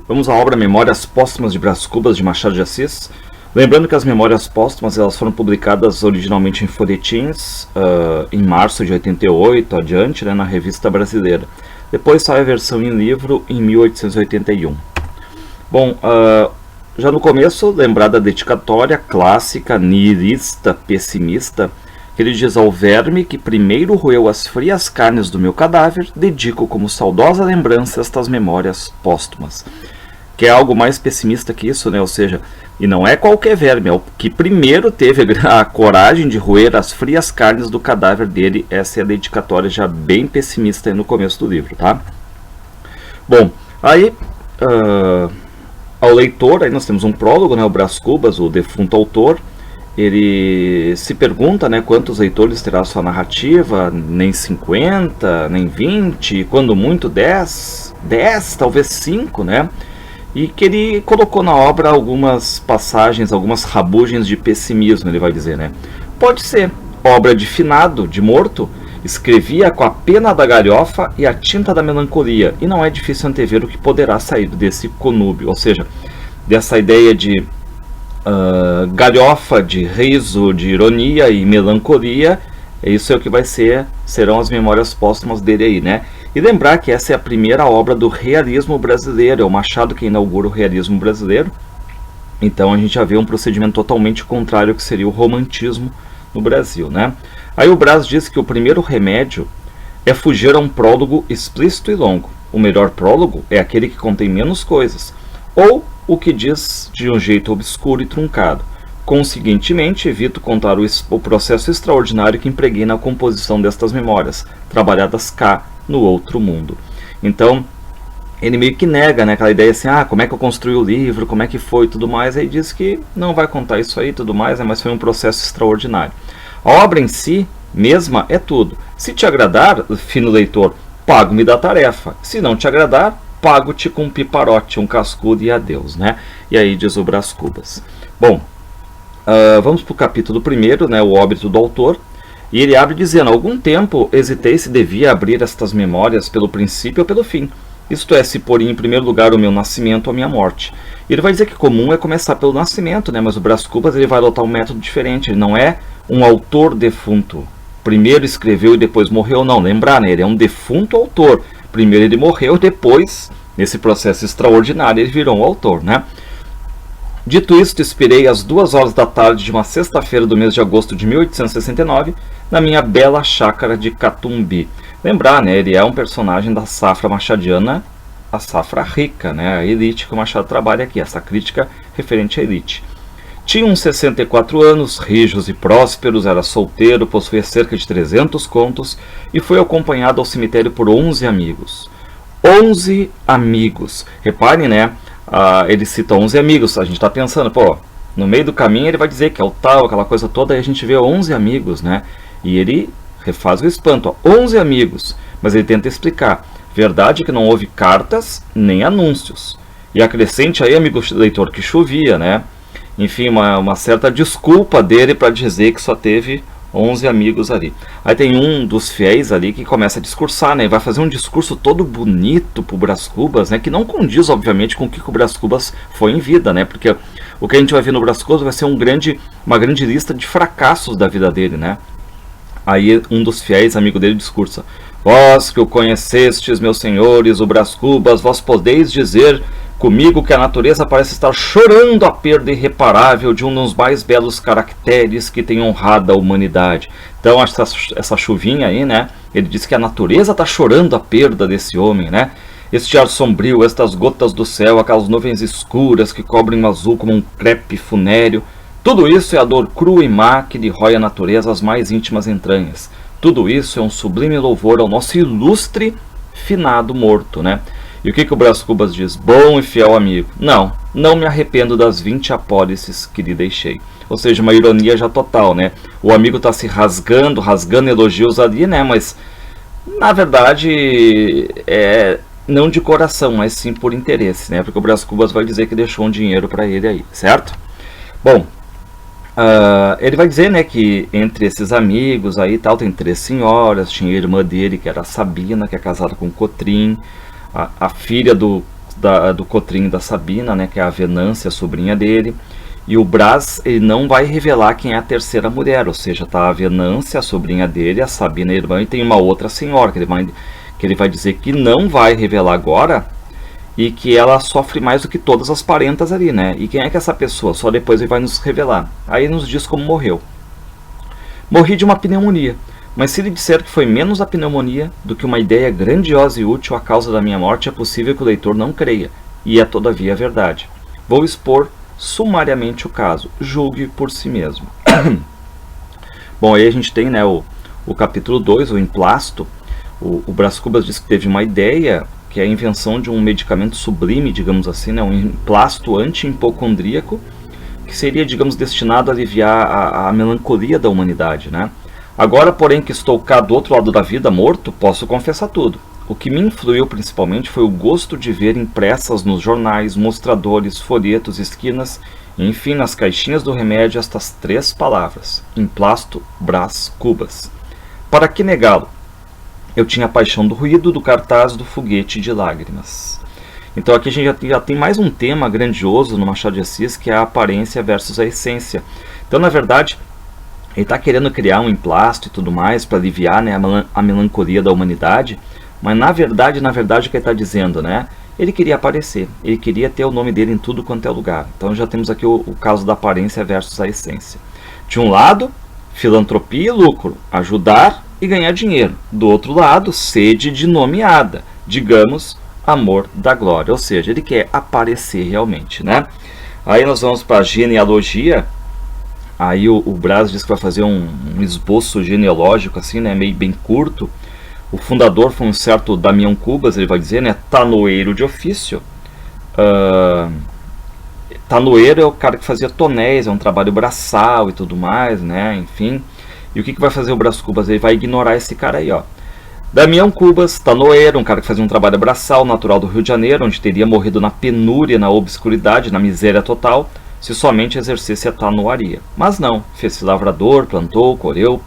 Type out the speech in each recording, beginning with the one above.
Vamos à obra Memórias Póstumas de Brás Cubas, de Machado de Assis. Lembrando que as Memórias Póstumas elas foram publicadas originalmente em folhetins, em março de 88 adiante, né, na Revista Brasileira. Depois sai a versão em livro em 1881. Bom, já no começo, lembrar da dedicatória clássica, nihilista, pessimista, que ele diz: ao verme que primeiro roeu as frias carnes do meu cadáver, dedico como saudosa lembrança estas memórias póstumas. Que é algo mais pessimista que isso, né? Ou seja, e não é qualquer verme, é o que primeiro teve a coragem de roer as frias carnes do cadáver dele. Essa é a dedicatória já bem pessimista aí no começo do livro, tá? Bom, aí ao leitor, aí nós temos um prólogo, né? O Brás Cubas, o defunto autor, ele se pergunta, né, quantos leitores terá sua narrativa, nem 50, nem 20, quando muito 10, talvez 5, né? E que ele colocou na obra algumas passagens, algumas rabugens de pessimismo, ele vai dizer, né? Pode ser obra de finado, de morto, escrevia com a pena da galhofa e a tinta da melancolia, e não é difícil antever o que poderá sair desse conúbio, ou seja, dessa ideia de galhofa, de riso, de ironia e melancolia. Isso é o que serão as memórias póstumas dele aí, né? E lembrar que essa é a primeira obra do realismo brasileiro, é o Machado que inaugura o realismo brasileiro. Então a gente já vê um procedimento totalmente contrário que seria o romantismo no Brasil, né? Aí o Brás diz que o primeiro remédio é fugir a um prólogo explícito e longo. O melhor prólogo é aquele que contém menos coisas, ou o que diz de um jeito obscuro e truncado. Conseguintemente, evito contar o processo extraordinário que empreguei na composição destas memórias, trabalhadas cá, no outro mundo. Então, ele meio que nega, né, aquela ideia assim, como é que eu construí o livro, como é que foi e tudo mais, aí diz que não vai contar isso aí e tudo mais, né, mas foi um processo extraordinário. A obra em si, mesma, é tudo. Se te agradar, fino leitor, pago-me da tarefa. Se não te agradar, pago-te com um piparote, um cascudo e adeus, né? E aí diz o Brás Cubas. Bom, vamos para o capítulo 1, né, o óbito do autor. E ele abre dizendo: algum tempo hesitei se devia abrir estas memórias pelo princípio ou pelo fim. Isto é, se pôr em primeiro lugar o meu nascimento ou a minha morte. E ele vai dizer que comum é começar pelo nascimento, né? Mas o Brás Cubas ele vai adotar um método diferente. Ele não é um autor defunto. Primeiro escreveu e depois morreu, não. Lembrar, né? Ele é um defunto autor. Primeiro ele morreu, depois, nesse processo extraordinário, ele virou um autor, né? Dito isto, expirei às 2 horas da tarde de uma sexta-feira do mês de agosto de 1869, na minha bela chácara de Catumbi. Lembrar, né, ele é um personagem da safra machadiana, a safra rica, né, a elite que o Machado trabalha aqui, essa crítica referente à elite. Tinha uns 64 anos, rijos e prósperos, era solteiro, possuía cerca de 300 contos e foi acompanhado ao cemitério por 11 amigos. 11 amigos. Reparem, né? Ele cita 11 amigos. A gente está pensando, pô, no meio do caminho ele vai dizer que é o tal, aquela coisa toda, e a gente vê 11 amigos, né? E ele refaz o espanto, 11 amigos. Mas ele tenta explicar. Verdade que não houve cartas nem anúncios. E acrescente aí, amigo leitor, que chovia, né? Enfim, uma certa desculpa dele para dizer que só teve 11 amigos ali. Aí tem um dos fiéis ali que começa a discursar, né? Vai fazer um discurso todo bonito pro Brás Cubas, né? Que não condiz, obviamente, com o que o Brás Cubas foi em vida, né? Porque o que a gente vai ver no Brás Cubas vai ser uma grande lista de fracassos da vida dele, né? Aí um dos fiéis, amigo dele, discursa: vós que o conhecestes, meus senhores, o Brás Cubas, vós podeis dizer comigo que a natureza parece estar chorando a perda irreparável de um dos mais belos caracteres que tem honrado a humanidade. Então essa chuvinha aí, né? Ele diz que a natureza está chorando a perda desse homem, né? Este ar sombrio, estas gotas do céu, aquelas nuvens escuras que cobrem o azul como um crepe funéreo. Tudo isso é a dor crua e má que lhe rói a natureza às mais íntimas entranhas. Tudo isso é um sublime louvor ao nosso ilustre finado morto, né? E o que o Brás Cubas diz? Bom e fiel amigo, não me arrependo das 20 apólices que lhe deixei. Ou seja, uma ironia já total, né? O amigo está se rasgando elogios ali, né? Mas, na verdade, não de coração, mas sim por interesse, né? Porque o Brás Cubas vai dizer que deixou um dinheiro para ele aí, certo? Bom, ele vai dizer, né, que entre esses amigos aí tal, tem 3 senhoras, tinha a irmã dele, que era a Sabina, que é casada com o Cotrim, a filha do do Cotrim e da Sabina, né, que é a Venância, a sobrinha dele. E o Brás, ele não vai revelar quem é a terceira mulher, ou seja, tá a Venância, a sobrinha dele, a Sabina, a irmã, e tem uma outra senhora, que ele vai dizer que não vai revelar agora, e que ela sofre mais do que todas as parentas ali, né? E quem é que é essa pessoa? Só depois ele vai nos revelar. Aí nos diz como morreu. Morri de uma pneumonia, mas se ele disser que foi menos a pneumonia do que uma ideia grandiosa e útil à causa da minha morte, é possível que o leitor não creia, e é todavia verdade. Vou expor sumariamente o caso, julgue por si mesmo. Bom, aí a gente tem, né, o capítulo 2, o emplasto. O Brás Cubas diz que teve uma ideia, que é a invenção de um medicamento sublime, digamos assim, né, um emplasto anti-hipocondríaco, que seria, digamos, destinado a aliviar a melancolia da humanidade, né? Agora, porém, que estou cá do outro lado da vida, morto, posso confessar tudo. O que me influiu principalmente foi o gosto de ver impressas nos jornais, mostradores, folhetos, esquinas, e, enfim, nas caixinhas do remédio, estas 3 palavras: emplasto Brás Cubas. Para que negá-lo? Eu tinha a paixão do ruído, do cartaz, do foguete de lágrimas. Então aqui a gente já tem mais um tema grandioso no Machado de Assis, que é a aparência versus a essência. Então, na verdade, ele está querendo criar um emplasto e tudo mais para aliviar, né, a melancolia da humanidade, mas na verdade o que ele está dizendo, né? Ele queria aparecer, ele queria ter o nome dele em tudo quanto é lugar. Então já temos aqui o caso da aparência versus a essência. De um lado, filantropia e lucro, ajudar e ganhar dinheiro. Do outro lado, sede de nomeada, digamos, amor da glória. Ou seja, ele quer aparecer realmente, né? Aí nós vamos para a genealogia. Aí o Brás diz que vai fazer um esboço genealógico, assim, né, meio bem curto. O fundador foi um certo Damião Cubas, ele vai dizer, né, tanoeiro de ofício. Tanoeiro é o cara que fazia tonéis, é um trabalho braçal e tudo mais, né, enfim. E o que vai fazer o Brás Cubas? Ele vai ignorar esse cara aí, ó. Damião Cubas, tanoeiro, um cara que fazia um trabalho braçal, natural do Rio de Janeiro, onde teria morrido na penúria, na obscuridade, na miséria total, se somente exercesse a tanoaria. Mas não, fez-se lavrador, plantou, colheu,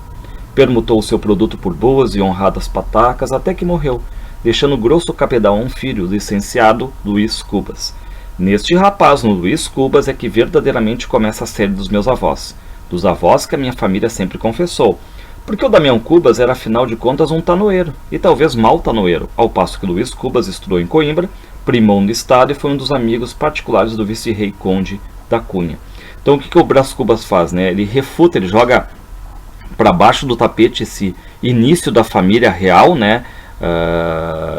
permutou o seu produto por boas e honradas patacas, até que morreu, deixando grosso cabedal a um filho, licenciado Luiz Cubas. Neste rapaz, no Luiz Cubas, é que verdadeiramente começa a série dos meus avós, dos avós que a minha família sempre confessou, porque o Damião Cubas era, afinal de contas, um tanoeiro, e talvez mau tanoeiro, ao passo que Luiz Cubas estudou em Coimbra, primou no estado e foi um dos amigos particulares do vice-rei Conde da Cunha. Então o que o Brás Cubas faz, né? Ele refuta, ele joga para baixo do tapete esse início da família real, né?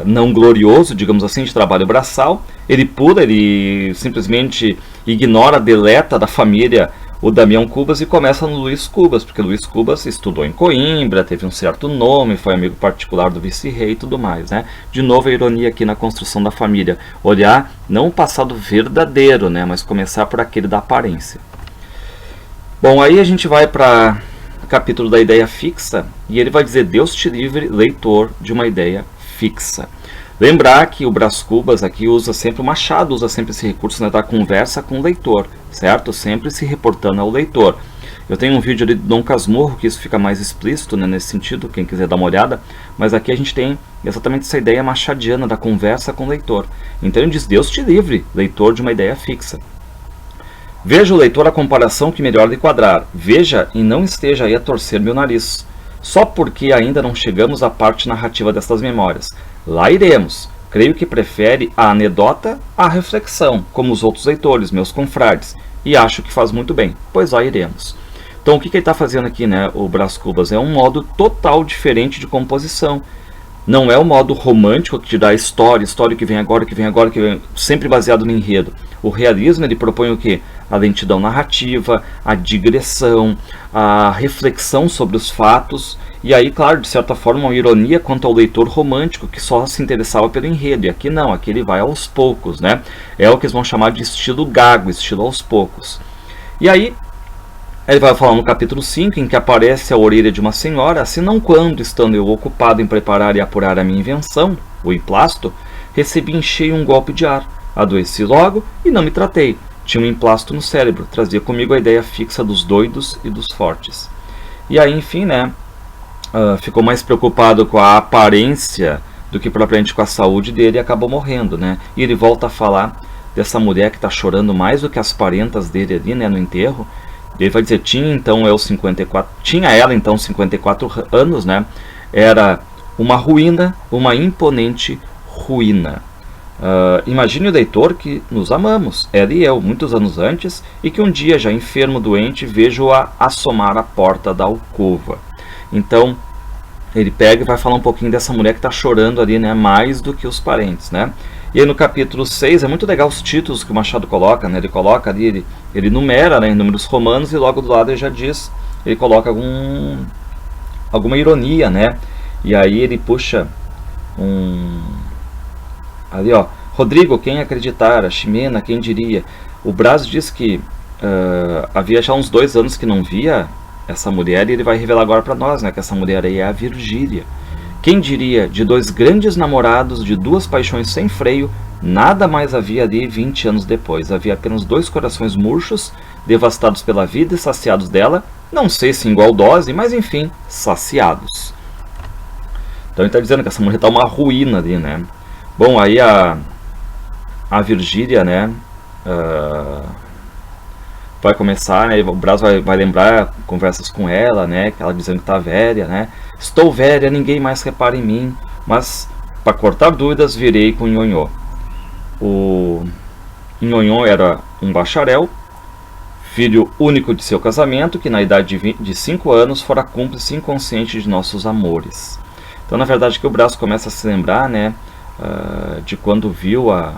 Não glorioso, digamos assim, de trabalho braçal. Ele pula, ele simplesmente ignora, deleta da família o Damião Cubas e começa no Luiz Cubas, porque Luiz Cubas estudou em Coimbra, teve um certo nome, foi amigo particular do vice-rei e tudo mais, né? De novo a ironia aqui na construção da família, olhar não o passado verdadeiro, né, mas começar por aquele da aparência. Bom, aí a gente vai para o capítulo da ideia fixa, e ele vai dizer: Deus te livre, leitor, de uma ideia fixa. Lembrar que o Brás Cubas aqui usa sempre, o Machado usa sempre esse recurso, né, da conversa com o leitor, certo? Sempre se reportando ao leitor. Eu tenho um vídeo ali do Dom Casmurro, que isso fica mais explícito, né, nesse sentido, quem quiser dar uma olhada, mas aqui a gente tem exatamente essa ideia machadiana da conversa com o leitor. Então ele diz: Deus te livre, leitor, de uma ideia fixa. Veja, o leitor, a comparação que melhor lhe quadrar. Veja e não esteja aí a torcer meu nariz. Só porque ainda não chegamos à parte narrativa destas memórias. Lá iremos. Creio que prefere a anedota à reflexão, como os outros leitores, meus confrades. E acho que faz muito bem, pois lá iremos. Então o que ele está fazendo aqui, né, o Brás Cubas? É um modo total diferente de composição. Não é o modo romântico que te dá a história que vem agora, que vem sempre baseado no enredo. O realismo, ele propõe o quê? A lentidão narrativa, a digressão, a reflexão sobre os fatos, e aí, claro, de certa forma, uma ironia quanto ao leitor romântico, que só se interessava pelo enredo. E aqui não, aqui ele vai aos poucos, né? É o que eles vão chamar de estilo gago, estilo aos poucos. E aí, ele vai falar no capítulo 5, em que aparece a orelha de uma senhora, assim não quando, estando eu ocupado em preparar e apurar a minha invenção, o emplasto, recebi em cheio um golpe de ar. Adoeci logo e não me tratei. Tinha um emplasto no cérebro, trazia comigo a ideia fixa dos doidos e dos fortes. E aí, enfim, né, ficou mais preocupado com a aparência do que propriamente com a saúde dele, e acabou morrendo, né? E ele volta a falar dessa mulher que está chorando mais do que as parentas dele ali, né, no enterro. Ele vai dizer, tinha ela então 54 anos, né? Era uma ruína, uma imponente ruína. Imagine o leitor que nos amamos, ela e eu, muitos anos antes, e que um dia, já enfermo, doente, vejo-a assomar à porta da alcova. Então, ele pega e vai falar um pouquinho dessa mulher que está chorando ali, né, mais do que os parentes, né? E aí no capítulo 6, é muito legal os títulos que o Machado coloca, né? Ele coloca ali, ele numera, né, em números romanos, e logo do lado ele já diz, ele coloca alguma ironia, né? E aí ele puxa ali, ó, Rodrigo, quem acreditara, Ximena, quem diria? O Braz diz que havia já uns 2 anos que não via essa mulher, e ele vai revelar agora para nós, né, que essa mulher aí é a Virgília. Quem diria, de 2 grandes namorados, de 2 paixões sem freio, nada mais havia ali 20 anos depois. Havia apenas 2 corações murchos, devastados pela vida e saciados dela, não sei se em igual dose, mas enfim, saciados. Então ele está dizendo que essa mulher está uma ruína ali, né? Bom, aí a Virgília, né, vai começar, né, o Braz vai lembrar conversas com ela, né, que ela dizendo que está velha, né, estou velha, ninguém mais repara em mim, mas para cortar dúvidas virei com Nhonhô. O Nhonhô era um bacharel, filho único de seu casamento, que na idade de 5 anos fora cúmplice inconsciente de nossos amores. Então, na verdade, que o Braz começa a se lembrar, né, de quando viu a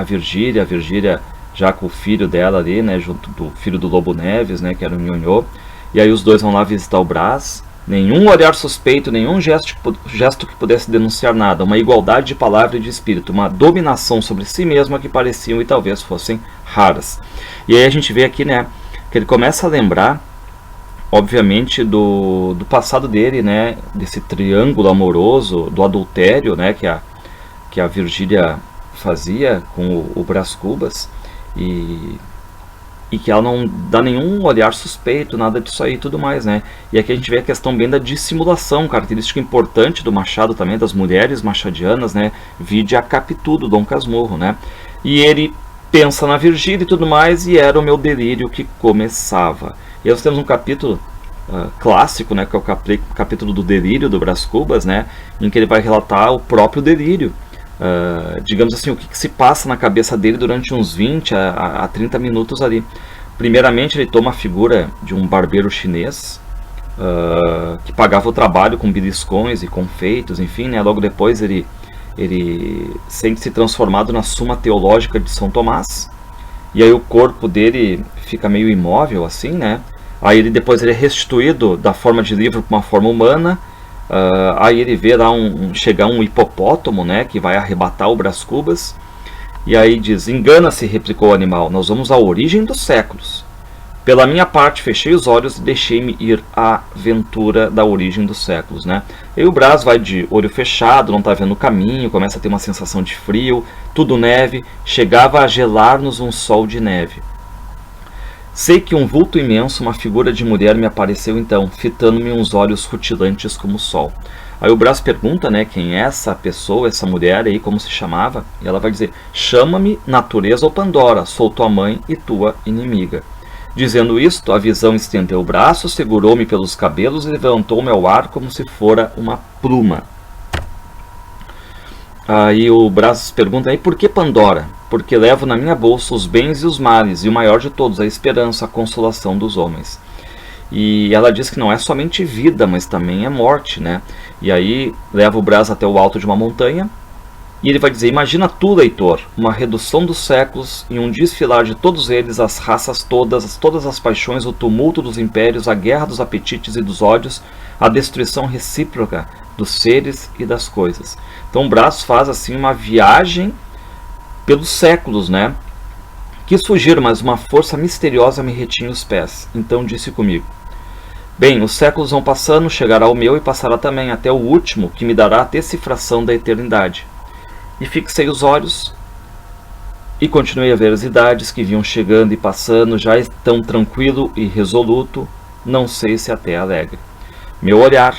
Virgília já com o filho dela ali, né, junto do filho do Lobo Neves, né, que era o Nhonhô, e aí os dois vão lá visitar o Braz, nenhum olhar suspeito, nenhum gesto que pudesse denunciar nada, uma igualdade de palavra e de espírito, uma dominação sobre si mesma que pareciam e talvez fossem raras. E aí a gente vê aqui, né, que ele começa a lembrar, obviamente, do passado dele, né, desse triângulo amoroso, do adultério, né, que a Virgília fazia com o Brás Cubas, e que ela não dá nenhum olhar suspeito, nada disso aí e tudo mais, né? E aqui a gente vê a questão bem da dissimulação, característica importante do Machado também, das mulheres machadianas, né? Vide a Capitu do Dom Casmurro, né? E ele pensa na Virgília e tudo mais, e era o meu delírio que começava. E aí nós temos um capítulo clássico, né? Que é o capítulo do delírio do Brás Cubas, né? Em que ele vai relatar o próprio delírio. Digamos assim, o que se passa na cabeça dele durante uns 20 a 30 minutos ali. Primeiramente, ele toma a figura de um barbeiro chinês que pagava o trabalho com beliscões e confeitos, enfim, né? Logo depois ele sente-se transformado na Suma Teológica de São Tomás, e aí o corpo dele fica meio imóvel assim, né? Aí depois ele é restituído da forma de livro para uma forma humana. Aí ele vê lá chegar um hipopótamo, né, que vai arrebatar o Brás Cubas, e aí diz, engana-se, replicou o animal, nós vamos à origem dos séculos. Pela minha parte, fechei os olhos e deixei-me ir à aventura da origem dos séculos, né? E o Brás vai de olho fechado, não está vendo o caminho, começa a ter uma sensação de frio, tudo neve, chegava a gelar-nos um sol de neve. Sei que um vulto imenso, uma figura de mulher me apareceu então, fitando-me uns olhos rutilantes como o sol. Aí o Brás pergunta, né, quem é essa pessoa, essa mulher aí, como se chamava? E ela vai dizer, chama-me Natureza ou Pandora, sou tua mãe e tua inimiga. Dizendo isto, a visão estendeu o braço, segurou-me pelos cabelos e levantou-me ao ar como se fora uma pluma. Aí o Brás pergunta, aí por que Pandora? Porque levo na minha bolsa os bens e os males, e o maior de todos, a esperança, a consolação dos homens. E ela diz que não é somente vida, mas também é morte, né? E aí leva o Brás até o alto de uma montanha, e ele vai dizer, imagina tu, leitor, uma redução dos séculos e um desfilar de todos eles, as raças todas as paixões, o tumulto dos impérios, a guerra dos apetites e dos ódios, a destruição recíproca dos seres e das coisas. Então o Brás faz assim uma viagem pelos séculos, né? Quis fugir, mas uma força misteriosa me retinha os pés. Então disse comigo, bem, os séculos vão passando, chegará o meu e passará também até o último, que me dará a decifração da eternidade. E fixei os olhos e continuei a ver as idades que vinham chegando e passando, já tão tranquilo e resoluto, não sei se até alegre. Meu olhar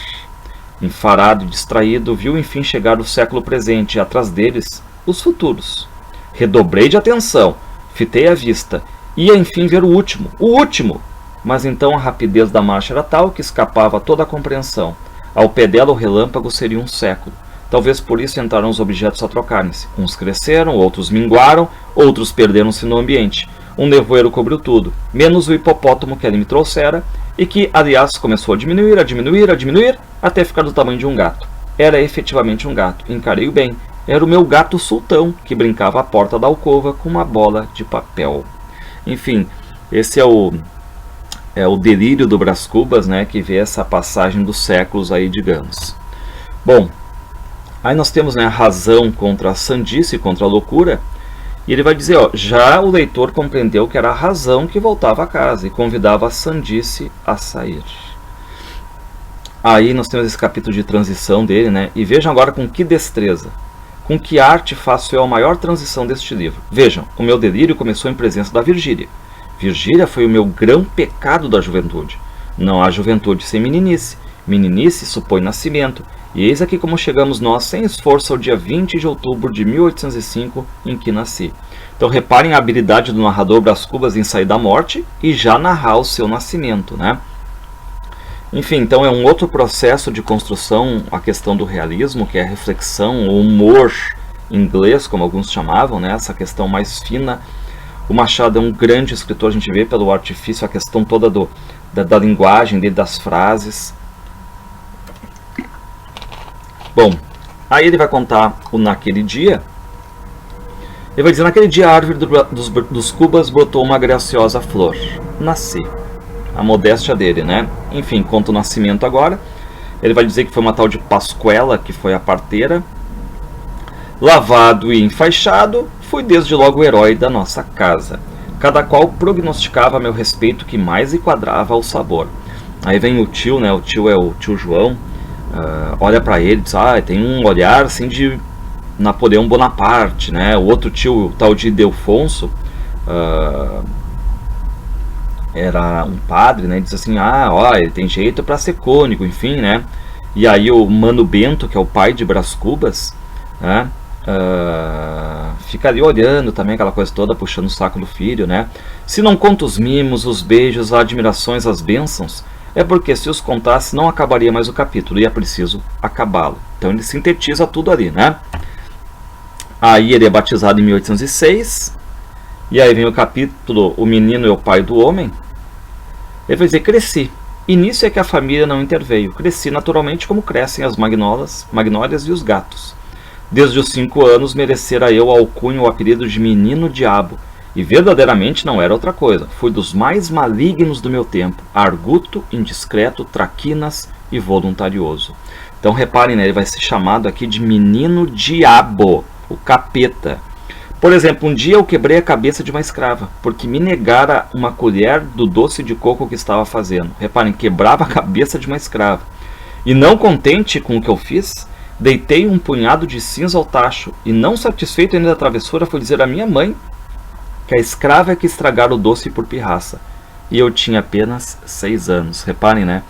Enfarado e distraído, viu enfim chegar o século presente e atrás deles os futuros. Redobrei de atenção, fitei a vista, ia enfim ver o último! Mas então a rapidez da marcha era tal que escapava a toda a compreensão. Ao pé dela o relâmpago seria um século. Talvez por isso entraram os objetos a trocarem-se. Uns cresceram, outros minguaram, outros perderam-se no ambiente. Um nevoeiro cobriu tudo, menos o hipopótamo que ele me trouxera, e que, aliás, começou a diminuir, até ficar do tamanho de um gato. Era efetivamente um gato, encarei-o bem. Era o meu gato sultão, que brincava à porta da alcova com uma bola de papel. Enfim, esse é o delírio do Brás Cubas, né, que vê essa passagem dos séculos aí, digamos. Bom, aí nós temos, né, a razão contra a sandice, contra a loucura, e ele vai dizer, ó, já o leitor compreendeu que era a razão que voltava a casa e convidava a sandice a sair. Aí nós temos esse capítulo de transição dele, né, e vejam agora com que destreza, com que arte faço eu a maior transição deste livro. Vejam, o meu delírio começou em presença da Virgília. Virgília foi o meu grão pecado da juventude. Não há juventude sem meninice. Meninice supõe nascimento. E eis aqui como chegamos nós, sem esforço, ao dia 20 de outubro de 1805, em que nasci. Então reparem a habilidade do narrador Brás Cubas em sair da morte e já narrar o seu nascimento, né? Enfim, então é um outro processo de construção, a questão do realismo, que é a reflexão, o humor inglês, como alguns chamavam, né? Essa questão mais fina. O Machado é um grande escritor, a gente vê pelo artifício, a questão toda da linguagem dele, das frases. Bom, aí ele vai contar o naquele dia. Ele vai dizer, naquele dia a árvore dos Cubas brotou uma graciosa flor. Nasci. A modéstia dele, né? Enfim, conta o nascimento agora. Ele vai dizer que foi uma tal de Pascuela, que foi a parteira. Lavado e enfaixado, fui desde logo o herói da nossa casa. Cada qual prognosticava a meu respeito que mais enquadrava ao sabor. Aí vem o tio, né? O tio é o tio João. Olha para ele e diz, tem um olhar assim de Napoleão Bonaparte, né? O outro tio, o tal de Ildefonso, era um padre, né? Diz assim, ele tem jeito para ser cônigo, enfim, né? E aí o Mano Bento, que é o pai de Brás Cubas, né? Fica ali olhando também aquela coisa toda, puxando o saco do filho, né? Se não conto os mimos, os beijos, as admirações, as bênçãos, é porque se os contasse não acabaria mais o capítulo e é preciso acabá-lo. Então ele sintetiza tudo ali, né? Aí ele é batizado em 1806, e aí vem o capítulo O Menino e o Pai do Homem. Ele vai dizer, cresci. E nisso é que a família não interveio. Cresci naturalmente como crescem as magnólias e os gatos. Desde os 5 anos merecera eu a alcunha o apelido de Menino Diabo, e verdadeiramente não era outra coisa. Fui dos mais malignos do meu tempo, arguto, indiscreto, traquinas e voluntarioso. Então reparem, né, ele vai ser chamado aqui de Menino Diabo, o capeta. Por exemplo, um dia eu quebrei a cabeça de uma escrava, porque me negara uma colher do doce de coco que estava fazendo. Reparem, quebrava a cabeça de uma escrava. E não contente com o que eu fiz, deitei um punhado de cinza ao tacho, e não satisfeito ainda da travessura, fui dizer à minha mãe que a escrava é que estragara o doce por pirraça. E eu tinha apenas 6 anos. Reparem, né?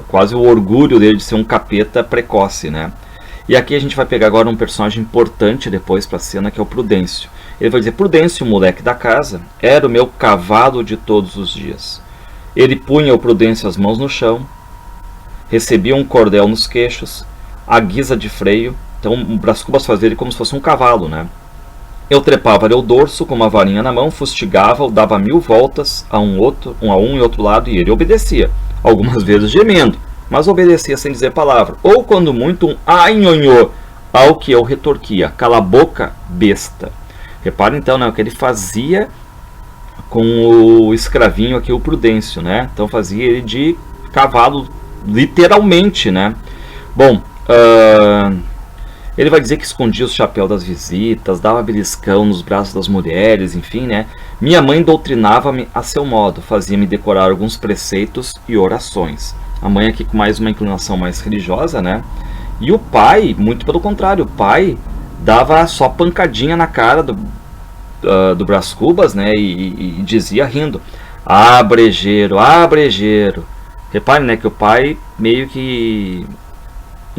Quase o orgulho dele de ser um capeta precoce, né? E aqui a gente vai pegar agora um personagem importante depois para a cena, que é o Prudêncio. Ele vai dizer, Prudêncio, o moleque da casa, era o meu cavalo de todos os dias. Ele punha o Prudêncio as mãos no chão, recebia um cordel nos queixos, a guisa de freio. Então o Brás Cubas fazia ele como se fosse um cavalo, né? Eu trepava-lhe o dorso com uma varinha na mão, fustigava-o, dava 1000 voltas a um e outro lado, e ele obedecia, algumas vezes gemendo, mas obedecia sem dizer palavra, ou quando muito um ai-nhonhô, ao que eu retorquia, cala a boca, besta. Repara então, né, o que ele fazia com o escravinho aqui, o Prudêncio, né? Então fazia ele de cavalo, literalmente, né? Bom, ele vai dizer que escondia o chapéu das visitas, dava beliscão nos braços das mulheres, enfim, né? Minha mãe doutrinava-me a seu modo, fazia-me decorar alguns preceitos e orações. A mãe aqui com mais uma inclinação mais religiosa, né? E o pai, muito pelo contrário, o pai dava só pancadinha na cara do Brás Cubas, né? E dizia rindo, brejeiro, brejeiro. Repare, né, que o pai meio que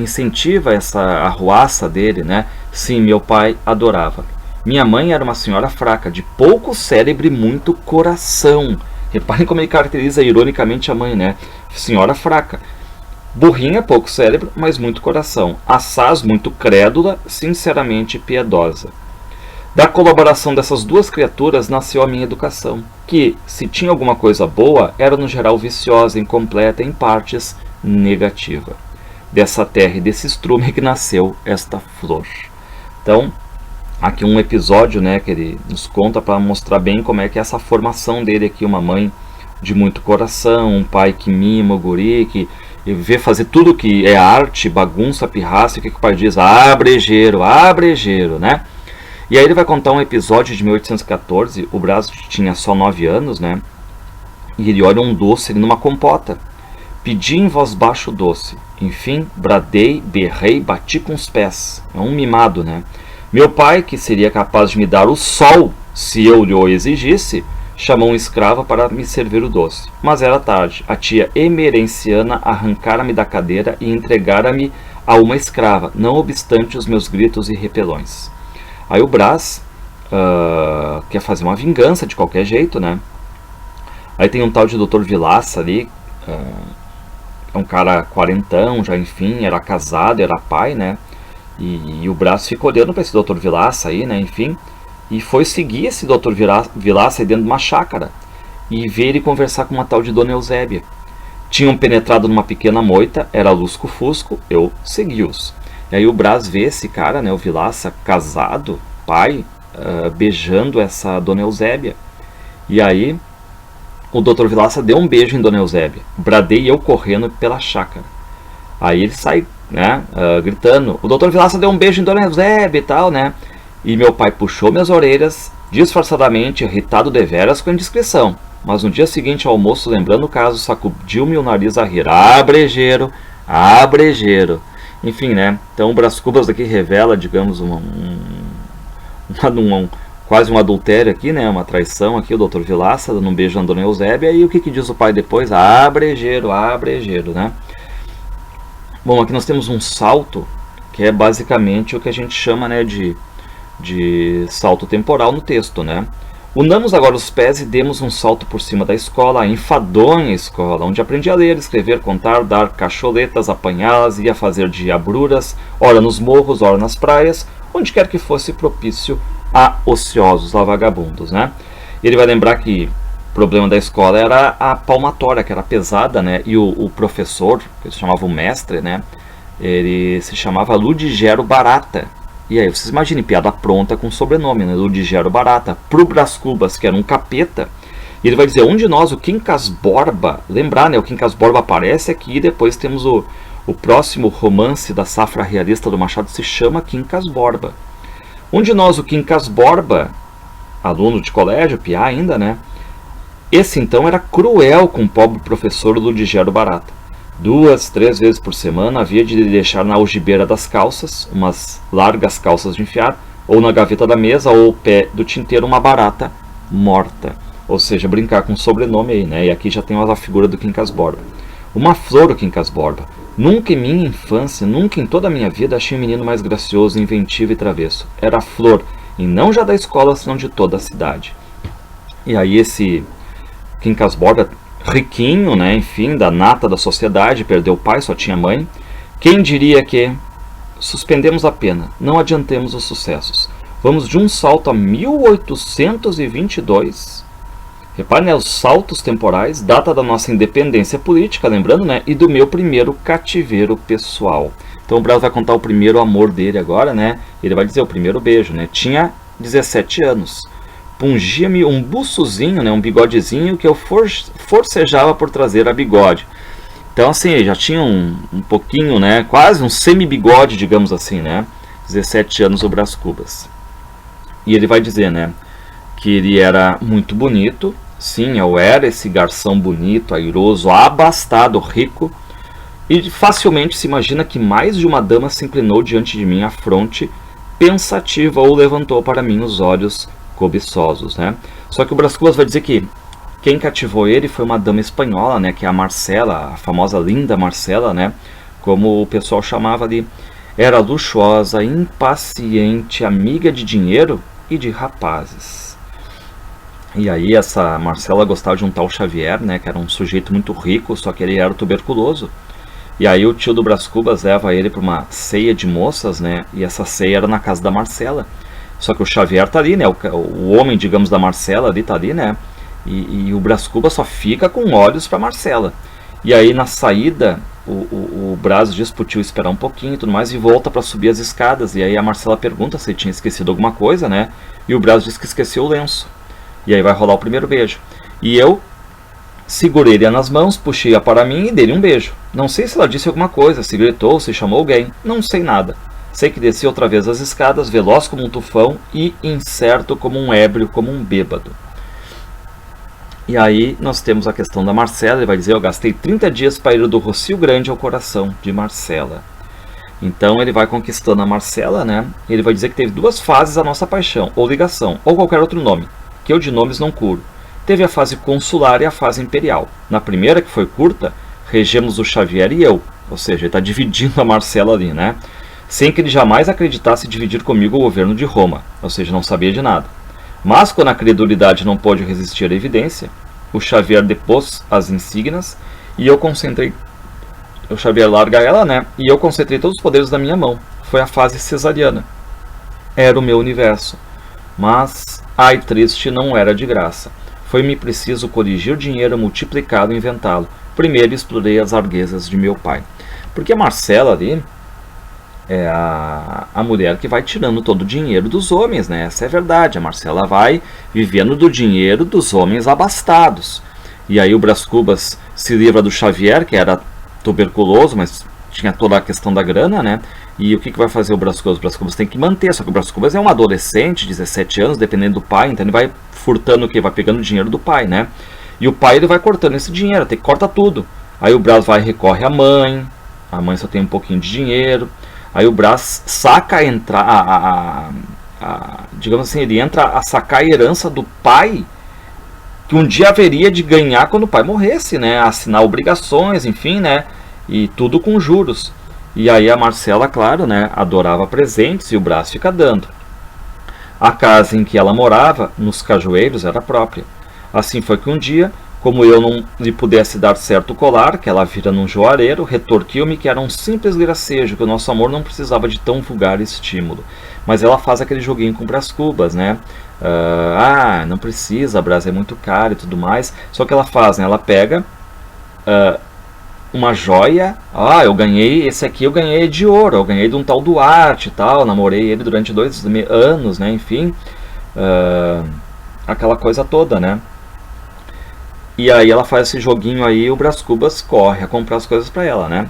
incentiva essa arruaça dele, né? Sim, meu pai adorava. Minha mãe era uma senhora fraca, de pouco cérebro e muito coração. Reparem como ele caracteriza ironicamente a mãe, né? Senhora fraca. Burrinha, pouco cérebro, mas muito coração. Assaz, muito crédula, sinceramente piedosa. Da colaboração dessas duas criaturas nasceu a minha educação, que, se tinha alguma coisa boa, era no geral viciosa, incompleta, em partes negativa. Dessa terra e desse estrume que nasceu esta flor. Então, aqui um episódio, né, que ele nos conta para mostrar bem como é que é essa formação dele aqui, uma mãe de muito coração, um pai que mima o guri, que vê fazer tudo que é arte, bagunça, pirraça, e o que o pai diz? Abrejeiro, né? E aí ele vai contar um episódio de 1814, o Brás tinha só 9 anos, né? E ele olha um doce numa compota. Pedi em voz baixa o doce. Enfim, bradei, berrei, bati com os pés. É um mimado, né? Meu pai, que seria capaz de me dar o sol, se eu lhe o exigisse, chamou um escravo para me servir o doce. Mas era tarde. A tia emerenciana arrancara-me da cadeira e entregara-me a uma escrava, não obstante os meus gritos e repelões. Aí o Brás quer fazer uma vingança de qualquer jeito, né? Aí tem um tal de Dr. Vilaça ali, é um cara quarentão, já enfim, era casado, era pai, né? E o Brás fica olhando para esse Dr. Vilaça aí, né? Enfim, e foi seguir esse Dr. Vilaça aí dentro de uma chácara e ver ele conversar com uma tal de Dona Eusébia. Tinham penetrado numa pequena moita, era lusco-fusco, eu segui-os. E aí o Brás vê esse cara, né, o Vilaça, casado, pai, beijando essa Dona Eusébia. E aí o Dr. Vilaça deu um beijo em Dona Eusébia. Bradei eu correndo pela chácara. Aí ele sai, né, gritando, o Dr. Vilaça deu um beijo em Dona Eusébia e tal, né? E meu pai puxou minhas orelhas, disfarçadamente, irritado deveras com indiscrição. Mas no dia seguinte ao almoço, lembrando o caso, sacudiu-me o nariz a rir. Brejeiro, brejeiro. Enfim, né? Então o Brás Cubas aqui revela, digamos, quase um adultério aqui, né? Uma traição aqui, o Dr. Vilaça dando um beijo na Dona Eusébia. E o que diz o pai depois? Brejeiro, né? Bom, aqui nós temos um salto, que é basicamente o que a gente chama, né, de salto temporal no texto, né? Unamos agora os pés e demos um salto por cima da escola, a enfadonha escola, onde aprendi a ler, escrever, contar, dar cacholetas, apanhá-las e a fazer diabruras, ora nos morros, ora nas praias, onde quer que fosse propício a ociosos, a vagabundos, né? E ele vai lembrar que o problema da escola era a palmatória, que era pesada, né? E o professor, que ele chamava o mestre, né? Ele se chamava Ludigero Barata. E aí, vocês imaginem, piada pronta com sobrenome, né? Ludigero Barata, pro Brás Cubas, que era um capeta. E ele vai dizer, um de nós, o Quincas Borba, lembrar, né? O Quincas Borba aparece aqui, e depois temos o próximo romance da safra realista do Machado, se chama Quincas Borba. Um de nós, o Quincas Borba, aluno de colégio, piá ainda, né? Esse então era cruel com o pobre professor Ludigero Barata. 2, 3 vezes por semana havia de deixar na algibeira das calças, umas largas calças de enfiar, ou na gaveta da mesa, ou o pé do tinteiro, uma barata morta. Ou seja, brincar com o sobrenome aí, né? E aqui já tem a figura do Quincas Borba. Uma flor, o Quincas Borba. Nunca em minha infância, nunca em toda a minha vida, achei um menino mais gracioso, inventivo e travesso. Era flor, e não já da escola, senão de toda a cidade. E aí esse Quincas Borba, riquinho, né, enfim, da nata da sociedade, perdeu o pai, só tinha mãe. Quem diria que suspendemos a pena, não adiantemos os sucessos. Vamos de um salto a 1822. Repare, né, os saltos temporais, data da nossa independência política, lembrando, né, e do meu primeiro cativeiro pessoal. Então o Brás vai contar o primeiro amor dele agora, né? Ele vai dizer o primeiro beijo, né? Tinha 17 anos. Pungia-me um buçozinho, né, um bigodezinho que eu forcejava por trazer a bigode. Então assim, já tinha um pouquinho, né, quase um semi-bigode, digamos assim, né, 17 anos o Brás Cubas. E ele vai dizer, né, que ele era muito bonito, sim, eu era esse garçom bonito, airoso, abastado, rico, e facilmente se imagina que mais de uma dama se inclinou diante de mim à fronte, pensativa, ou levantou para mim os olhos cobiçosos, né? Só que o Brás Cubas vai dizer que quem cativou ele foi uma dama espanhola, né, que é a Marcela, a famosa linda Marcela, né, como o pessoal chamava ali. Era luxuosa, impaciente, amiga de dinheiro e de rapazes. E aí essa Marcela gostava de um tal Xavier, né, que era um sujeito muito rico, só que ele era tuberculoso. E aí o tio do Brás Cubas leva ele para uma ceia de moças, né, e essa ceia era na casa da Marcela. Só que o Xavier tá ali, né, o homem, digamos, da Marcela ali tá ali, né, e o Brás Cubas só fica com olhos para Marcela. E aí na saída o Brás diz pro tio esperar um pouquinho e tudo mais, e volta para subir as escadas. E aí a Marcela pergunta se ele tinha esquecido alguma coisa, né, e o Brás diz que esqueceu o lenço. E aí vai rolar o primeiro beijo. E eu segurei-lhe nas mãos, puxei-a para mim e dei-lhe um beijo. Não sei se ela disse alguma coisa, se gritou, se chamou alguém. Não sei nada. Sei que desci outra vez as escadas, veloz como um tufão e incerto como um ébrio, como um bêbado. E aí nós temos a questão da Marcela. Ele vai dizer: eu gastei 30 dias para ir do Rocio Grande ao coração de Marcela. Então ele vai conquistando a Marcela, né? Ele vai dizer que teve duas fases a nossa paixão, ou ligação, ou qualquer outro nome, que eu de nomes não curo. Teve a fase consular e a fase imperial. Na primeira, que foi curta, regemos o Xavier e eu. Ou seja, ele está dividindo a Marcela ali, né? Sem que ele jamais acreditasse dividir comigo o governo de Roma. Ou seja, não sabia de nada. Mas quando a credulidade não pôde resistir à evidência, o Xavier depôs as insígnias e eu concentrei... O Xavier larga ela, né? E eu concentrei todos os poderes da minha mão. Foi a fase cesariana. Era o meu universo. Mas, ai triste, não era de graça. Foi-me preciso corrigir o dinheiro multiplicado e inventá-lo. Primeiro explorei as larguezas de meu pai. Porque a Marcela ali é a mulher que vai tirando todo o dinheiro dos homens, né? Essa é a verdade. A Marcela vai vivendo do dinheiro dos homens abastados. E aí o Brás Cubas se livra do Xavier, que era tuberculoso, mas tinha toda a questão da grana, né? E o que vai fazer o Brás Cubas? O Brás Cubas tem que manter, só que o Brás Cubas é um adolescente, 17 anos, dependendo do pai, então ele vai furtando o quê? Vai pegando o dinheiro do pai, né? E o pai ele vai cortando esse dinheiro, até que corta tudo. Aí o Brás vai e recorre à mãe, a mãe só tem um pouquinho de dinheiro. Aí o Brás saca digamos assim, ele entra a sacar a herança do pai, que um dia haveria de ganhar quando o pai morresse, né? Assinar obrigações, enfim, né? E tudo com juros. E aí a Marcela, claro, né? Adorava presentes e o Brás fica dando. A casa em que ela morava, nos Cajueiros, era própria. Assim foi que um dia, como eu não lhe pudesse dar certo colar, que ela vira num joareiro, retorquiu-me que era um simples gracejo, que o nosso amor não precisava de tão vulgar estímulo. Mas ela faz aquele joguinho com Brás Cubas, né? Não precisa, Brás é muito caro e tudo mais. Só que ela faz, né? Ela pega uma joia. Eu ganhei, esse aqui eu ganhei de ouro, eu ganhei de um tal Duarte e tal, namorei ele durante 2 anos, né? Enfim, aquela coisa toda, né? E aí ela faz esse joguinho aí, o Brás Cubas corre a comprar as coisas pra ela, né?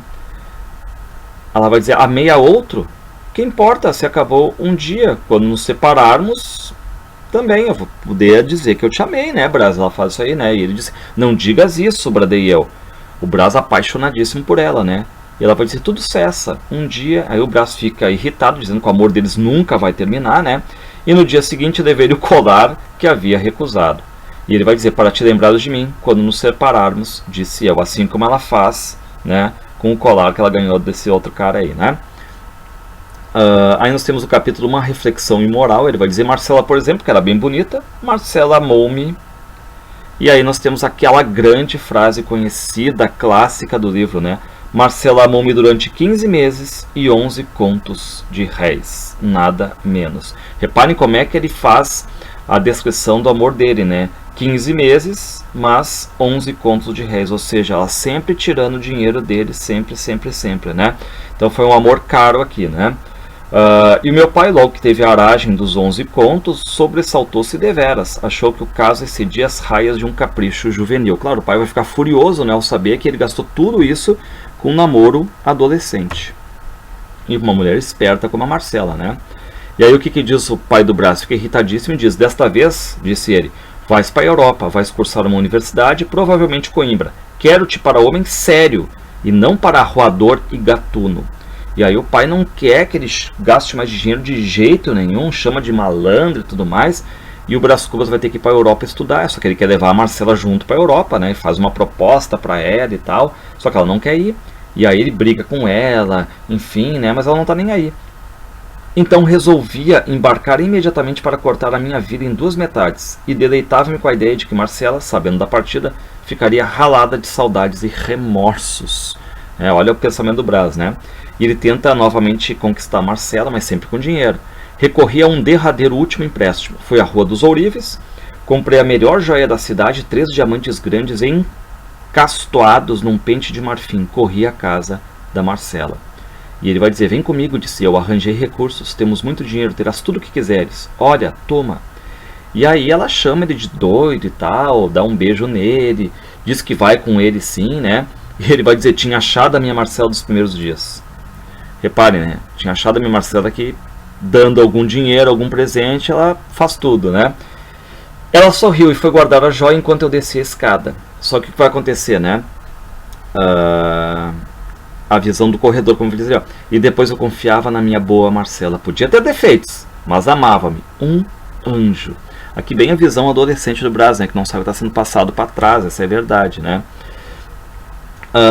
Ela vai dizer: amei a outro? Que importa se acabou um dia, quando nos separarmos, também eu vou poder dizer que eu te amei, né, Brás? Ela faz isso aí, né? E ele diz: não digas isso, bradei eu. O Brás apaixonadíssimo por ela, né? E ela vai dizer: tudo cessa. Um dia, aí o Brás fica irritado, dizendo que o amor deles nunca vai terminar, né? E no dia seguinte levei-lhe o colar que havia recusado. E ele vai dizer: para te lembrares de mim, quando nos separarmos, disse eu. Assim como ela faz, né? Com o colar que ela ganhou desse outro cara aí, né? Aí nós temos o capítulo Uma Reflexão Imoral. Ele vai dizer: Marcela, por exemplo, que era bem bonita, Marcela amou-me. E aí nós temos aquela grande frase conhecida, clássica do livro, né? Marcela amou-me durante 15 meses e 11 contos de réis, nada menos. Reparem como é que ele faz a descrição do amor dele, né? 15 meses, mas 11 contos de réis, ou seja, ela sempre tirando o dinheiro dele, sempre, sempre, sempre, né? Então foi um amor caro aqui, né? E o meu pai, logo que teve a aragem dos 11 contos, sobressaltou-se deveras. Achou que o caso excedia as raias de um capricho juvenil. Claro, o pai vai ficar furioso, né, ao saber que ele gastou tudo isso com um namoro adolescente. E uma mulher esperta como a Marcela, né? E aí o que diz o pai do Brás? Fica irritadíssimo e diz: desta vez, disse ele, vais para a Europa, vais cursar uma universidade, provavelmente Coimbra. Quero-te para homem sério e não para arruador e gatuno. E aí o pai não quer que ele gaste mais dinheiro de jeito nenhum, chama de malandro e tudo mais. E o Brás Cubas vai ter que ir para a Europa estudar, só que ele quer levar a Marcela junto para a Europa, né? E faz uma proposta para ela e tal, só que ela não quer ir. E aí ele briga com ela, enfim, né? Mas ela não tá nem aí. Então resolvia embarcar imediatamente para cortar a minha vida em duas metades, e deleitava-me com a ideia de que Marcela, sabendo da partida, ficaria ralada de saudades e remorsos. Olha o pensamento do Brás, né? E ele tenta novamente conquistar Marcela, mas sempre com dinheiro. Recorri a um derradeiro último empréstimo. Fui à Rua dos Ourives, comprei a melhor joia da cidade, 3 diamantes grandes encastoados num pente de marfim. Corri à casa da Marcela. E ele vai dizer, vem comigo, disse eu, arranjei recursos, temos muito dinheiro, terás tudo o que quiseres. Olha, toma. E aí ela chama ele de doido e tal, dá um beijo nele, diz que vai com ele sim, né? E ele vai dizer, tinha achado a minha Marcela dos primeiros dias. Reparem, né? Tinha achado a minha Marcela que, dando algum dinheiro, algum presente, ela faz tudo, né? Ela sorriu e foi guardar a joia enquanto eu descia a escada. Só que o que vai acontecer, né? A visão do corredor, como eu dizia. E depois eu confiava na minha boa Marcela. Podia ter defeitos, mas amava-me. Um anjo. Aqui bem a visão adolescente do Brás, né? Que não sabe que está sendo passado para trás. Essa é a verdade, né?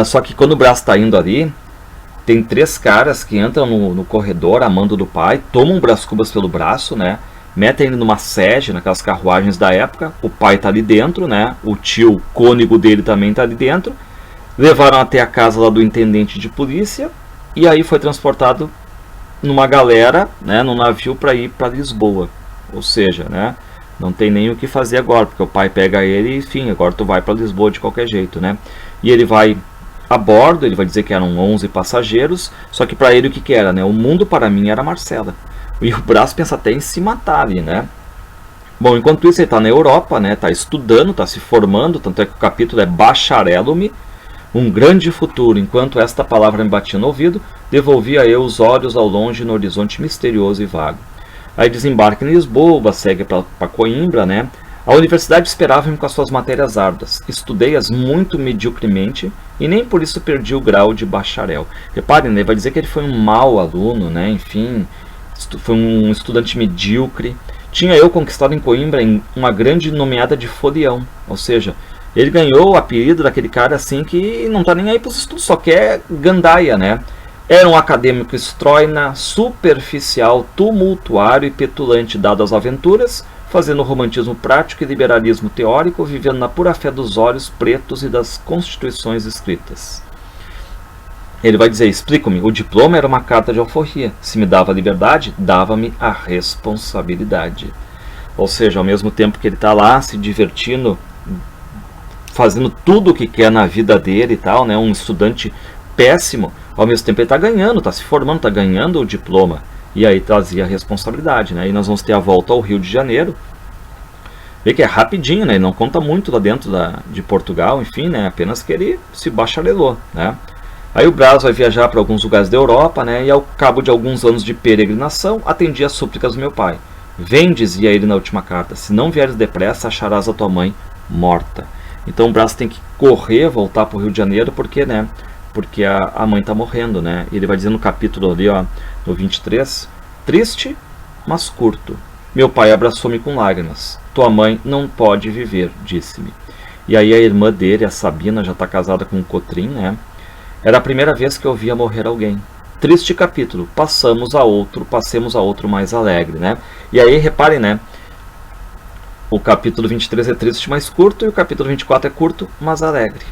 Só que quando o Brás está indo ali, tem 3 caras que entram no corredor, amando do pai, tomam o Brás Cubas pelo braço, né? Metem ele numa sege, naquelas carruagens da época. O pai está ali dentro, né? O tio cônego dele também está ali dentro. Levaram até a casa lá do intendente de polícia. E aí foi transportado numa galera, né? Num navio para ir para Lisboa. Ou seja, né? Não tem nem o que fazer agora, porque o pai pega ele e, enfim, agora tu vai para Lisboa de qualquer jeito, né? E ele vai a bordo, ele vai dizer que eram 11 passageiros, só que para ele o que era, né? O mundo para mim era Marcela. E o Brás pensa até em se matar ali, né? Bom, enquanto isso ele está na Europa, né? Está estudando, está se formando, tanto é que o capítulo é Bacharelo-me, um grande futuro. Enquanto esta palavra me batia no ouvido, devolvia eu os olhos ao longe no horizonte misterioso e vago. Aí desembarca em Lisboa, segue para Coimbra, né? A universidade esperava-me com as suas matérias árduas. Estudei-as muito mediocremente e nem por isso perdi o grau de bacharel. Reparem, ele vai dizer que ele foi um mau aluno, né? Enfim, foi um estudante medíocre. Tinha eu conquistado em Coimbra uma grande nomeada de folião. Ou seja, ele ganhou o apelido daquele cara assim que não está nem aí para os estudos, só quer gandaia, né? Era um acadêmico estroina, superficial, tumultuário e petulante dado às aventuras, fazendo romantismo prático e liberalismo teórico, vivendo na pura fé dos olhos pretos e das constituições escritas. Ele vai dizer, explico-me, o diploma era uma carta de alforria. Se me dava a liberdade, dava-me a responsabilidade. Ou seja, ao mesmo tempo que ele está lá se divertindo, fazendo tudo o que quer na vida dele e tal, né? Um estudante péssimo, ao mesmo tempo ele está ganhando, está se formando, está ganhando o diploma. E aí trazia a responsabilidade, né? E nós vamos ter a volta ao Rio de Janeiro. Vê que é rapidinho, né? Ele não conta muito lá dentro de Portugal, enfim, né? Apenas que ele se bacharelou, né? Aí o Brás vai viajar para alguns lugares da Europa, né? E ao cabo de alguns anos de peregrinação, atendia as súplicas do meu pai. Vem, dizia ele na última carta, se não vieres depressa, acharás a tua mãe morta. Então o Brás tem que correr, voltar para o Rio de Janeiro, porque, né? Porque a mãe está morrendo, né? Ele vai dizer no capítulo ali, ó, no 23, triste, mas curto. Meu pai abraçou-me com lágrimas. Tua mãe não pode viver, disse-me. E aí a irmã dele, a Sabina, já está casada com o Cotrim, né? Era a primeira vez que eu via morrer alguém. Triste capítulo. Passemos a outro mais alegre, né? E aí, reparem, né? O capítulo 23 é triste, mas curto, e o capítulo 24 é curto, mas alegre.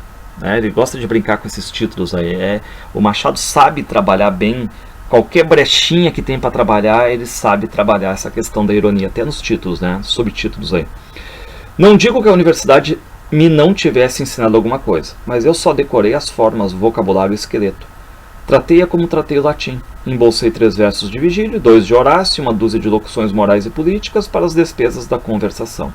Ele gosta de brincar com esses títulos aí. O Machado sabe trabalhar bem. Qualquer brechinha que tem para trabalhar, ele sabe trabalhar essa questão da ironia, até nos títulos, né? Subtítulos aí. Não digo que a universidade me não tivesse ensinado alguma coisa, mas eu só decorei as formas, vocabulário e esqueleto. Tratei-a como tratei o latim. Embolsei 3 versos de Vigílio, 2 de Horácio, uma dúzia de locuções morais e políticas para as despesas da conversação.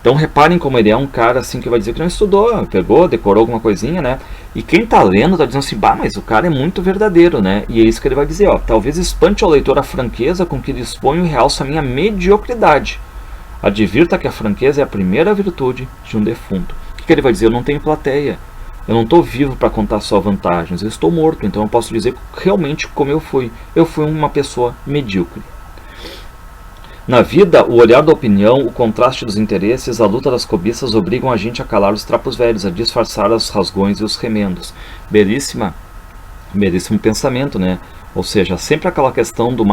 Então reparem como ele é um cara assim que vai dizer que não estudou, pegou, decorou alguma coisinha, né? E quem tá lendo tá dizendo assim, bah, mas o cara é muito verdadeiro, né? E é isso que ele vai dizer, ó. Talvez espante ao leitor a franqueza com que disponho e realço a minha mediocridade. Advirta que a franqueza é a primeira virtude de um defunto. O que ele vai dizer? Eu não tenho plateia. Eu não estou vivo para contar só vantagens. Eu estou morto, então eu posso dizer realmente como eu fui. Eu fui uma pessoa medíocre. Na vida, o olhar da opinião, o contraste dos interesses, a luta das cobiças obrigam a gente a calar os trapos velhos, a disfarçar os rasgões e os remendos. Belíssimo pensamento, né? Ou seja, sempre aquela questão do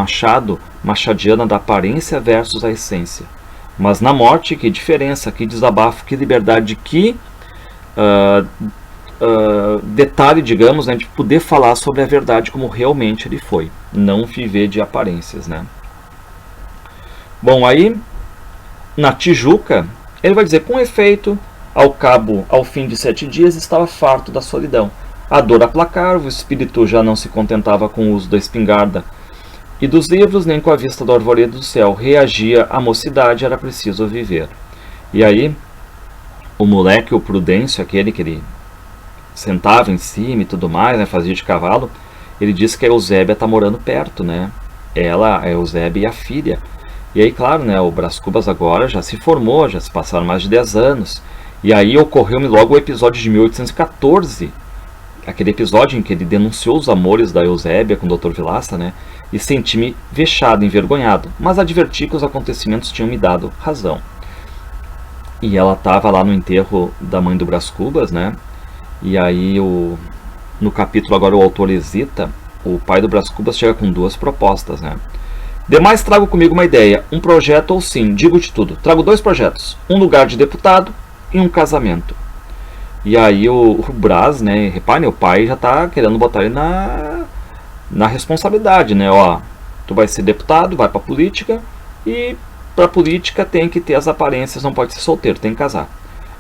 machadiana da aparência versus a essência. Mas na morte, que diferença, que desabafo, que liberdade, que detalhe, digamos, né, de poder falar sobre a verdade como realmente ele foi. Não viver de aparências, né? Bom, aí, na Tijuca, ele vai dizer, com efeito, ao fim de 7 dias, estava farto da solidão. A dor aplacava, o espírito já não se contentava com o uso da espingarda e dos livros, nem com a vista do arvoredo do céu. Reagia à mocidade, era preciso viver. E aí, o moleque, o Prudêncio, aquele que ele sentava em cima e tudo mais, né, fazia de cavalo, ele disse que a Eusébia está morando perto, né? Ela, a Eusébia e a filha. E aí, claro, né, o Brás Cubas agora já se formou, já se passaram mais de 10 anos. E aí ocorreu-me logo o episódio de 1814, aquele episódio em que ele denunciou os amores da Eusébia com o Dr. Vilaça, né? E senti-me vexado, envergonhado, mas adverti que os acontecimentos tinham me dado razão. E ela estava lá no enterro da mãe do Brás Cubas, né? E aí, no capítulo agora o autor hesita, o pai do Brás Cubas chega com 2 propostas, né? Demais, trago comigo uma ideia, um projeto ou sim, digo-te tudo. Trago 2 projetos, um lugar de deputado e um casamento. E aí o Brás, né, repare, o pai já está querendo botar ele na responsabilidade, né? Ó, tu vai ser deputado, vai para política e para política tem que ter as aparências, não pode ser solteiro, tem que casar.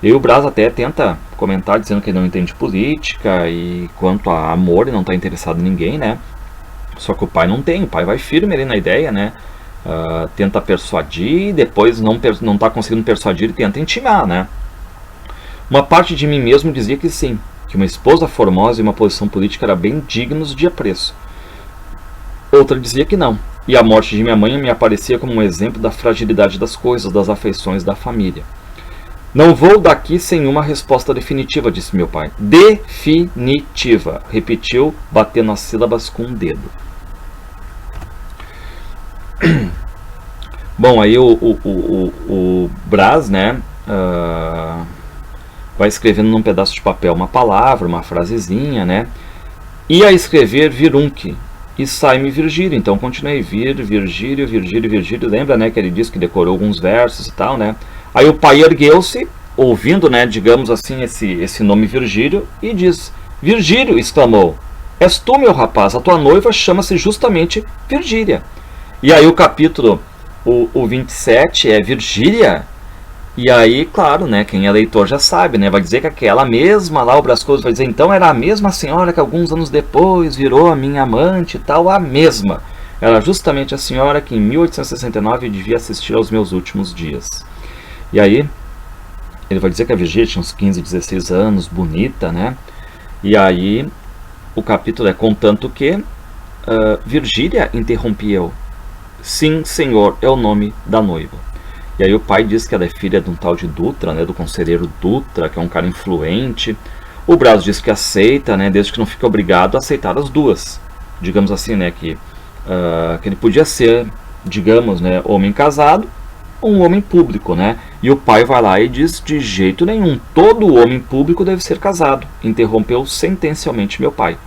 E o Brás até tenta comentar dizendo que ele não entende política e quanto a amor ele não está interessado em ninguém, né? Só que o pai não tem, o pai vai firme ali na ideia, né? Tenta persuadir, depois não está conseguindo persuadir e tenta intimar, né? Uma parte de mim mesmo dizia que sim, que uma esposa formosa e uma posição política era bem dignos de apreço. Outra dizia que não, e a morte de minha mãe me aparecia como um exemplo da fragilidade das coisas, das afeições da família. Não vou daqui sem uma resposta definitiva, disse meu pai. Definitiva, repetiu, batendo as sílabas com um dedo. Bom, aí o Brás, né, vai escrevendo num pedaço de papel uma palavra, uma frasezinha, né, e a escrever virunque, e sai-me Virgílio. Então continuei, Virgílio, lembra, né, que ele disse que decorou alguns versos e tal, né. Aí o pai ergueu-se, ouvindo, né, digamos assim, esse nome Virgílio, e diz, Virgílio, exclamou, és tu, meu rapaz, a tua noiva chama-se justamente Virgília. E aí o capítulo, o 27 é Virgília, e aí, claro, né, quem é leitor já sabe, né, vai dizer que aquela mesma lá, o Brás Cubas vai dizer, então era a mesma senhora que alguns anos depois virou a minha amante e tal, a mesma. Era justamente a senhora que em 1869 devia assistir aos meus últimos dias. E aí, ele vai dizer que a Virgília tinha uns 15, 16 anos, bonita, né? E aí, o capítulo é contanto que Virgília, interrompi eu. Sim, senhor, é o nome da noiva. E aí o pai diz que ela é filha de um tal de Dutra, né? Do conselheiro Dutra, que é um cara influente. O Brás diz que aceita, né? Desde que não fique obrigado a aceitar as duas. Digamos assim, né? Que ele podia ser, digamos, né? Homem casado, um homem público, né? E o pai vai lá e diz, de jeito nenhum, todo homem público deve ser casado. Interrompeu sentencialmente meu pai.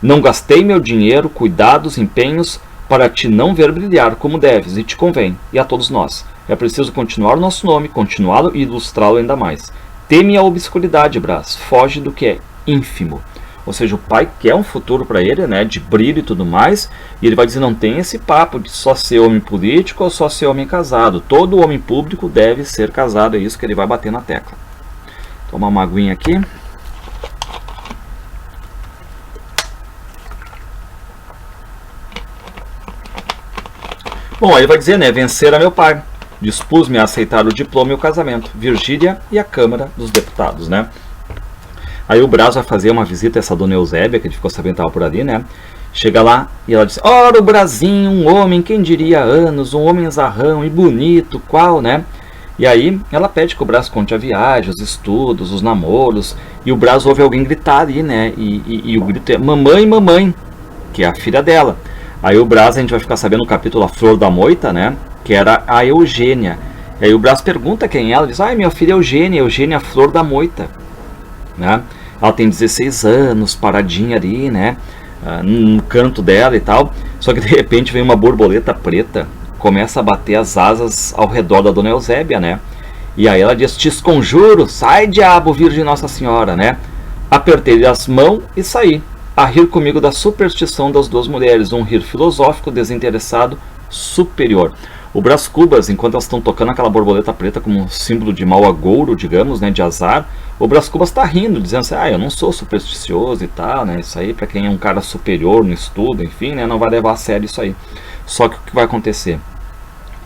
Não gastei meu dinheiro, cuidados, empenhos, para te não ver brilhar como deves, e te convém, e a todos nós. É preciso continuar o nosso nome, continuá-lo e ilustrá-lo ainda mais. Teme a obscuridade, Brás, foge do que é ínfimo. Ou seja, o pai quer um futuro para ele, né, de brilho e tudo mais, e ele vai dizer, não tem esse papo de só ser homem político ou só ser homem casado. Todo homem público deve ser casado, é isso que ele vai bater na tecla. Toma uma aguinha aqui. Bom, aí ele vai dizer, né, vencer a meu pai. Dispus-me a aceitar o diploma e o casamento. Virgília e a Câmara dos Deputados, né. Aí o Brás vai fazer uma visita a essa dona Eusébia, que ele ficou sabendo que estava por ali, né? Chega lá e ela diz, ora o Brazinho, um homem, quem diria anos, um homem zarrão e bonito, qual, né? E aí ela pede que o Brás conte a viagem, os estudos, os namoros, e o Brás ouve alguém gritar ali, né? E o grito é, mamãe, mamãe, que é a filha dela. Aí o Brás, a gente vai ficar sabendo no capítulo A Flor da Moita, né? que era a Eugênia. E aí o Brás pergunta quem é ela, diz, minha filha Eugênia, Eugênia Flor da Moita, né? Ela tem 16 anos, paradinha ali, né, no canto dela e tal, só que de repente vem uma borboleta preta, começa a bater as asas ao redor da Dona Eusébia, né, e aí ela diz, te esconjuro, sai diabo, Virgem Nossa Senhora, né, apertei-lhe as mãos e saí, a rir comigo da superstição das duas mulheres, um rir filosófico, desinteressado, superior. O Brás Cubas, enquanto elas estão tocando aquela borboleta preta como um símbolo de mau agouro, digamos, né, de azar, o Brás Cubas está rindo, dizendo assim, eu não sou supersticioso e tal, né, isso aí para quem é um cara superior no estudo, enfim, né, não vai levar a sério isso aí. Só que o que vai acontecer?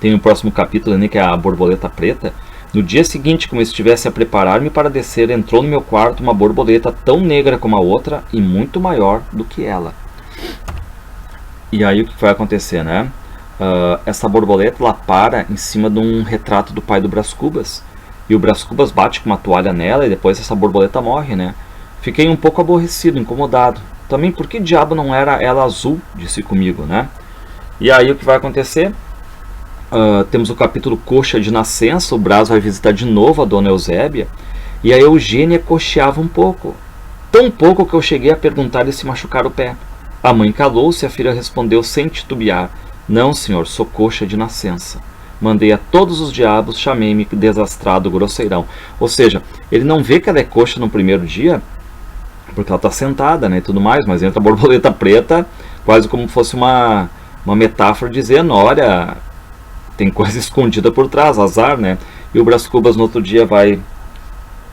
Tem o próximo capítulo, né, que é a borboleta preta. No dia seguinte, como eu estivesse a preparar-me para descer, entrou no meu quarto uma borboleta tão negra como a outra e muito maior do que ela. E aí o que vai acontecer, né? Essa borboleta ela para em cima de um retrato do pai do Brás Cubas. E o Brás Cubas bate com uma toalha nela e depois essa borboleta morre, né? Fiquei um pouco aborrecido, incomodado. Também por que diabo não era ela azul, disse comigo, né? E aí o que vai acontecer? Temos o capítulo Coxa de Nascença. O Brás vai visitar de novo a Dona Eusébia. E a Eugênia coxeava um pouco. Tão pouco que eu cheguei a perguntar-lhe se machucar o pé. A mãe calou-se e a filha respondeu sem titubear. Não, senhor, sou coxa de nascença. Mandei a todos os diabos, chamei-me desastrado grosseirão. Ou seja, ele não vê que ela é coxa no primeiro dia, porque ela está sentada, né, e tudo mais, mas entra a borboleta preta, quase como fosse uma metáfora dizendo, olha, tem coisa escondida por trás, azar, né? E o Brás Cubas no outro dia vai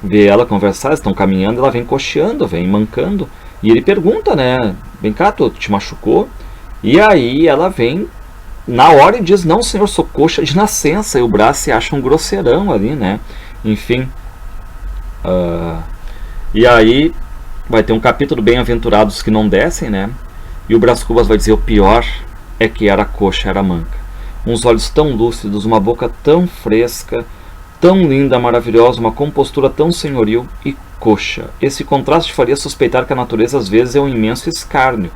ver ela conversar, estão caminhando, ela vem coxeando, vem mancando, e ele pergunta, né, vem cá, tu te machucou? E aí ela vem na hora e diz, não senhor, sou coxa de nascença. E o Brás se acha um grosseirão ali, né? Enfim. E aí vai ter um capítulo bem-aventurados que não descem, né? E o Brás Cubas vai dizer, o pior é que era coxa, era manca. Uns olhos tão lúcidos, uma boca tão fresca, tão linda, maravilhosa, uma compostura tão senhoril e coxa. Esse contraste faria suspeitar que a natureza às vezes é um imenso escárnio.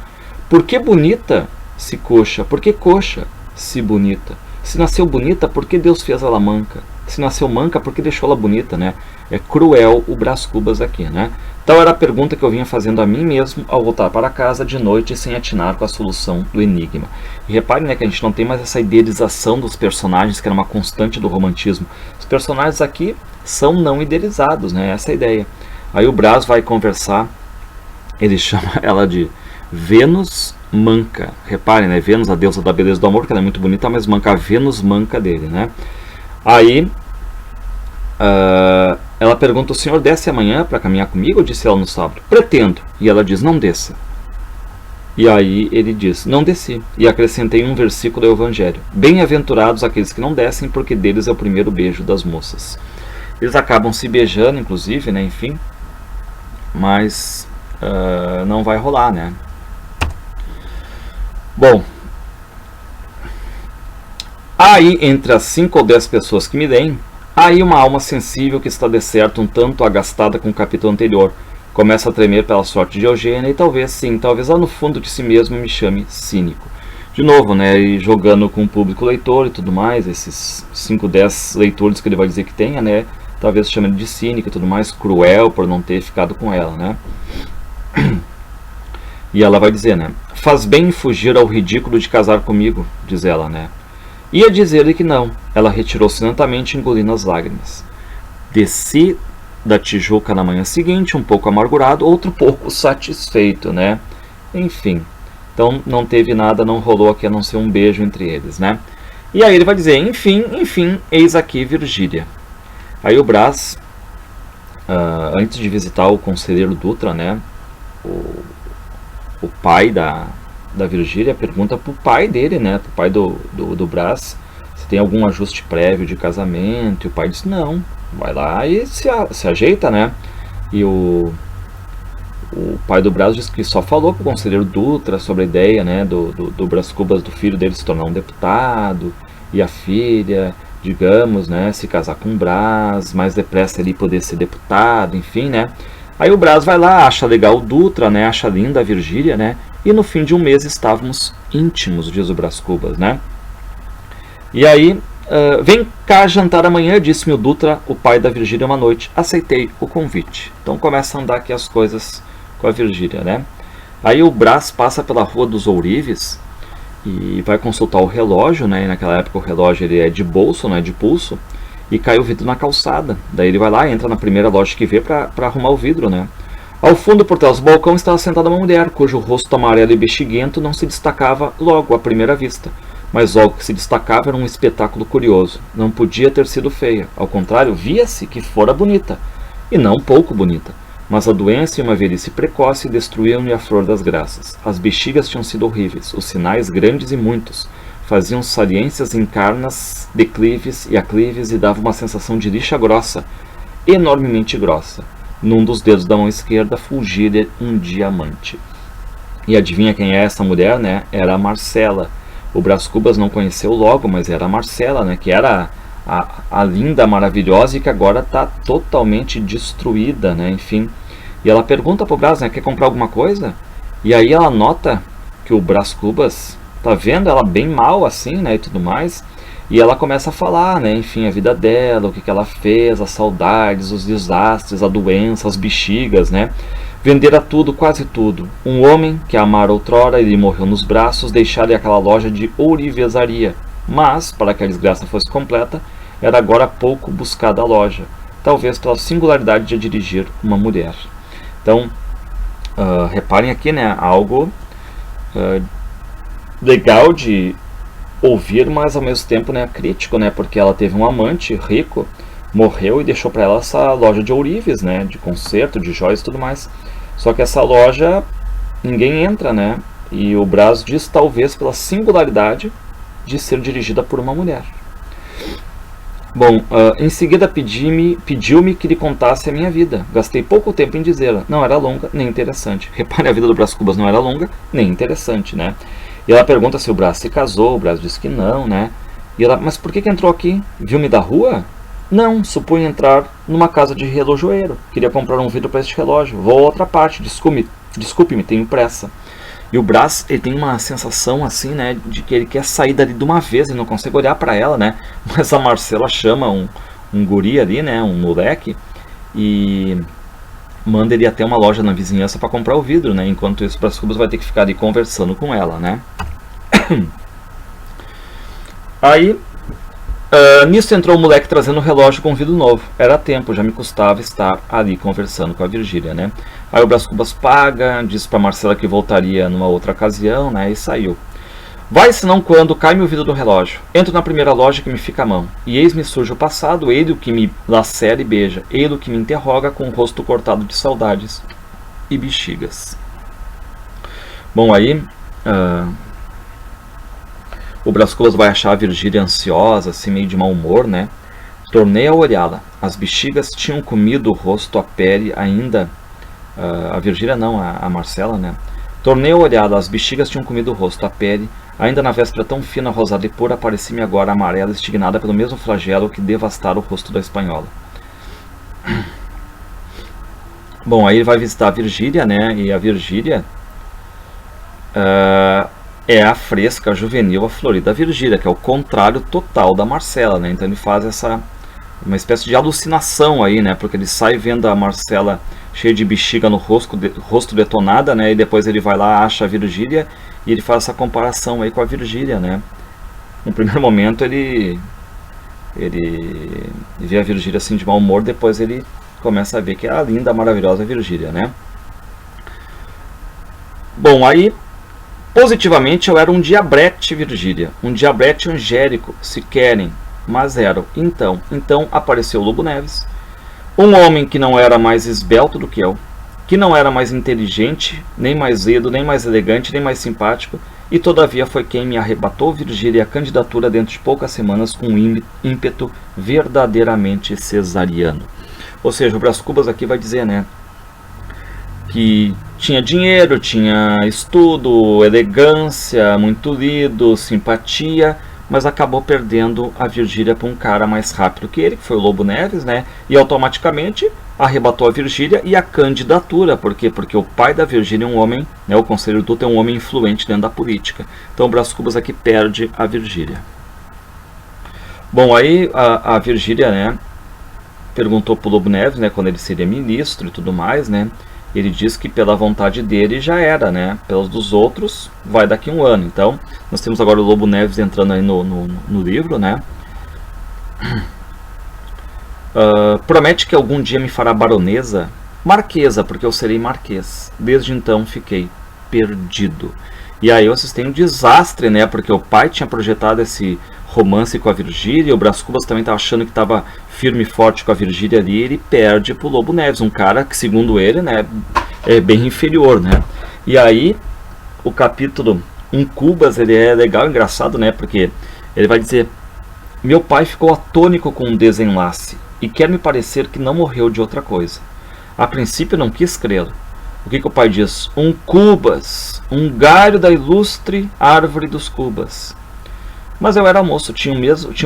Por que bonita, se coxa? Por que coxa, se bonita? Se nasceu bonita, por que Deus fez ela manca? Se nasceu manca, por que deixou ela bonita, né? É cruel o Brás Cubas aqui, né? Tal era a pergunta que eu vinha fazendo a mim mesmo ao voltar para casa de noite sem atinar com a solução do enigma. E reparem, né, que a gente não tem mais essa idealização dos personagens, que era uma constante do romantismo. Os personagens aqui são não idealizados, né? Essa é a ideia. Aí o Brás vai conversar, ele chama ela de Vênus manca. Reparem, né? Vênus, a deusa da beleza do amor, que ela é muito bonita, mas manca, a Vênus manca dele, né? Aí ela pergunta, o senhor desce amanhã para caminhar comigo? Disse ela no sábado. Pretendo. E ela diz, não desça. E aí ele diz, não desci. E acrescentei um versículo do Evangelho. Bem-aventurados aqueles que não descem, porque deles é o primeiro beijo das moças. Eles acabam se beijando, inclusive, né? Enfim. Mas não vai rolar, né? Bom, aí entre as 5 ou 10 pessoas que me deem, aí uma alma sensível que está de certo um tanto agastada com o capítulo anterior, começa a tremer pela sorte de Eugênia e talvez sim, talvez lá no fundo de si mesmo me chame cínico. De novo, né, e jogando com o público leitor e tudo mais, esses 5, 10 leitores que ele vai dizer que tenha, né, talvez chame ele de cínico e tudo mais, cruel por não ter ficado com ela, né. E ela vai dizer, né, faz bem fugir ao ridículo de casar comigo, diz ela, né. Ia dizer-lhe que não. Ela retirou-se lentamente, engolindo as lágrimas. Desci da Tijuca na manhã seguinte, um pouco amargurado, outro pouco satisfeito, né. Enfim, então não teve nada, não rolou aqui a não ser um beijo entre eles, né. E aí ele vai dizer, enfim, eis aqui Virgília. Aí o Brás, antes de visitar o conselheiro Dutra, né, o pai da Virgília pergunta pro pai dele, né, pro pai do Brás, se tem algum ajuste prévio de casamento, e o pai diz, não, vai lá e se ajeita, né, e o pai do Brás diz que só falou com o conselheiro Dutra sobre a ideia, né, do Brás Cubas, do filho dele se tornar um deputado, e a filha, digamos, né, se casar com o Brás, mais depressa ele poder ser deputado, enfim, né. Aí o Brás vai lá, acha legal o Dutra, né, acha linda a Virgília, né, e no fim de um mês estávamos íntimos, diz o Brás Cubas, né. E aí, vem cá jantar amanhã, disse-me o Dutra, o pai da Virgília, uma noite. Aceitei o convite. Então começa a andar aqui as coisas com a Virgília, né? Aí o Brás passa pela Rua dos Ourives e vai consultar o relógio, né? E naquela época o relógio ele é de bolso, não é de pulso, e cai o vidro na calçada. Daí ele vai lá, entra na primeira loja que vê para arrumar o vidro, né? Ao fundo, por trás do balcão, estava sentada uma mulher, cujo rosto amarelo e bexiguento não se destacava logo à primeira vista. Mas algo que se destacava era um espetáculo curioso. Não podia ter sido feia. Ao contrário, via-se que fora bonita. E não pouco bonita. Mas a doença e uma velhice precoce destruíam-lhe a flor das graças. As bexigas tinham sido horríveis, os sinais grandes e muitos. Faziam saliências em carnas, declives e aclives e davam uma sensação de lixa grossa, enormemente grossa. Num dos dedos da mão esquerda fulgia um diamante. E adivinha quem é essa mulher, né? Era a Marcela. O Brás Cubas não conheceu logo, mas era a Marcela, né? Que era a linda, maravilhosa e que agora está totalmente destruída, né? Enfim. E ela pergunta pro Brás, né? Quer comprar alguma coisa? E aí ela nota que o Brás Cubas tá vendo ela bem mal assim, né? E tudo mais. E ela começa a falar, né? Enfim, a vida dela, o que ela fez, as saudades, os desastres, a doença, as bexigas, né? Vendera tudo, quase tudo. Um homem que a amara outrora, ele morreu nos braços, deixara aquela loja de ourivesaria. Mas, para que a desgraça fosse completa, era agora pouco buscada a loja. Talvez pela singularidade de dirigir uma mulher. Então, reparem aqui, né? Algo legal de ouvir, mas ao mesmo tempo, né, crítico, né? Porque ela teve um amante rico, morreu e deixou para ela essa loja de ourives, né? De concerto, de joias e tudo mais. Só que essa loja ninguém entra, né? E o Brás diz talvez pela singularidade de ser dirigida por uma mulher. Bom, em seguida pediu-me que lhe contasse a minha vida. Gastei pouco tempo em dizê-la. Não era longa nem interessante. Repare, a vida do Brás Cubas não era longa nem interessante, né? E ela pergunta se o Brás se casou. O Brás diz que não, né? E ela, mas por que entrou aqui? Viu-me da rua? Não, supunha entrar numa casa de relojoeiro. Queria comprar um vidro para este relógio. Vou a outra parte, desculpe-me, tenho pressa. E o Brás, ele tem uma sensação assim, né, de que ele quer sair dali de uma vez, ele não consegue olhar para ela, né? Mas a Marcela chama um guri ali, né, um moleque, e manda ele até uma loja na vizinhança para comprar o vidro, né? Enquanto isso, o Brás Cubas vai ter que ficar ali conversando com ela, né? Aí, nisso entrou o moleque trazendo o relógio com vidro novo. Era tempo, já me custava estar ali conversando com a Virgília, né? Aí o Brás Cubas paga, diz para Marcela que voltaria numa outra ocasião, né? E saiu. Vai, senão quando cai-me o vidro do relógio. Entro na primeira loja que me fica a mão. E eis-me surge o passado, ele o que me lacera e beija. Ele o que me interroga com o rosto cortado de saudades e bexigas. Bom, aí o Brás Cubas vai achar a Virgília ansiosa, assim, meio de mau humor, né? Tornei a olhá-la. As bexigas tinham comido o rosto, a pele, ainda... a Virgília não, a Marcela, né? Tornei a olhá-la. As bexigas tinham comido o rosto, a pele, ainda na véspera tão fina, rosada e pura, parecia-me agora amarela, estignada pelo mesmo flagelo que devastara o rosto da espanhola. Bom, aí ele vai visitar a Virgília, né? E a Virgília... é a fresca, a juvenil, a florida Virgília, que é o contrário total da Marcela, né? Então ele faz uma espécie de alucinação aí, né? Porque ele sai vendo a Marcela cheia de bexiga no rosto detonada, né? E depois ele vai lá, acha a Virgília e ele faz essa comparação aí com a Virgília, né? No primeiro momento ele vê a Virgília assim de mau humor, depois ele começa a ver que é a linda, maravilhosa Virgília, né? Bom, aí positivamente eu era um diabrete, Virgília, um diabrete angélico, se querem, mas era. Então apareceu o Lobo Neves, um homem que não era mais esbelto do que eu, que não era mais inteligente, nem mais zedo, nem mais elegante, nem mais simpático, e todavia foi quem me arrebatou, Virgília, a candidatura dentro de poucas semanas com um ímpeto verdadeiramente cesariano. Ou seja, o Brás Cubas aqui vai dizer, né, que tinha dinheiro, tinha estudo, elegância, muito lido, simpatia, mas acabou perdendo a Virgília para um cara mais rápido que ele, que foi o Lobo Neves, né? E automaticamente arrebatou a Virgília e a candidatura. Por quê? Porque o pai da Virgília é um homem, né? O conselheiro Dutra é um homem influente dentro da política. Então o Brás Cubas aqui perde a Virgília. Bom, aí a Virgília, né, perguntou para o Lobo Neves, né, quando ele seria ministro e tudo mais, né, ele disse que pela vontade dele já era, né, pelos dos outros vai daqui a um ano. Então, nós temos agora o Lobo Neves entrando aí no livro, né. Promete que algum dia me fará baronesa, marquesa, porque eu serei marquês. Desde então fiquei perdido. E aí vocês têm um desastre, né? Porque o pai tinha projetado esse romance com a Virgília, e o Brás Cubas também estava achando que estava firme e forte com a Virgília ali, e ele perde pro Lobo Neves, um cara que, segundo ele, né, é bem inferior, né? E aí, o capítulo em Cubas, ele é legal, engraçado, né? Porque ele vai dizer: meu pai ficou atônico com o desenlace, e quer me parecer que não morreu de outra coisa. A princípio não quis crê-lo. O que o pai diz? Um Cubas, um galho da ilustre árvore dos Cubas. Mas eu era moço, tinha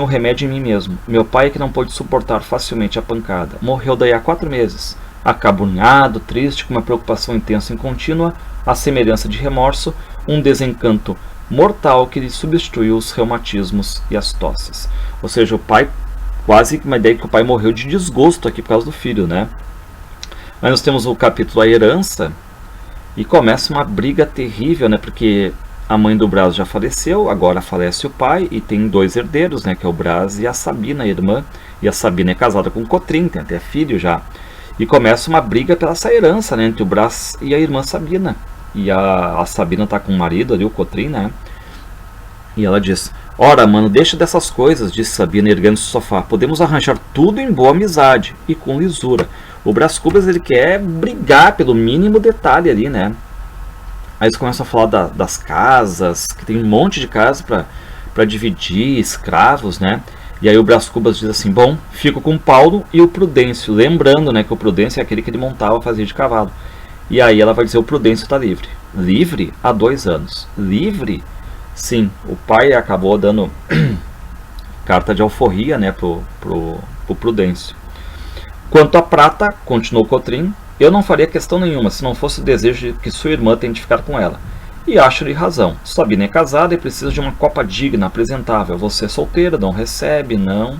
um remédio em mim mesmo. Meu pai, que não pôde suportar facilmente a pancada, morreu daí a 4 meses, acabunhado, triste, com uma preocupação intensa e contínua, a semelhança de remorso, um desencanto mortal que lhe substituiu os reumatismos e as tosses. Ou seja, o pai, quase uma ideia que o pai morreu de desgosto aqui por causa do filho, né? Mas nós temos o capítulo A Herança, e começa uma briga terrível, né? Porque a mãe do Brás já faleceu, agora falece o pai, e tem 2 herdeiros, né? Que é o Brás e a Sabina, a irmã. E a Sabina é casada com o Cotrim, tem até filho já. E começa uma briga pela essa herança, né? Entre o Brás e a irmã Sabina. E a Sabina tá com o marido ali, o Cotrim, né? E ela diz: ora, mano, deixa dessas coisas, disse Sabina, erguendo-se do sofá. Podemos arranjar tudo em boa amizade e com lisura. O Brás Cubas, ele quer brigar pelo mínimo detalhe ali, né? Aí eles começam a falar das casas, que tem um monte de casa para dividir, escravos, né? E aí o Brás Cubas diz assim: bom, fico com o Paulo e o Prudêncio. Lembrando, né, que o Prudêncio é aquele que ele montava, fazia de cavalo. E aí ela vai dizer: o Prudêncio está livre. Livre? Há 2 anos. Livre? Sim, o pai acabou dando carta de alforria, né, pro Prudêncio. Quanto à prata, continuou Cotrim, eu não faria questão nenhuma, se não fosse o desejo de que sua irmã tente ficar com ela. E acho-lhe razão. Sabina é casada e precisa de uma copa digna, apresentável. Você é solteira, não recebe, não.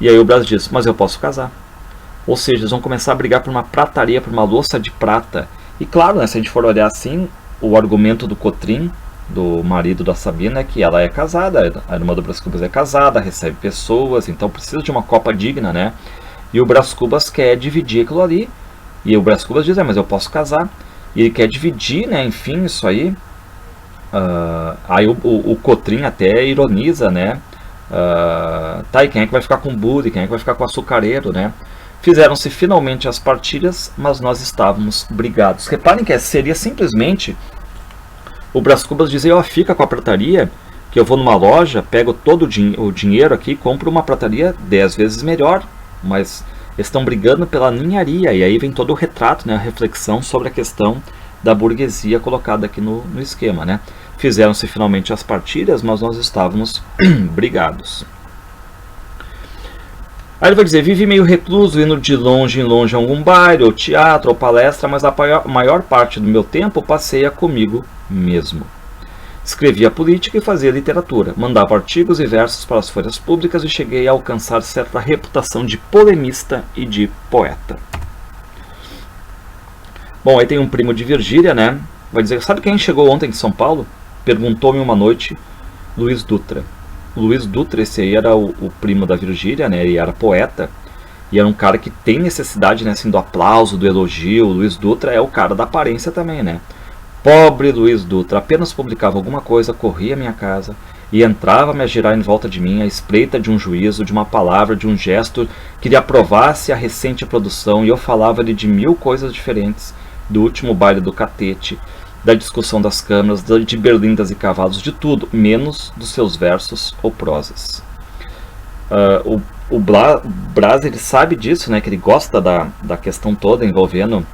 E aí o Brás diz: mas eu posso casar. Ou seja, eles vão começar a brigar por uma prataria, por uma louça de prata. E claro, né, se a gente for olhar assim, o argumento do Cotrim, do marido da Sabina, é que ela é casada, a irmã do Brás Cubas é casada, recebe pessoas, então precisa de uma copa digna, né? E o Brás Cubas quer dividir aquilo ali. E o Brás Cubas diz: mas eu posso casar. E ele quer dividir, né? Enfim, isso aí. Aí o Cotrim até ironiza, né? Tá, e quem é que vai ficar com o Buri? Quem é que vai ficar com o açucareiro, né? Fizeram-se finalmente as partilhas, mas nós estávamos brigados. Reparem que seria simplesmente o Brás Cubas dizer: ó, fica com a prataria, que eu vou numa loja, pego todo o dinheiro aqui e compro uma prataria 10 vezes melhor. Mas estão brigando pela ninharia, e aí vem todo o retrato, né, a reflexão sobre a questão da burguesia colocada aqui no esquema, né? Fizeram-se finalmente as partilhas, mas nós estávamos brigados. Aí ele vai dizer: vivi meio recluso, indo de longe em longe a algum baile, ou teatro, ou palestra, mas a maior parte do meu tempo passeia comigo mesmo. Escrevia política e fazia literatura, mandava artigos e versos para as folhas públicas e cheguei a alcançar certa reputação de polemista e de poeta. Bom, aí tem um primo de Virgília, né? Vai dizer: sabe quem chegou ontem de São Paulo? Perguntou-me uma noite Luiz Dutra. Luiz Dutra, esse aí era o primo da Virgília, né? Ele era poeta e era um cara que tem necessidade, né, assim, do aplauso, do elogio. O Luiz Dutra é o cara da aparência também, né? Pobre Luiz Dutra, apenas publicava alguma coisa, corria à minha casa e entrava-me a girar em volta de mim à espreita de um juízo, de uma palavra, de um gesto que lhe aprovasse a recente produção, e eu falava-lhe de 1000 coisas diferentes, do último baile do Catete, da discussão das câmaras, de berlindas e cavalos, de tudo, menos dos seus versos ou prosas. O Brás, ele sabe disso, né, que ele gosta da questão toda envolvendo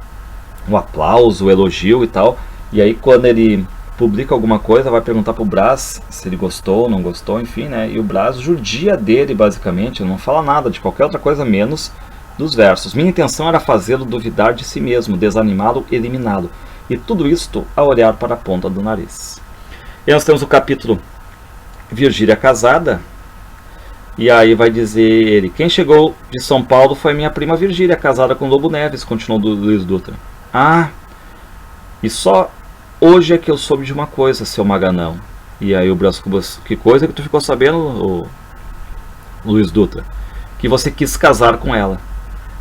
o aplauso, o elogio e tal. E aí quando ele publica alguma coisa, vai perguntar pro Brás se ele gostou ou não gostou, enfim, né? E o Brás judia dele, basicamente, não fala nada de qualquer outra coisa menos dos versos. Minha intenção era fazê-lo duvidar de si mesmo, desanimá-lo, eliminá-lo. E tudo isto a olhar para a ponta do nariz. E nós temos o capítulo Virgília casada. E aí vai dizer ele: quem chegou de São Paulo foi minha prima Virgília, casada com Lobo Neves, continuou Luiz Dutra. Ah, e só hoje é que eu soube de uma coisa, seu Maganão. E aí o Brás Cubas: que coisa que tu ficou sabendo, o Luiz Dutra? Que você quis casar com ela.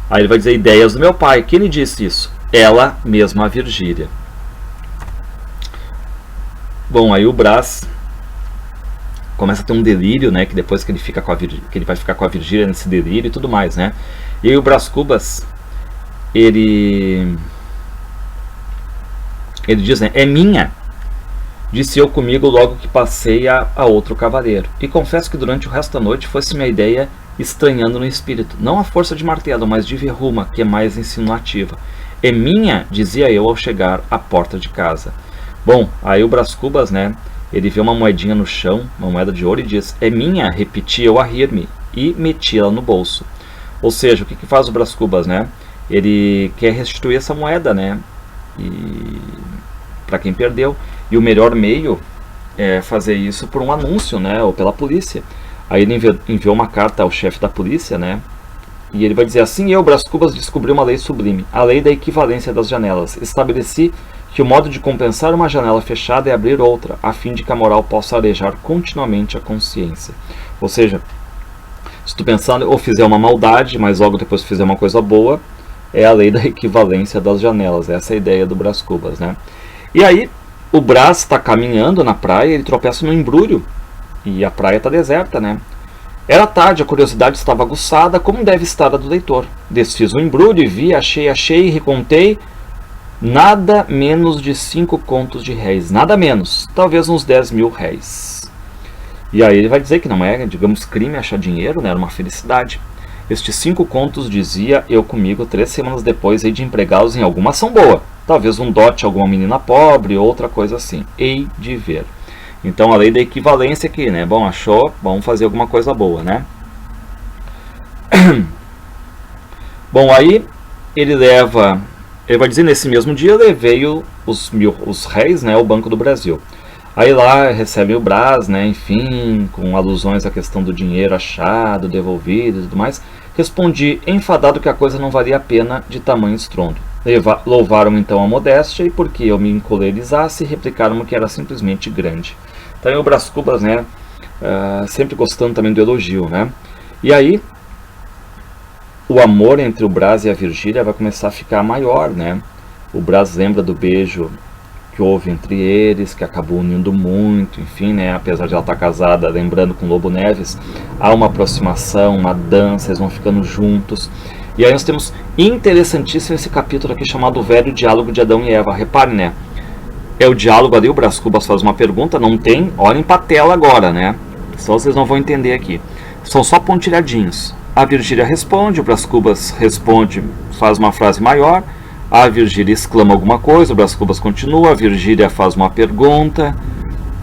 Aí ele vai dizer: ideias do meu pai. Quem lhe disse isso? Ela mesma, a Virgília. Bom, aí o Brás começa a ter um delírio, né, que depois que ele fica com que ele vai ficar com a Virgília nesse delírio e tudo mais, né? E aí o Brás Cubas, ele diz, né, é minha, disse eu comigo logo que passei a outro cavaleiro. E confesso que durante o resto da noite fosse minha ideia estranhando no espírito, não a força de martelo, mas de verruma, que é mais insinuativa. É minha, dizia eu ao chegar à porta de casa. Bom, aí o Brás Cubas, né, ele vê uma moedinha no chão, uma moeda de ouro, e diz: é minha, repeti eu a rir-me, e meti ela no bolso. Ou seja, o que faz o Brás Cubas, né? Ele quer restituir essa moeda, né? E para quem perdeu. E o melhor meio é fazer isso por um anúncio, né? Ou pela polícia. Aí ele enviou uma carta ao chefe da polícia, né? E ele vai dizer: assim eu, Brás Cubas, descobri uma lei sublime, a lei da equivalência das janelas. Estabeleci que o modo de compensar uma janela fechada é abrir outra, a fim de que a moral possa arejar continuamente a consciência. Ou seja, se tu pensar ou fizer uma maldade, mas logo depois fizer uma coisa boa, é a lei da equivalência das janelas. Essa é a ideia do Brás Cubas, né? E aí, o Brás está caminhando na praia, ele tropeça no embrulho, e a praia está deserta, né? Era tarde, a curiosidade estava aguçada, como deve estar a do leitor. Desfiz o embrulho e vi, achei, recontei, nada menos de 5 contos de réis, nada menos, talvez uns 10 mil réis. E aí ele vai dizer que não é, digamos, crime achar dinheiro, né? Era uma felicidade. Estes 5 contos, dizia eu comigo, 3 semanas depois, hei de empregá-los em alguma ação boa, talvez um dote a alguma menina pobre, outra coisa assim, hei de ver. Então a lei da equivalência aqui, né? Bom, achou, vamos fazer alguma coisa boa, né? Bom, aí ele vai dizer: nesse mesmo dia levei os réis, né, ao Banco do Brasil. Aí lá recebe o Brás, né, enfim, com alusões à questão do dinheiro achado, devolvido e tudo mais. Respondi enfadado que a coisa não valia a pena de tamanho estrondo. Louvaram então a modéstia e porque eu me encolerizasse, replicaram que era simplesmente grande. Então o Brás Cubas, né, sempre gostando também do elogio, né? E aí o amor entre o Brás e a Virgília vai começar a ficar maior, né? O Brás lembra do beijo que houve entre eles, que acabou unindo muito, enfim, né? Apesar de ela estar casada, lembrando com Lobo Neves, há uma aproximação, uma dança, eles vão ficando juntos. E aí nós temos interessantíssimo esse capítulo aqui chamado O Velho Diálogo de Adão e Eva. Repare, né? É o diálogo ali, o Brás Cubas faz uma pergunta, não tem, olhem para a tela agora, né? Só vocês não vão entender aqui. São só pontilhadinhos. A Virgília responde, o Brás Cubas responde, faz uma frase maior, a Virgília exclama alguma coisa, o Brás Cubas continua, a Virgília faz uma pergunta,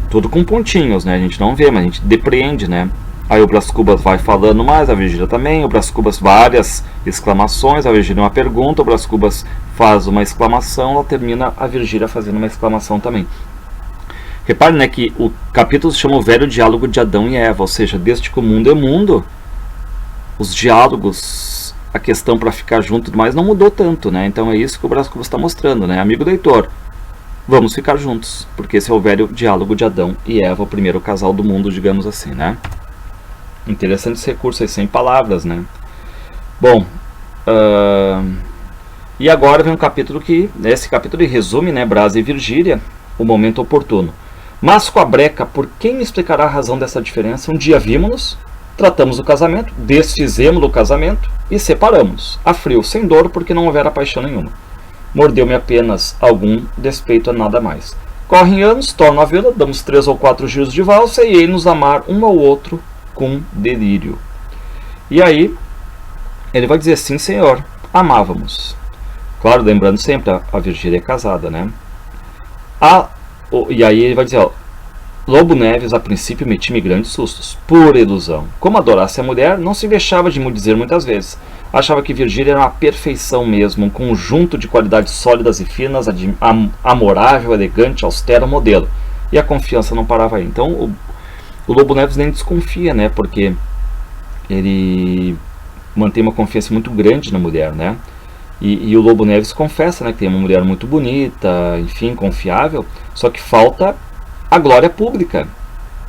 tudo com pontinhos, né? A gente não vê, mas a gente depreende, né? Aí o Brás Cubas vai falando mais, a Virgília também, o Brás Cubas várias exclamações, a Virgília uma pergunta, o Brás Cubas faz uma exclamação, ela termina a Virgília fazendo uma exclamação também. Repare, né, que o capítulo se chama O Velho Diálogo de Adão e Eva, ou seja, desde que o mundo é mundo, os diálogos, a questão para ficar junto e tudo mais não mudou tanto, né? Então é isso que o Brás Cubas está mostrando, né? Amigo leitor, vamos ficar juntos, porque esse é o velho diálogo de Adão e Eva, o primeiro casal do mundo, digamos assim, né? Interessante esse recurso aí, sem palavras, né? Bom, e agora vem um capítulo que, esse capítulo resume, né, Brás e Virgília, o momento oportuno. Mas com a breca, por quem me explicará a razão dessa diferença? Um dia vimos-nos, tratamos do casamento, desfizemos do casamento e separamos, a frio, sem dor, porque não houvera paixão nenhuma. Mordeu-me apenas algum despeito a nada mais. Correm anos, torno a vê-la, damos 3 ou 4 giros de valsa e ei-nos amar um ao outro com delírio. E aí, ele vai dizer: sim, senhor, amávamos. Claro, lembrando sempre, a Virgília é casada, né? E aí ele vai dizer, ó, Lobo Neves, a princípio, metia-me grandes sustos, por ilusão. Como adorasse a mulher, não se vexava de me dizer muitas vezes. Achava que Virgília era uma perfeição mesmo, um conjunto de qualidades sólidas e finas, amorável, elegante, austero modelo. E a confiança não parava aí. Então, o Lobo Neves nem desconfia, né? Porque ele mantém uma confiança muito grande na mulher, né? E o Lobo Neves confessa, né, que tem uma mulher muito bonita, enfim, confiável, só que falta a glória pública.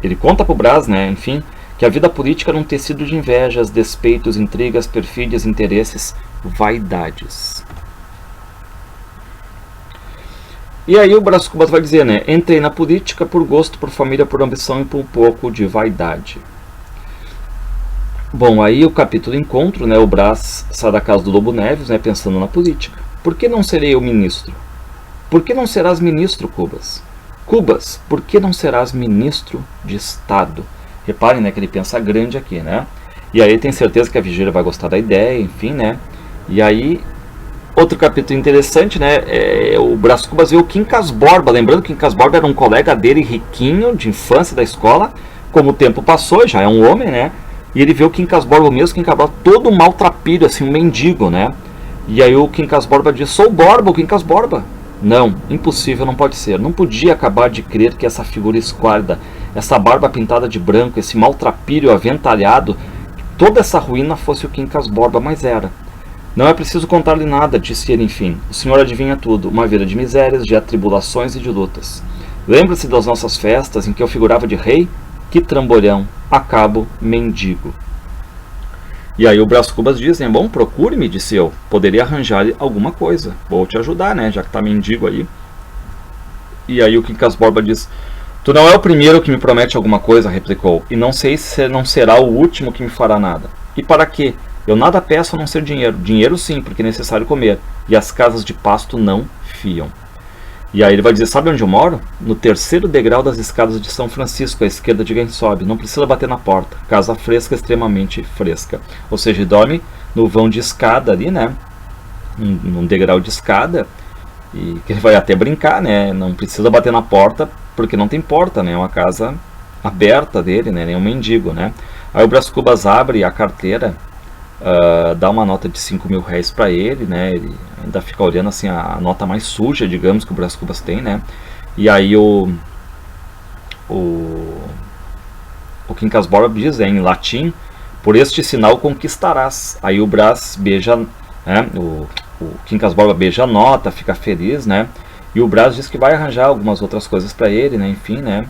Ele conta pro Brás, né, enfim, que a vida política era um tecido de invejas, despeitos, intrigas, perfídias, interesses, vaidades. E aí o Brás Cubas vai dizer, né, entrei na política por gosto, por família, por ambição e por um pouco de vaidade. Bom, aí o capítulo encontro, né, o Brás sai da casa do Lobo Neves, né, pensando na política. Por que não serei eu ministro? Por que não serás ministro, Cubas? Cubas, por que não serás ministro de Estado? Reparem, né, que ele pensa grande aqui, né? E aí tem certeza que a Virgília vai gostar da ideia, enfim, né? E aí, outro capítulo interessante, né, o Brás Cubas vê o Quincas Borba, lembrando que Quincas Borba era um colega dele riquinho, de infância da escola, como o tempo passou, já é um homem, né? E ele vê o Quincas Borba, o mesmo Quincas Borba, todo maltrapilho, assim, um mendigo, né? E aí o Quincas Borba diz, sou Borba, o Quincas Borba. Não, impossível, não pode ser. Não podia acabar de crer que essa figura esquálida, essa barba pintada de branco, esse maltrapilho aventalhado, toda essa ruína fosse o Quincas Borba, mas era. Não é preciso contar-lhe nada, disse ele enfim. O senhor adivinha tudo, uma vida de misérias, de atribulações e de lutas. Lembra-se das nossas festas em que eu figurava de rei? Que trambolhão, acabo mendigo. E aí o Brás Cubas diz, né, bom, procure-me, disse eu, poderia arranjar-lhe alguma coisa, vou te ajudar, né, já que tá mendigo aí. E aí o Quincas Borba diz, tu não é o primeiro que me promete alguma coisa, replicou, e não sei se não será o último que me fará nada. E para quê? Eu nada peço a não ser dinheiro, dinheiro sim, porque é necessário comer, e as casas de pasto não fiam. E aí ele vai dizer, sabe onde eu moro? No terceiro degrau das escadas de São Francisco, à esquerda de quem sobe. Não precisa bater na porta. Casa fresca, extremamente fresca. Ou seja, ele dorme no vão de escada ali, né? Num degrau de escada. E que ele vai até brincar, né? Não precisa bater na porta, porque não tem porta, né? É uma casa aberta dele, né? Nem um mendigo, né? Aí o Brás Cubas abre a carteira, dá uma nota de 5 mil réis para ele, né? Ele ainda fica olhando assim a nota mais suja, digamos, que o Brás Cubas tem, né? E aí o Quincas Borba diz, em latim, por este sinal conquistarás. Aí o Brás beija, né? O Quincas Borba beija a nota, fica feliz, né? E o Brás diz que vai arranjar algumas outras coisas para ele, né? Enfim, né?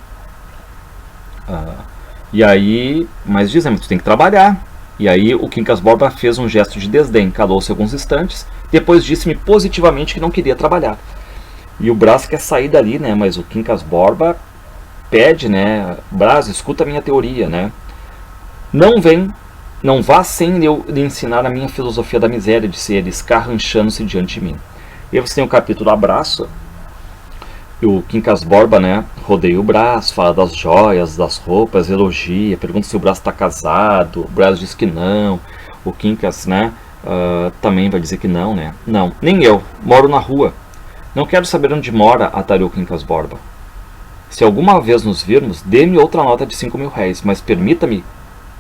E aí, mas diz, né? Tu tem que trabalhar. E aí o Quincas Borba fez um gesto de desdém, calou-se alguns instantes, depois disse-me positivamente que não queria trabalhar. E o Brás quer sair dali, né? Mas o Quincas Borba pede, né? Brás, escuta a minha teoria, né? Não vá sem eu lhe ensinar a minha filosofia da miséria, disse ele, escarranchando-se diante de mim. E aí você tem o capítulo Abraço. E o Quincas Borba, né, rodeia o Brás, fala das joias, das roupas, elogia, pergunta se o Brás está casado, o Brás diz que não, o Quincas, né, também vai dizer que não, né, não, nem eu, moro na rua, não quero saber onde mora, atalhou o Quincas Borba. Se alguma vez nos virmos, dê-me outra nota de 5 mil réis, mas permita-me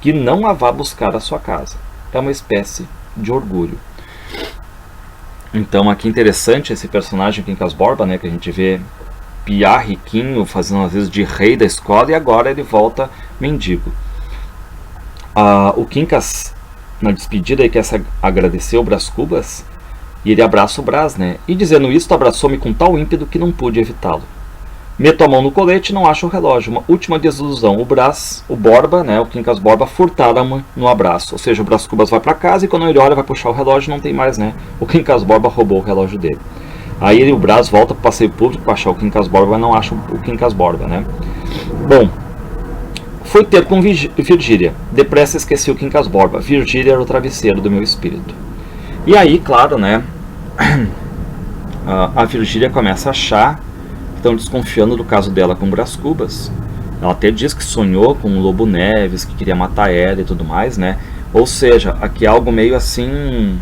que não a vá buscar à sua casa. É uma espécie de orgulho. Então aqui interessante esse personagem Quincas Borba, né, que a gente vê piá riquinho, fazendo às vezes de rei da escola, e agora ele volta mendigo. O Quincas, na despedida, ele quer agradecer o Brás Cubas, e ele abraça o Brás, né? E dizendo isso, abraçou-me com tal ímpeto que não pude evitá-lo. Meto a mão no colete e não acho o relógio. Uma última desilusão. O Brás, o Borba, né, o Quincas Borba, furtaram-me no abraço. Ou seja, o Brás Cubas vai para casa e quando ele olha, vai puxar o relógio, não tem mais, né? O Quincas Borba roubou o relógio dele. Aí o Brás volta para o passeio público para achar o Quincas Borba, mas não acha o Quincas Borba, né? Bom, fui ter com Virgília. Depressa esqueci o Quincas Borba. Virgília era o travesseiro do meu espírito. E aí, claro, né? A Virgília começa a achar que estão desconfiando do caso dela com o Brás Cubas. Ela até diz que sonhou com o Lobo Neves, que queria matar ela e tudo mais, né? Ou seja, aqui é algo meio assim...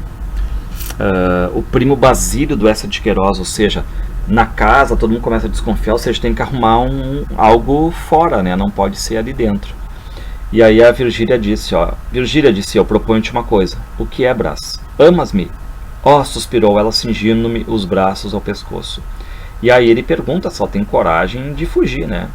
o primo Basílio do Eça de Queiroz, ou seja, na casa todo mundo começa a desconfiar, ou seja, tem que arrumar algo fora, né? Não pode ser ali dentro. E aí a Virgília disse, eu proponho-te uma coisa. O que é, Brás? Amas-me? Suspirou ela, cingindo-me os braços ao pescoço. E aí ele pergunta se ela tem coragem de fugir, né?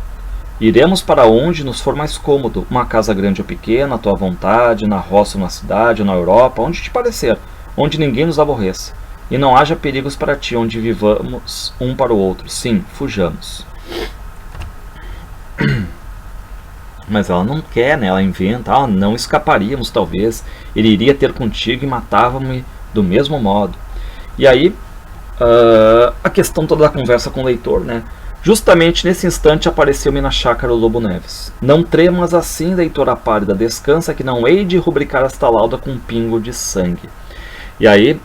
Iremos para onde nos for mais cômodo, uma casa grande ou pequena, à tua vontade, na roça ou na cidade, ou na Europa, onde te parecer, onde ninguém nos aborreça. E não haja perigos para ti, onde vivamos um para o outro. Sim, fujamos. Mas ela não quer, né? Ela inventa, não escaparíamos talvez, ele iria ter contigo e matava-me do mesmo modo. E aí, a questão toda da conversa com o leitor, né? Justamente nesse instante apareceu-me na chácara o Lobo Neves. Não tremas assim, leitora pálida, descansa que não hei de rubricar esta lauda com um pingo de sangue. E aí,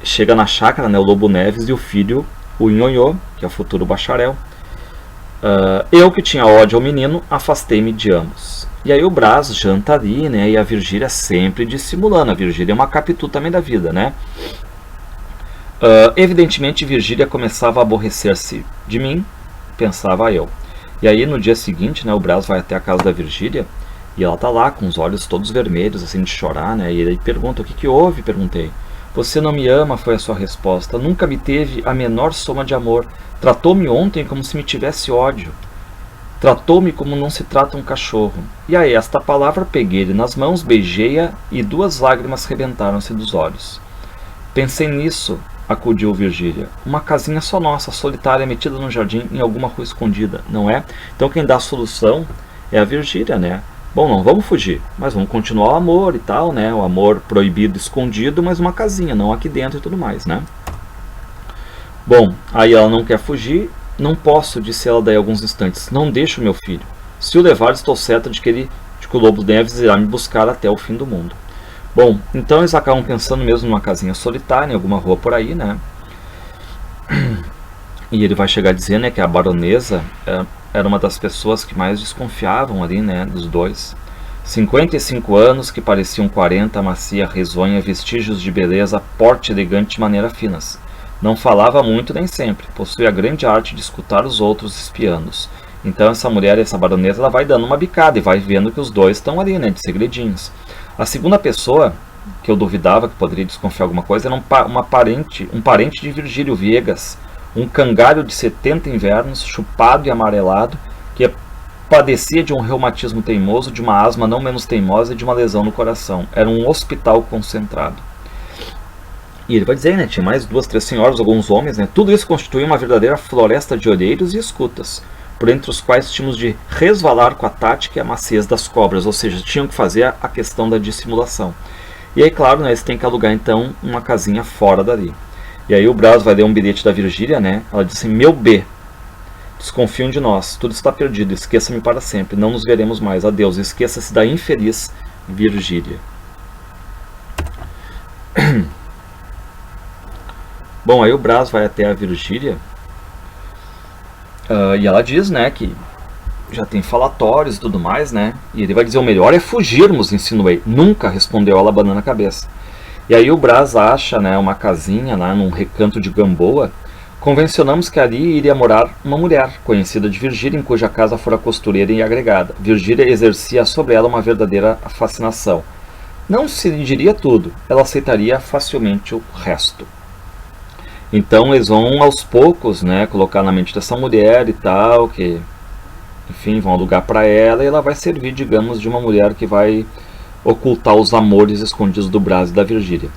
chega na chácara, né, o Lobo Neves e o filho, o Nhonhô, que é o futuro bacharel. Eu que tinha ódio ao menino, afastei-me de ambos. E aí o Brás janta ali, né, e a Virgília sempre dissimulando. A Virgília é uma Capitu também da vida, né? Evidentemente, Virgília começava a aborrecer-se de mim, pensava eu. E aí no dia seguinte, né, o Brás vai até a casa da Virgília e ela tá lá com os olhos todos vermelhos, assim, de chorar, né? E ele pergunta: o que houve? Perguntei. Você não me ama, foi a sua resposta. Nunca me teve a menor soma de amor. Tratou-me ontem como se me tivesse ódio. Tratou-me como não se trata um cachorro. E a esta palavra peguei-lhe nas mãos, beijei-a e 2 lágrimas rebentaram-se dos olhos. Pensei nisso, acudiu Virgília. Uma casinha só nossa, solitária, metida no jardim, em alguma rua escondida, não é? Então quem dá a solução é a Virgília, né? Bom, não vamos fugir, mas vamos continuar o amor e tal, né? O amor proibido, escondido, mas uma casinha, não aqui dentro e tudo mais, né? Bom, aí ela não quer fugir. Não posso, disse ela daí a alguns instantes. Não deixo meu filho. Se o levar, estou certa de que o Lobo Neves irá me buscar até o fim do mundo. Bom, então eles acabam pensando mesmo numa casinha solitária, em alguma rua por aí, né? E ele vai chegar a dizer, né, que a baronesa era uma das pessoas que mais desconfiavam ali, né, dos dois. 55 anos, que pareciam 40, macia, risonha, vestígios de beleza, porte elegante e maneira finas. Não falava muito nem sempre, possuía a grande arte de escutar os outros espiando-os. Então essa mulher, essa baronesa, ela vai dando uma bicada e vai vendo que os dois estão ali, né, de segredinhos. A segunda pessoa, que eu duvidava que poderia desconfiar alguma coisa, era um parente de Virgílio Viegas, um cangalho de 70 invernos, chupado e amarelado, que padecia de um reumatismo teimoso, de uma asma não menos teimosa e de uma lesão no coração. Era um hospital concentrado. E ele vai dizer, né, tinha mais 2, 3 senhoras, alguns homens, né, tudo isso constituía uma verdadeira floresta de olheiros e escutas, por entre os quais tínhamos de resvalar com a tática e a maciez das cobras, ou seja, tinham que fazer a questão da dissimulação. E aí, claro, né, eles têm que alugar então uma casinha fora dali. E aí o Brás vai ler um bilhete da Virgília, né, ela diz assim: meu B, desconfiam de nós, tudo está perdido, esqueça-me para sempre, não nos veremos mais, adeus, esqueça-se da infeliz Virgília. Bom, aí o Brás vai até a Virgília e ela diz, né, que já tem falatórios e tudo mais, né, e ele vai dizer: o melhor é fugirmos, insinuei. Nunca, respondeu ela, abanando a cabeça. E aí o Brás acha, né, uma casinha lá num recanto de Gamboa. Convencionamos que ali iria morar uma mulher, conhecida de Virgília, em cuja casa fora costureira e agregada. Virgília exercia sobre ela uma verdadeira fascinação. Não se lhe diria tudo, ela aceitaria facilmente o resto. Então eles vão aos poucos, né, colocar na mente dessa mulher e tal, que, enfim, vão alugar para ela, e ela vai servir, digamos, de uma mulher que vai ocultar os amores escondidos do Brás e da Virgília.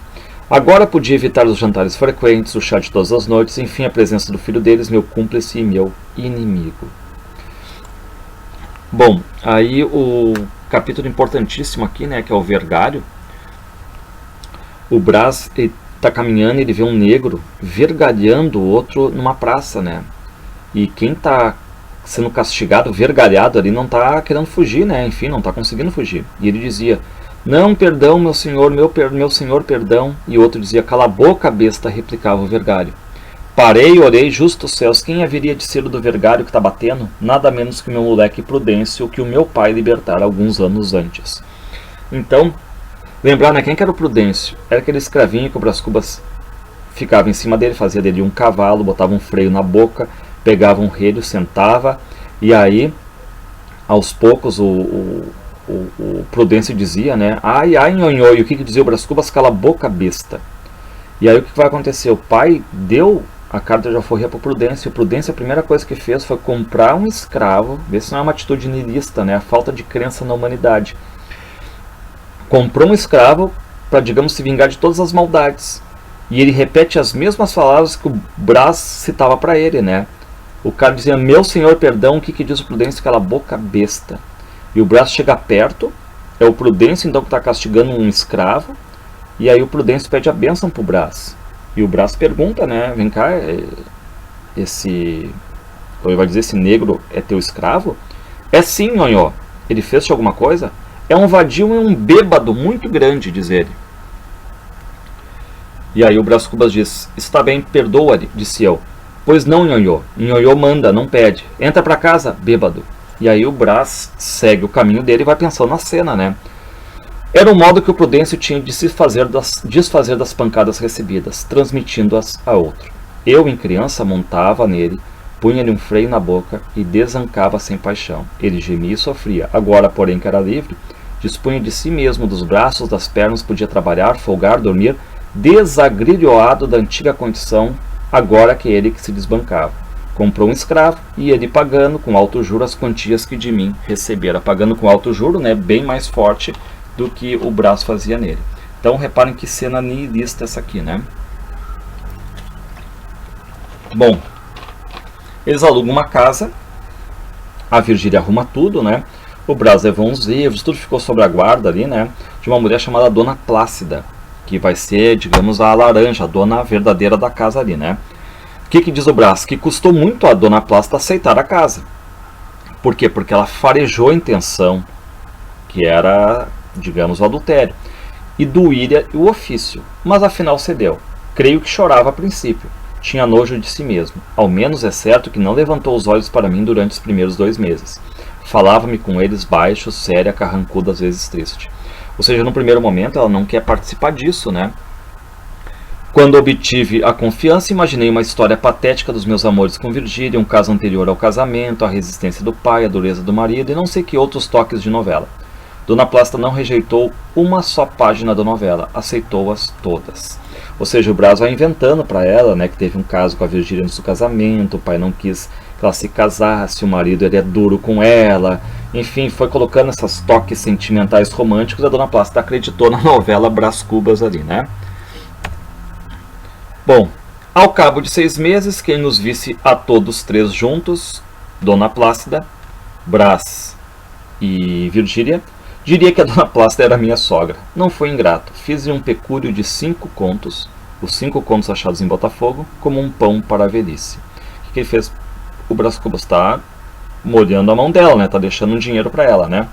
Agora podia evitar os jantares frequentes, o chá de todas as noites, enfim, a presença do filho deles, meu cúmplice e meu inimigo. Bom, aí o capítulo importantíssimo aqui, né, que é o vergalho. O Brás está caminhando e ele vê um negro vergalhando o outro numa praça, né? E quem está sendo castigado, vergalhado ali, não está querendo fugir, né? Enfim, não está conseguindo fugir. E ele dizia: não, perdão, meu senhor, meu senhor, perdão. E o outro dizia: cala a boca, besta, replicava o vergalho. Parei e orei, justos céus, quem haveria de ser o do vergalho que está batendo? Nada menos que o meu moleque Prudêncio, que o meu pai libertara alguns anos antes. Então, lembrar, né, quem que era o Prudêncio? Era aquele escravinho que o Brás Cubas ficava em cima dele, fazia dele um cavalo, botava um freio na boca, pegava um relho, sentava, e aí, aos poucos, o Prudêncio dizia, né, ai, ai, nhonhô, e o que dizia o Brás Cubas? Cala a boca, besta. E aí o que vai acontecer? O pai deu a carta já foi para o Prudêncio. O Prudêncio, a primeira coisa que fez foi comprar um escravo. Vê se não é uma atitude niilista, né? A falta de crença na humanidade. Comprou um escravo para, digamos, se vingar de todas as maldades. E ele repete as mesmas palavras que o Brás citava para ele, né? O cara dizia, meu senhor, perdão. O que diz o Prudêncio? Aquela boca besta. E o Brás chega perto. É o Prudêncio, então, que está castigando um escravo. E aí o Prudêncio pede a bênção para o Brás. E o Brás pergunta, né? Vem cá, ele vai dizer, esse negro é teu escravo? É sim, nhonhó. Ele fez-te alguma coisa? É um vadio e um bêbado muito grande, diz ele. E aí o Brás Cubas diz, está bem, perdoa-lhe, disse eu. Pois não, nhonhó. Nhonhó manda, não pede. Entra para casa, bêbado. E aí o Brás segue o caminho dele e vai pensando na cena, né? Era o modo que o Prudêncio tinha de se desfazer das pancadas recebidas, transmitindo-as a outro. Eu, em criança, montava nele, punha-lhe um freio na boca e desancava sem paixão. Ele gemia e sofria. Agora, porém, que era livre, dispunha de si mesmo, dos braços, das pernas, podia trabalhar, folgar, dormir, desagrilhoado da antiga condição, agora que ele que se desbancava. Comprou um escravo e ele pagando com alto juro as quantias que de mim recebera. Pagando com alto juro, né, bem mais forte do que o Brás fazia nele. Então reparem que cena nihilista essa aqui, né? Bom, eles alugam uma casa, a Virgília arruma tudo, né? O Brás levou uns livros, tudo ficou sob a guarda ali, né? De uma mulher chamada Dona Plácida, que vai ser, digamos, a laranja, a dona verdadeira da casa ali, né? O que diz o Brás? Que custou muito a Dona Plácida aceitar a casa. Por quê? Porque ela farejou a intenção, que era, digamos, o adultério, e doía o ofício, mas afinal cedeu. Creio que chorava a princípio, tinha nojo de si mesmo. Ao menos é certo que não levantou os olhos para mim durante os primeiros 2 meses. Falava-me com eles baixo, séria, carrancuda, às vezes triste. Ou seja, no primeiro momento ela não quer participar disso, né? Quando obtive a confiança, imaginei uma história patética dos meus amores com Virgília, um caso anterior ao casamento, a resistência do pai, a dureza do marido e não sei que outros toques de novela. Dona Plácida não rejeitou uma só página da novela, aceitou-as todas. Ou seja, o Brás vai inventando para ela, né, que teve um caso com a Virgília antes do casamento, o pai não quis que ela se casasse, o marido ele é duro com ela, enfim, foi colocando esses toques sentimentais românticos, a Dona Plácida acreditou na novela Brás Cubas ali, né? Bom, ao cabo de 6 meses, quem nos visse a todos 3 juntos, Dona Plácida, Brás e Virgília, diria que a Dona Plácida era minha sogra. Não foi ingrato. Fiz-lhe um pecúlio de 5 contos, os 5 contos achados em Botafogo, como um pão para a velhice. O que ele fez? O Brás Cubas está molhando a mão dela, né? Está deixando um dinheiro para ela, né?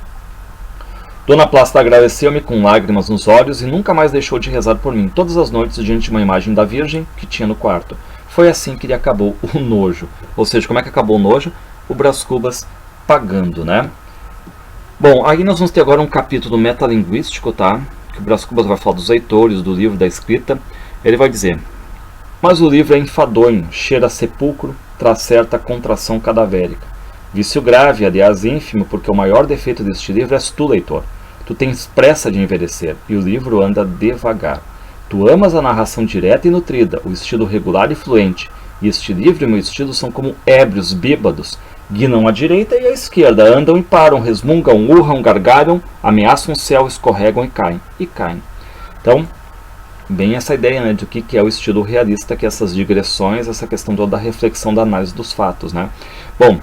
Dona Plácida agradeceu-me com lágrimas nos olhos e nunca mais deixou de rezar por mim, todas as noites diante de uma imagem da Virgem que tinha no quarto. Foi assim que lhe acabou o nojo. Ou seja, como é que acabou o nojo? O Brás Cubas pagando, né? Bom, aí nós vamos ter agora um capítulo metalinguístico, tá? Que o Brás Cubas vai falar dos leitores, do livro, da escrita. Ele vai dizer: mas o livro é enfadonho, cheira a sepulcro, traz certa contração cadavérica. Vício grave, aliás ínfimo, porque o maior defeito deste livro és tu, leitor. Tu tens pressa de envelhecer, e o livro anda devagar. Tu amas a narração direta e nutrida, o estilo regular e fluente, e este livro e meu estilo são como ébrios bêbados, guinam à direita e à esquerda, andam e param, resmungam, urram, gargalham, ameaçam o céu, escorregam e caem. Então, bem essa ideia, né, do que é o estilo realista, que é essas digressões, essa questão toda da reflexão, da análise dos fatos, né? Bom,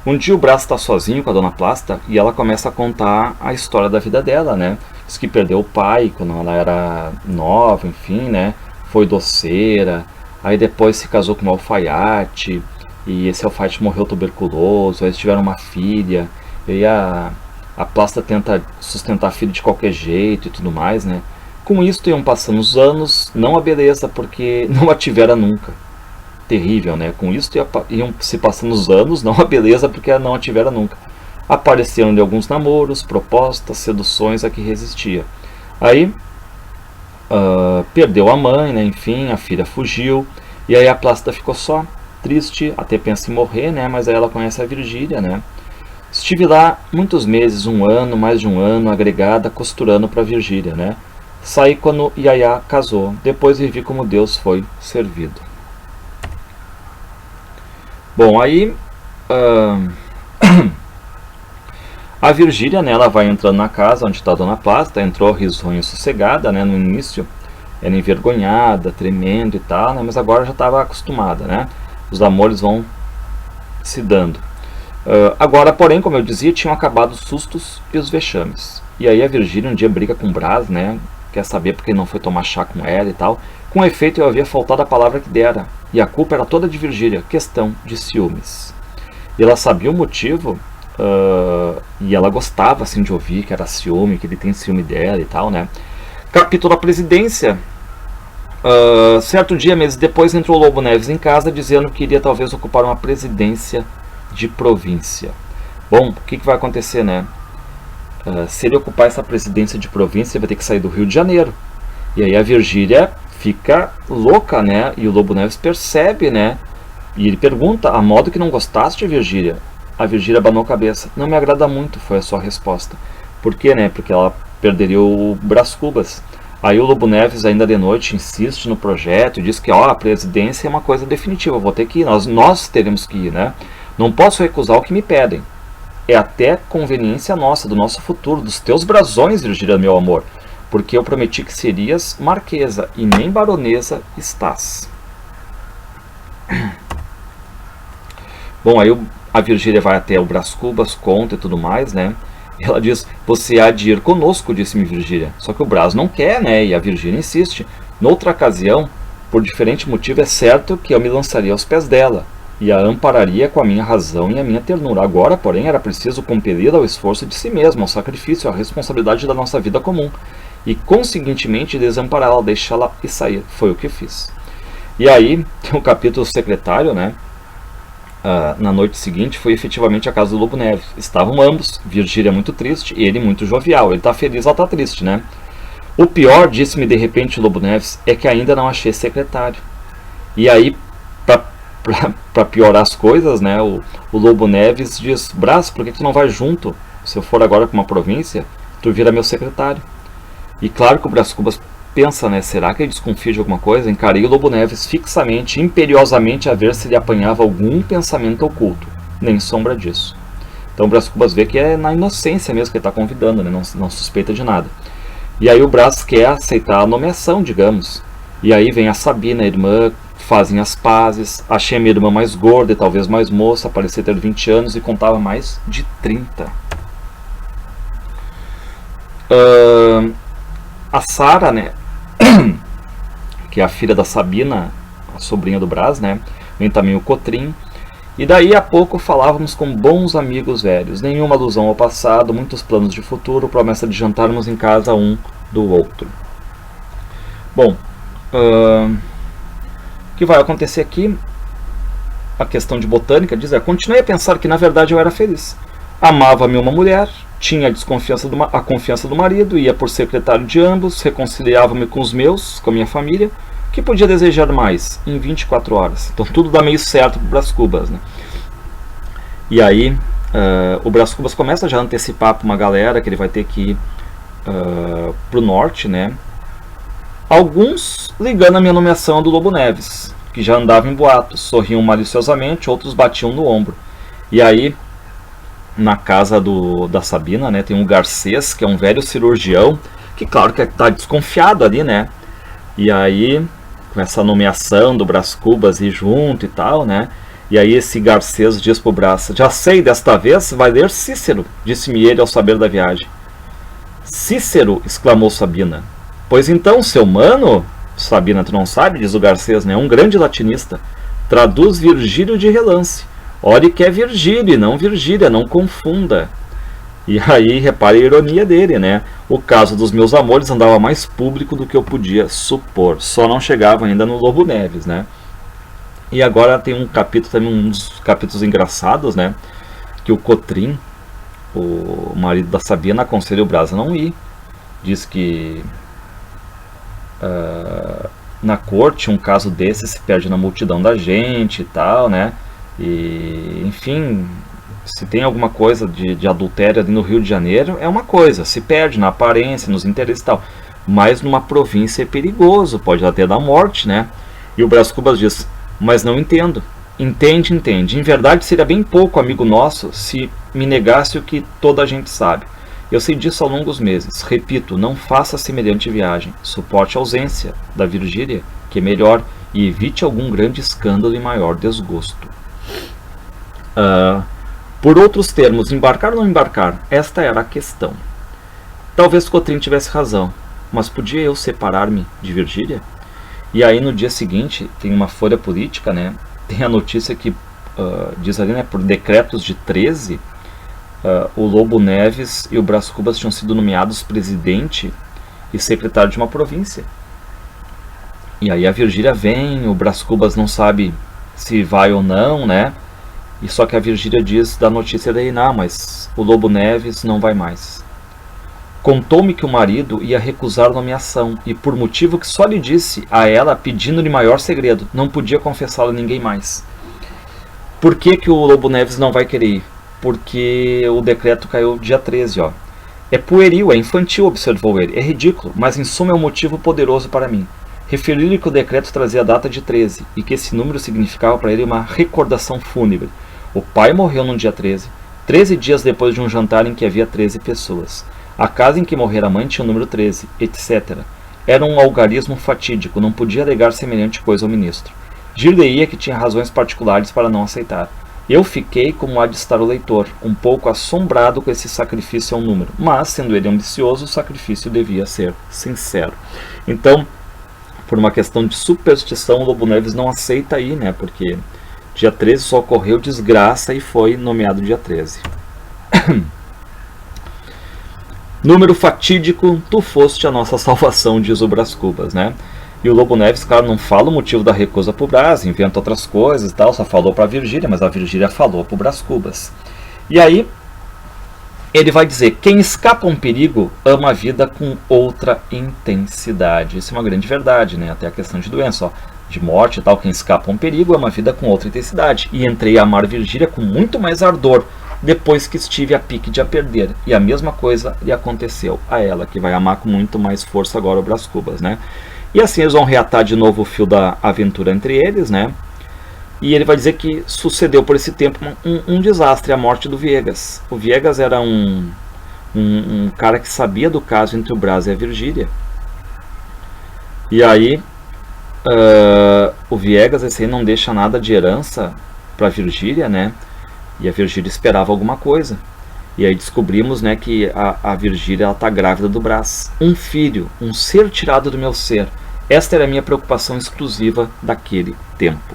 um dia o Brás está sozinho com a Dona Plácida e ela começa a contar a história da vida dela, né? Diz que perdeu o pai quando ela era nova, enfim, né? Foi doceira, aí depois se casou com um alfaiate e esse alfaiate morreu tuberculoso, aí eles tiveram uma filha, e aí a Plácida tenta sustentar a filha de qualquer jeito e tudo mais, né? Com isso iam passando os anos, não a beleza, porque não a tivera nunca. Terrível, né? Com isso iam se passando os anos, não a beleza, porque não a tivera nunca. Apareceram-lhe alguns namoros, propostas, seduções a que resistia. Aí perdeu a mãe, né? Enfim, a filha fugiu, e aí a Plácida ficou só, triste, até pensa em morrer, né? Mas aí ela conhece a Virgília, né? Estive lá muitos meses, 1 ano, mais de 1 ano, agregada, costurando para Virgília, né? Saí quando Yaya casou. Depois vivi como Deus foi servido. Bom, aí a Virgília, né, ela vai entrando na casa onde está a Dona Plácida. Entrou risonha e sossegada, né, no início. Era envergonhada, tremendo e tal, né, mas agora já estava acostumada, né. Os amores vão se dando. Agora, porém, como eu dizia, tinham acabado os sustos e os vexames. E aí a Virgília um dia briga com o Brás, né, quer saber porque ele não foi tomar chá com ela e tal. Com efeito, eu havia faltado a palavra que dera, e a culpa era toda de Virgília, questão de ciúmes. E ela sabia o motivo, e ela gostava assim de ouvir que era ciúme, que ele tem ciúme dela e tal, né. Capítulo da presidência. Certo dia, meses depois, entrou o Lobo Neves em casa dizendo que iria talvez ocupar uma presidência de província. Bom, o que vai acontecer, né? Se ele ocupar essa presidência de província, ele vai ter que sair do Rio de Janeiro. E aí a Virgília fica louca, né? E o Lobo Neves percebe, né? E ele pergunta, a modo que não gostaste, Virgília? A Virgília abanou a cabeça. Não me agrada muito, foi a sua resposta. Por quê, né? Porque ela perderia o Brás Cubas. Aí o Lobo Neves, ainda de noite, insiste no projeto e diz que a presidência é uma coisa definitiva, eu vou ter que ir, nós teremos que ir, né? Não posso recusar o que me pedem. É até conveniência nossa, do nosso futuro, dos teus brasões, Virgília, meu amor, porque eu prometi que serias marquesa e nem baronesa estás. Bom, aí a Virgília vai até o Brás Cubas, conta e tudo mais, né? Ela diz, você há de ir conosco, disse-me Virgília. Só que o Brás não quer, né? E a Virgília insiste. Noutra ocasião, por diferente motivo, é certo que eu me lançaria aos pés dela e a ampararia com a minha razão e a minha ternura. Agora, porém, era preciso compelir ao esforço de si mesma, ao sacrifício, à responsabilidade da nossa vida comum. E, conseguintemente, desampará-la, deixá-la e sair. Foi o que fiz. E aí, tem o capítulo secretário, né? Na noite seguinte foi efetivamente a casa do Lobo Neves. Estavam ambos, Virgília muito triste e ele muito jovial. Ele está feliz, ela está triste, né? O pior, disse-me de repente o Lobo Neves, é que ainda não achei secretário. E aí, para piorar as coisas, né, o Lobo Neves diz, Brás, por que tu não vai junto? Se eu for agora para uma província, tu vira meu secretário. E claro que o Brás Cubas pensa, né, será que ele desconfia de alguma coisa? Encarei o Lobo Neves fixamente, imperiosamente, a ver se ele apanhava algum pensamento oculto. Nem sombra disso. Então o Brás Cubas vê que é na inocência mesmo que ele está convidando, né, não suspeita de nada. E aí o Brás quer aceitar a nomeação, digamos. E aí vem a Sabina, a irmã, fazem as pazes. Achei a minha irmã mais gorda e talvez mais moça, parecia ter 20 anos e contava mais de 30. A Sara, né, que é a filha da Sabina, a sobrinha do Brás, né, vem também o Cotrim. E daí a pouco falávamos com bons amigos velhos, nenhuma alusão ao passado, muitos planos de futuro, promessa de jantarmos em casa um do outro. Bom, o que vai acontecer aqui, a questão de botânica diz, continuei a pensar que na verdade eu era feliz. Amava-me uma mulher, tinha a confiança do marido, ia por secretário de ambos, reconciliava-me com os meus, com a minha família. O que podia desejar mais em 24 horas? Então tudo dá meio certo para o Brás Cubas, né? E aí o Brás Cubas começa já a antecipar para uma galera que ele vai ter que ir para o norte, né? Alguns ligando a minha nomeação do Lobo Neves, que já andava em boatos, sorriam maliciosamente, outros batiam no ombro. E aí, na casa da Sabina, né, tem um Garcês, que é um velho cirurgião, que claro que está desconfiado ali, né? E aí, com essa nomeação do Brás Cubas ir junto e tal, né? E aí esse Garcês diz pro Brás, já sei, desta vez vai ler Cícero, disse-me ele ao saber da viagem. Cícero, exclamou Sabina. Pois então, seu mano, Sabina, tu não sabe, diz o Garcês, né? Um grande latinista, traduz Virgílio de relance. Ore que é Virgílio, não Virgília, não confunda. E aí, repare a ironia dele, né? O caso dos meus amores andava mais público do que eu podia supor. Só não chegava ainda no Lobo Neves, né? E agora tem um capítulo, também um dos capítulos engraçados, né? Que o Cotrim, o marido da Sabina, aconselha o Brás a não ir. Diz que na corte um caso desse se perde na multidão da gente e tal, né? E, enfim, se tem alguma coisa de adultério ali no Rio de Janeiro, é uma coisa, se perde na aparência, nos interesses e tal. mas numa província é perigoso, pode até dar morte, né? E o Brás Cubas diz, mas não entendo. Entende, entende. Em verdade seria bem pouco amigo nosso se me negasse o que toda a gente sabe. Eu sei disso há longos meses. Repito, não faça semelhante viagem. Suporte a ausência da Virgília, que é melhor, e evite algum grande escândalo e maior desgosto. Por outros termos, embarcar ou não embarcar? Esta era a questão. Talvez Cotrim tivesse razão, mas podia eu separar-me de Virgília? E aí no dia seguinte, tem uma folha política, né? Tem a notícia que diz ali, né, por decretos de 13, o Lobo Neves e o Brás Cubas tinham sido nomeados presidente e secretário de uma província. E aí a Virgília vem, o Brás Cubas não sabe se vai ou não, né? E só que a Virgília diz da notícia daí, não, mas o Lobo Neves não vai mais. Contou-me que o marido ia recusar a nomeação e por motivo que só lhe disse a ela, pedindo-lhe maior segredo, não podia confessá-lo a ninguém mais. Por que o Lobo Neves não vai querer ir? Porque o decreto caiu dia 13, ó. É pueril, é infantil, observou ele. É ridículo, mas em suma é um motivo poderoso para mim. Referi-lhe que o decreto trazia a data de 13 e que esse número significava para ele uma recordação fúnebre. O pai morreu no dia 13, 13 dias depois de um jantar em que havia 13 pessoas. A casa em que morrera a mãe tinha o número 13, etc. Era um algarismo fatídico, não podia alegar semelhante coisa ao ministro. Dir-lhe-ia que tinha razões particulares para não aceitar. Eu fiquei, como há de estar o leitor, um pouco assombrado com esse sacrifício ao número, mas, sendo ele ambicioso, o sacrifício devia ser sincero. Então, por uma questão de superstição, o Lobo Neves não aceita ir, né? Porque dia 13 só ocorreu desgraça e foi nomeado dia 13. Número fatídico, tu foste a nossa salvação, diz o Brás Cubas, né? E o Lobo Neves, claro, não fala o motivo da recusa pro Brás, inventa outras coisas e tal, só falou para a Virgília, mas a Virgília falou pro Brás Cubas. E aí, ele vai dizer, quem escapa a um perigo ama a vida com outra intensidade. Isso é uma grande verdade, né? Até a questão de doença, ó, de morte e tal, quem escapa a um perigo ama a vida com outra intensidade. E entrei a amar Virgília com muito mais ardor, depois que estive a pique de a perder. E a mesma coisa lhe aconteceu a ela, que vai amar com muito mais força agora o Brás Cubas, né? E assim eles vão reatar de novo o fio da aventura entre eles, né? E ele vai dizer que sucedeu por esse tempo um desastre, a morte do Viegas. O Viegas era um cara que sabia do caso entre o Brás e a Virgília. E aí, o Viegas, esse aí não deixa nada de herança para a Virgília, né? E a Virgília esperava alguma coisa. E aí descobrimos, né, que a Virgília está grávida do Brás. Um filho, um ser tirado do meu ser. Esta era a minha preocupação exclusiva daquele tempo.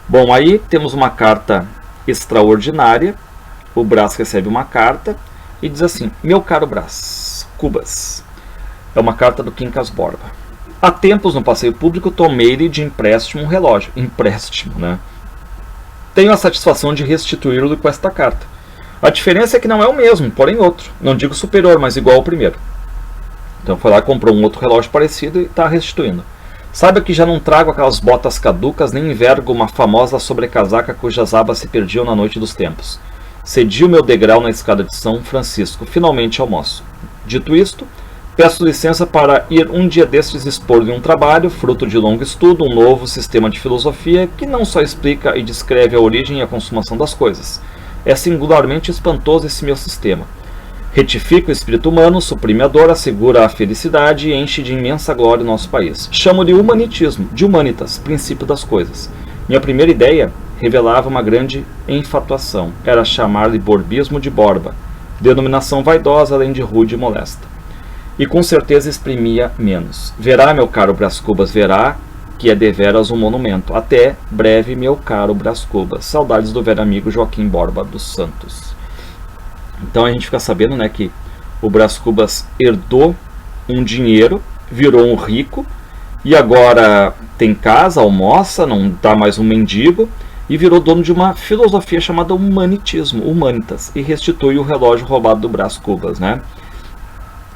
Bom, aí temos uma carta extraordinária. O Brás recebe uma carta e diz assim, meu caro Brás Cubas. É uma carta do Quincas Borba. Há tempos no passeio público tomei-lhe de empréstimo um relógio. Empréstimo, né? Tenho a satisfação de restituí-lo com esta carta. A diferença é que não é o mesmo, porém outro. Não digo superior, mas igual ao primeiro. Então foi lá, comprou um outro relógio parecido e está restituindo. Saiba que já não trago aquelas botas caducas, nem envergo uma famosa sobrecasaca cujas abas se perdiam na noite dos tempos. Cedi o meu degrau na escada de São Francisco. Finalmente almoço. Dito isto, peço licença para ir um dia destes expor-lhe um trabalho, fruto de longo estudo, um novo sistema de filosofia que não só explica e descreve a origem e a consumação das coisas. É singularmente espantoso esse meu sistema. Retifica o espírito humano, suprime a dor, assegura a felicidade e enche de imensa glória o nosso país. Chamo de humanitismo, de humanitas, princípio das coisas. Minha primeira ideia revelava uma grande enfatuação. Era chamar-lhe borbismo de Borba, denominação vaidosa além de rude e molesta. E com certeza exprimia menos. Verá, meu caro Brás Cubas, verá que é deveras um monumento. Até breve, meu caro Brás Cubas. Saudades do velho amigo Joaquim Borba dos Santos. Então a gente fica sabendo, né, que o Brás Cubas herdou um dinheiro, virou um rico, e agora tem casa, almoça, não dá mais um mendigo, e virou dono de uma filosofia chamada humanitismo, humanitas, e restitui o relógio roubado do Brás Cubas, né?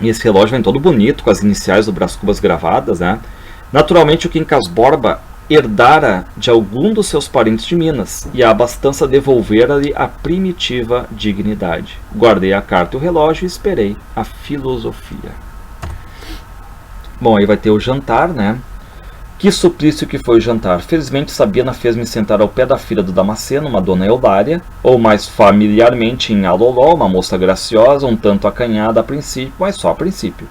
E esse relógio vem todo bonito, com as iniciais do Brás Cubas gravadas, né? Naturalmente o Quincas Borba herdara de algum dos seus parentes de Minas, e a abastança devolvera-lhe a primitiva dignidade. Guardei a carta e o relógio e esperei a filosofia. Bom, aí vai ter o jantar, né? Que suplício que foi o jantar. Felizmente Sabina fez-me sentar ao pé da filha do Damasceno, uma dona Eulália, ou mais familiarmente em Aloló, uma moça graciosa, um tanto acanhada a princípio, mas só a princípio.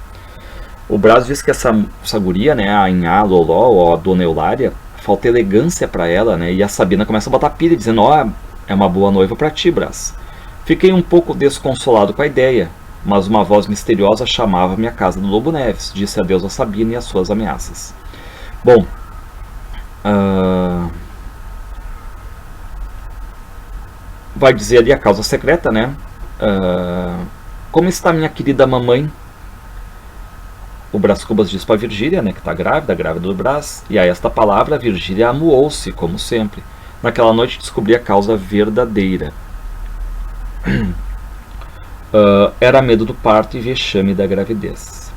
O Braz diz que essa guria, né, a Inhá Loló, ou a dona Eulália, falta elegância para ela, né? E a Sabina começa a botar pilha, dizendo: ó, é uma boa noiva para ti, Braz. Fiquei um pouco desconsolado com a ideia, mas uma voz misteriosa chamava-me à casa do Lobo Neves. Disse adeus a Sabina e às suas ameaças. Bom, vai dizer ali a causa secreta, né? Como está minha querida mamãe? O Brás Cubas diz para Virgília, né, que está grávida do Brás, e a esta palavra Virgília amuou-se, como sempre. Naquela noite descobri a causa verdadeira. Era medo do parto e vexame da gravidez.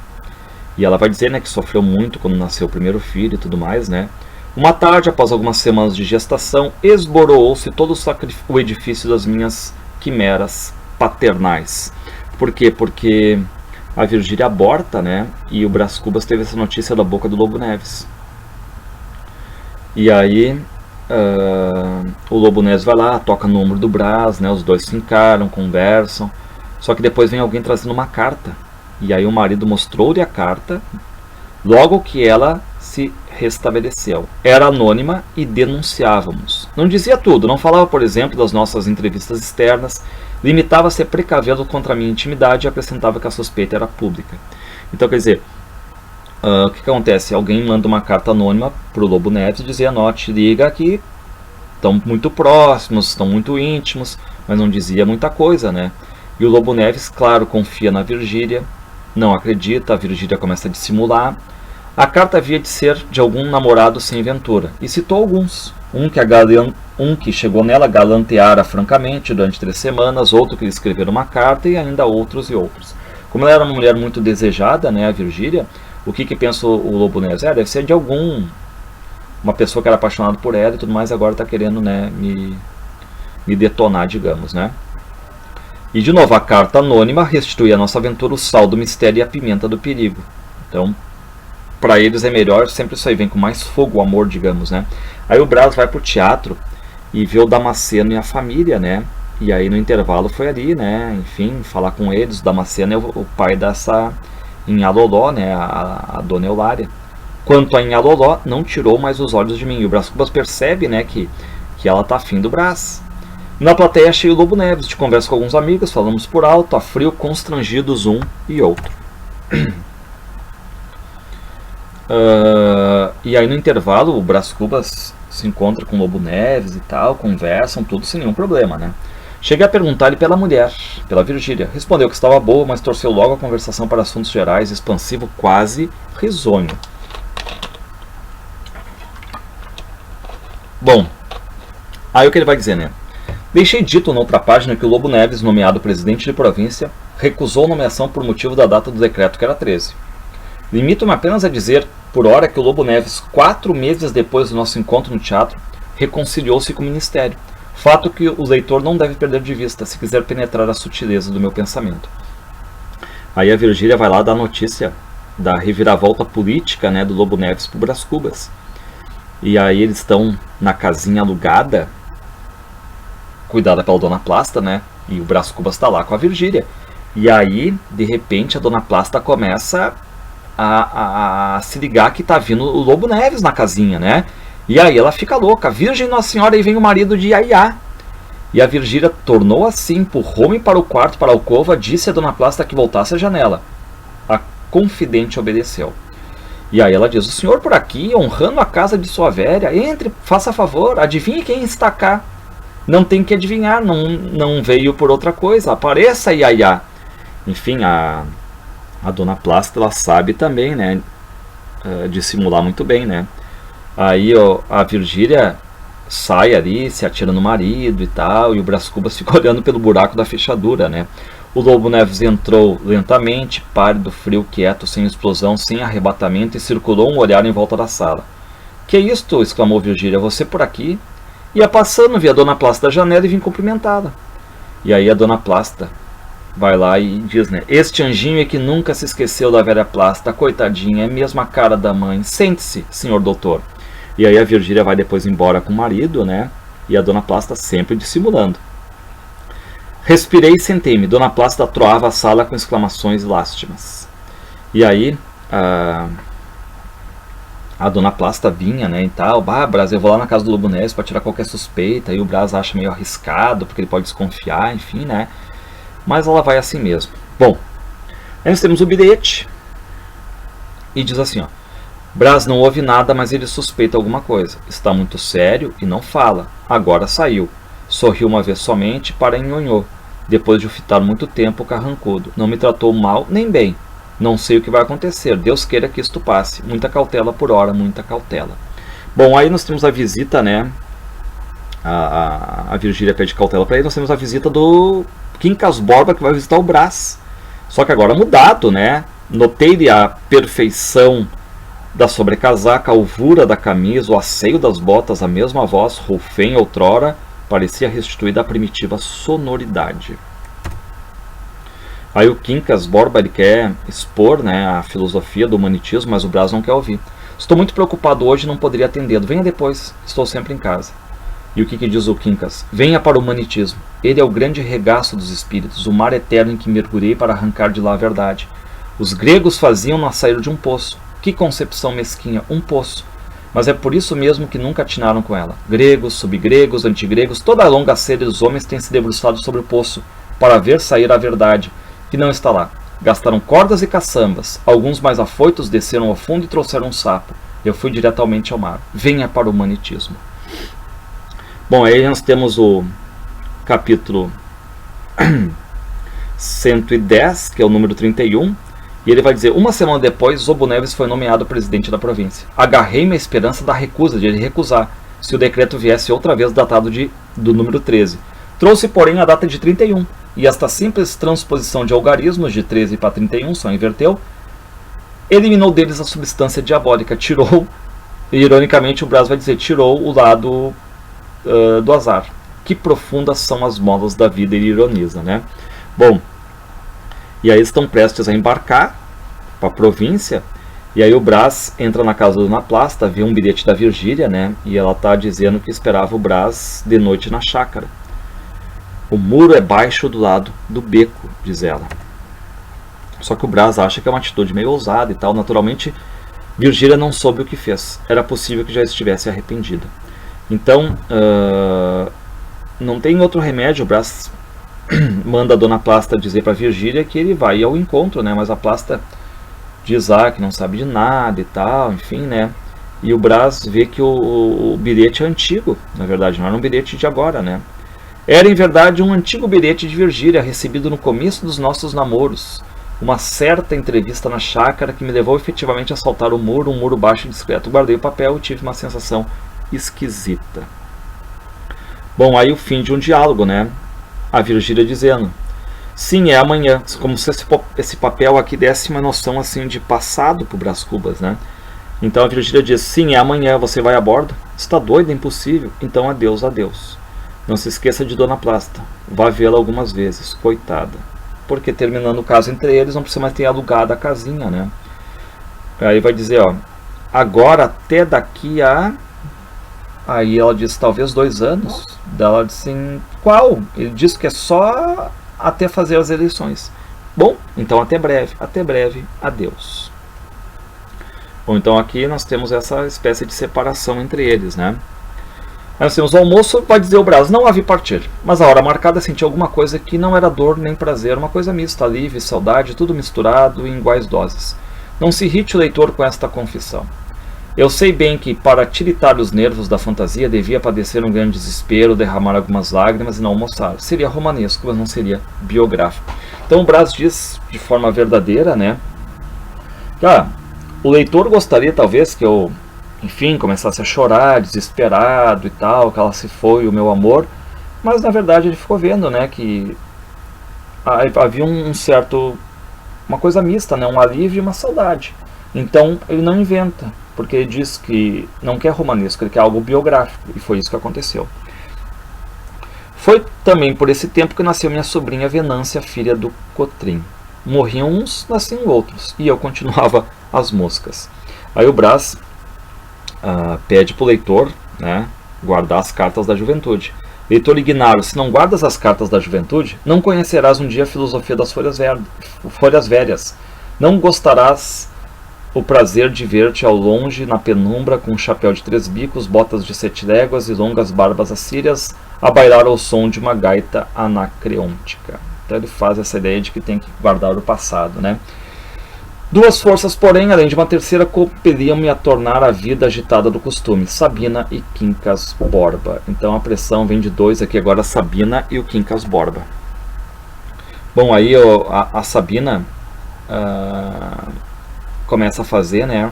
E ela vai dizer, né, que sofreu muito quando nasceu o primeiro filho e tudo mais, né. Uma tarde, após algumas semanas de gestação, esboroou-se todo o edifício das minhas quimeras paternais. Por quê? Porque a Virgília aborta, né? E o Brás Cubas teve essa notícia da boca do Lobo Neves. E aí o Lobo Neves vai lá, toca no ombro do Brás, né? Os dois se encaram, conversam. Só que depois vem alguém trazendo uma carta. E aí o marido mostrou-lhe a carta logo que ela se restabeleceu. Era anônima e denunciávamos. Não dizia tudo, não falava, por exemplo, das nossas entrevistas externas, limitava-se a precavê-lo contra a minha intimidade e acrescentava que a suspeita era pública. Então, quer dizer, o que acontece? Alguém manda uma carta anônima para o Lobo Neves e dizia: anote, liga que estão muito próximos, estão muito íntimos, mas não dizia muita coisa, né? E o Lobo Neves, claro, confia na Virgília, não acredita, a Virgília começa a dissimular. A carta havia de ser de algum namorado sem ventura, e citou alguns. Um que chegou nela, galanteara francamente durante 3 semanas, outro que lhe escreveram uma carta, e ainda outros e outros. Como ela era uma mulher muito desejada, né, a Virgília, o que pensa o Lobo Neves? Deve ser de uma pessoa que era apaixonada por ela e tudo mais, agora está querendo, né, me detonar, digamos, né. E de novo, a carta anônima restitui à nossa aventura o sal do mistério e a pimenta do perigo. Então, para eles é melhor, sempre isso aí vem com mais fogo, o amor, digamos, né. Aí o Brás vai pro teatro e vê o Damasceno e a família, né. E aí no intervalo foi ali, né, enfim, falar com eles. O Damasceno é o pai dessa Inhaloló, né, a dona Eulália. Quanto a Inhaloló, não tirou mais os olhos de mim. E o Brás Cubas percebe, né, que ela tá afim do Brás. Na plateia achei o Lobo Neves, de conversa com alguns amigos, falamos por alto, a frio, constrangidos um e outro. E aí no intervalo o Brás Cubas se encontra com o Lobo Neves e tal, conversam, tudo sem nenhum problema, né? Cheguei a perguntar-lhe pela mulher, pela Virgília. Respondeu que estava boa, mas torceu logo a conversação para assuntos gerais, expansivo, quase risonho. Bom, aí o que ele vai dizer, né? Deixei dito noutra página que o Lobo Neves, nomeado presidente de província, recusou nomeação por motivo da data do decreto, que era 13. Limito-me apenas a dizer, por hora, que o Lobo Neves, 4 meses depois do nosso encontro no teatro, reconciliou-se com o ministério. Fato que o leitor não deve perder de vista, se quiser penetrar a sutileza do meu pensamento. Aí a Virgília vai lá dar notícia da reviravolta política, né, do Lobo Neves para o Brás Cubas. E aí eles estão na casinha alugada, cuidada pela Dona Plasta, né? E o Brás Cubas está lá com a Virgília. E aí, de repente, a Dona Plasta começa a se ligar que tá vindo o Lobo Neves na casinha, né? E aí ela fica louca. Virgem Nossa Senhora, e vem o marido de Iaiá. E a Virgília tornou assim, empurrou-me para o quarto, para a alcova, disse a Dona Plasta que voltasse à janela. A confidente obedeceu. E aí ela diz: o senhor por aqui, honrando a casa de sua velha, entre, faça favor, adivinhe quem está cá. Não tem que adivinhar, não veio por outra coisa, apareça, Iaiá. Enfim, a Dona Plasta, ela sabe também, né, dissimular muito bem, né. Aí a Virgília sai ali, se atira no marido e tal, e o Brás Cubas fica olhando pelo buraco da fechadura, né. O Lobo Neves entrou lentamente, pálido, frio, quieto, sem explosão, sem arrebatamento, e circulou um olhar em volta da sala. Que é isto? Exclamou Virgília. Você por aqui? Ia passando, vi a Dona Plácida da janela e vim cumprimentá-la. E aí a Dona Plácida vai lá e diz, né? Este anjinho é que nunca se esqueceu da velha Plácida, coitadinha, é mesmo a cara da mãe. Sente-se, senhor doutor. E aí a Virgília vai depois embora com o marido, né? E a Dona Plácida sempre dissimulando. Respirei e sentei-me. Dona Plácida troava a sala com exclamações e lástimas. E aí a Dona Plácida vinha, né, e tal. Brás, eu vou lá na casa do Lobo Neves para tirar qualquer suspeita. E o Brás acha meio arriscado, porque ele pode desconfiar, enfim, né. Mas ela vai assim mesmo. Bom, aí nós temos o bilhete. E diz assim, ó. Brás não ouve nada, mas ele suspeita alguma coisa. Está muito sério e não fala. Agora saiu. Sorriu uma vez somente para nhonhô. Depois de o fitar muito tempo, carrancudo. Não me tratou mal nem bem. Não sei o que vai acontecer. Deus queira que isto passe. Muita cautela por hora, muita cautela. Bom, aí nós temos a visita, né? A Virgília pede cautela para ele. Nós temos a visita do Quincas Borba, que vai visitar o Brás. Só que agora mudado, né? Notei-lhe a perfeição da sobrecasaca, a alvura da camisa, o asseio das botas, a mesma voz, rufem outrora, parecia restituída à primitiva sonoridade. Aí o Quincas Borba, ele quer expor, né, a filosofia do humanitismo, mas o Brás não quer ouvir. Estou muito preocupado hoje, não poderia atendê-lo. Venha depois, estou sempre em casa. E o que diz o Quincas? Venha para o humanitismo. Ele é o grande regaço dos espíritos, o mar eterno em que mergulhei para arrancar de lá a verdade. Os gregos faziam-no a sair de um poço. Que concepção mesquinha, um poço. Mas é por isso mesmo que nunca atinaram com ela. Gregos, subgregos, antigregos, toda a longa série dos homens tem se debruçado sobre o poço para ver sair a verdade, que não está lá. Gastaram cordas e caçambas. Alguns mais afoitos desceram ao fundo e trouxeram um sapo. Eu fui diretamente ao mar. Venha para o humanitismo. Bom, aí nós temos o capítulo 110, que é o número 31. E ele vai dizer, uma semana depois, Lobo Neves foi nomeado presidente da província. Agarrei-me à esperança da recusa, de ele recusar, se o decreto viesse outra vez datado do número 13. Trouxe, porém, a data de 31, e esta simples transposição de algarismos, de 13 para 31, só inverteu, eliminou deles a substância diabólica, tirou, e ironicamente o Brás vai dizer, tirou o lado do azar. Que profundas são as modas da vida, ele ironiza, né? Bom, e aí estão prestes a embarcar para a província. E aí o Brás entra na casa da Dona Plácida, vê um bilhete da Virgília, né? E ela está dizendo que esperava o Brás de noite na chácara. O muro é baixo do lado do beco, diz ela. Só que o Brás acha que é uma atitude meio ousada e tal. Naturalmente, Virgília não soube o que fez. Era possível que já estivesse arrependida. Então, não tem outro remédio. O Brás manda a Dona Plácida dizer para Virgília que ele vai ao encontro, né? Mas a Plácida diz que não sabe de nada e tal, enfim, né? E o Brás vê que o bilhete é antigo, na verdade, não era um bilhete de agora, né? Era, em verdade, um antigo bilhete de Virgília, recebido no começo dos nossos namoros. Uma certa entrevista na chácara que me levou efetivamente a saltar o muro, um muro baixo e discreto. Guardei o papel e tive uma sensação esquisita. Bom, aí o fim de um diálogo, né? A Virgília dizendo, sim, é amanhã, como se esse papel aqui desse uma noção assim de passado para o Brás Cubas, né? Então a Virgília diz, sim, é amanhã, você vai a bordo? Está doido, é impossível. Então adeus, adeus. Não se esqueça de Dona Plácida, vá vê-la algumas vezes, coitada. Porque terminando o caso entre eles, não precisa mais ter alugado a casinha, né? Aí vai dizer, ó, agora até daqui a... Aí ela diz, talvez 2 anos. Daí ela diz assim, qual? Ele diz que é só até fazer as eleições. Bom, então até breve, adeus. Bom, então aqui nós temos essa espécie de separação entre eles, né? Aí nós temos o almoço, vai dizer o Brás, não a vi partir, mas a hora marcada senti alguma coisa que não era dor nem prazer, uma coisa mista, alívio e saudade, tudo misturado em iguais doses. Não se irrite o leitor com esta confissão. Eu sei bem que, para tiritar os nervos da fantasia, devia padecer um grande desespero, derramar algumas lágrimas e não almoçar. Seria romanesco, mas não seria biográfico. Então o Brás diz, de forma verdadeira, né? Que, o leitor gostaria, talvez, que eu, enfim, começasse a chorar, desesperado e tal, que ela se foi, o meu amor. Mas, na verdade, ele ficou vendo, né, que havia um certo... uma coisa mista, né? Um alívio e uma saudade. Então, ele não inventa. porque ele diz que não quer romanesco, ele quer algo biográfico, e foi isso que aconteceu. Foi também por esse tempo que nasceu minha sobrinha Venância, filha do Cotrim. Morriam uns, nasciam outros, e eu continuava as moscas. Aí o Brás pede para o leitor, né, guardar as cartas da juventude. Leitor Ignaro, se não guardas as cartas da juventude, não conhecerás um dia a filosofia das folhas velhas. Não gostarás o prazer de ver-te ao longe na penumbra com um chapéu de 3 bicos, botas de 7 léguas e longas barbas assírias a bailar ao som de uma gaita anacreôntica. Então ele faz essa ideia de que tem que guardar o passado, né? Duas forças, porém, além de uma terceira, compeliam-me a tornar a vida agitada do costume, Sabina e Quincas Borba. Então a pressão vem de dois aqui agora, Sabina e o Quincas Borba. Bom, aí a Sabina começa a fazer, né,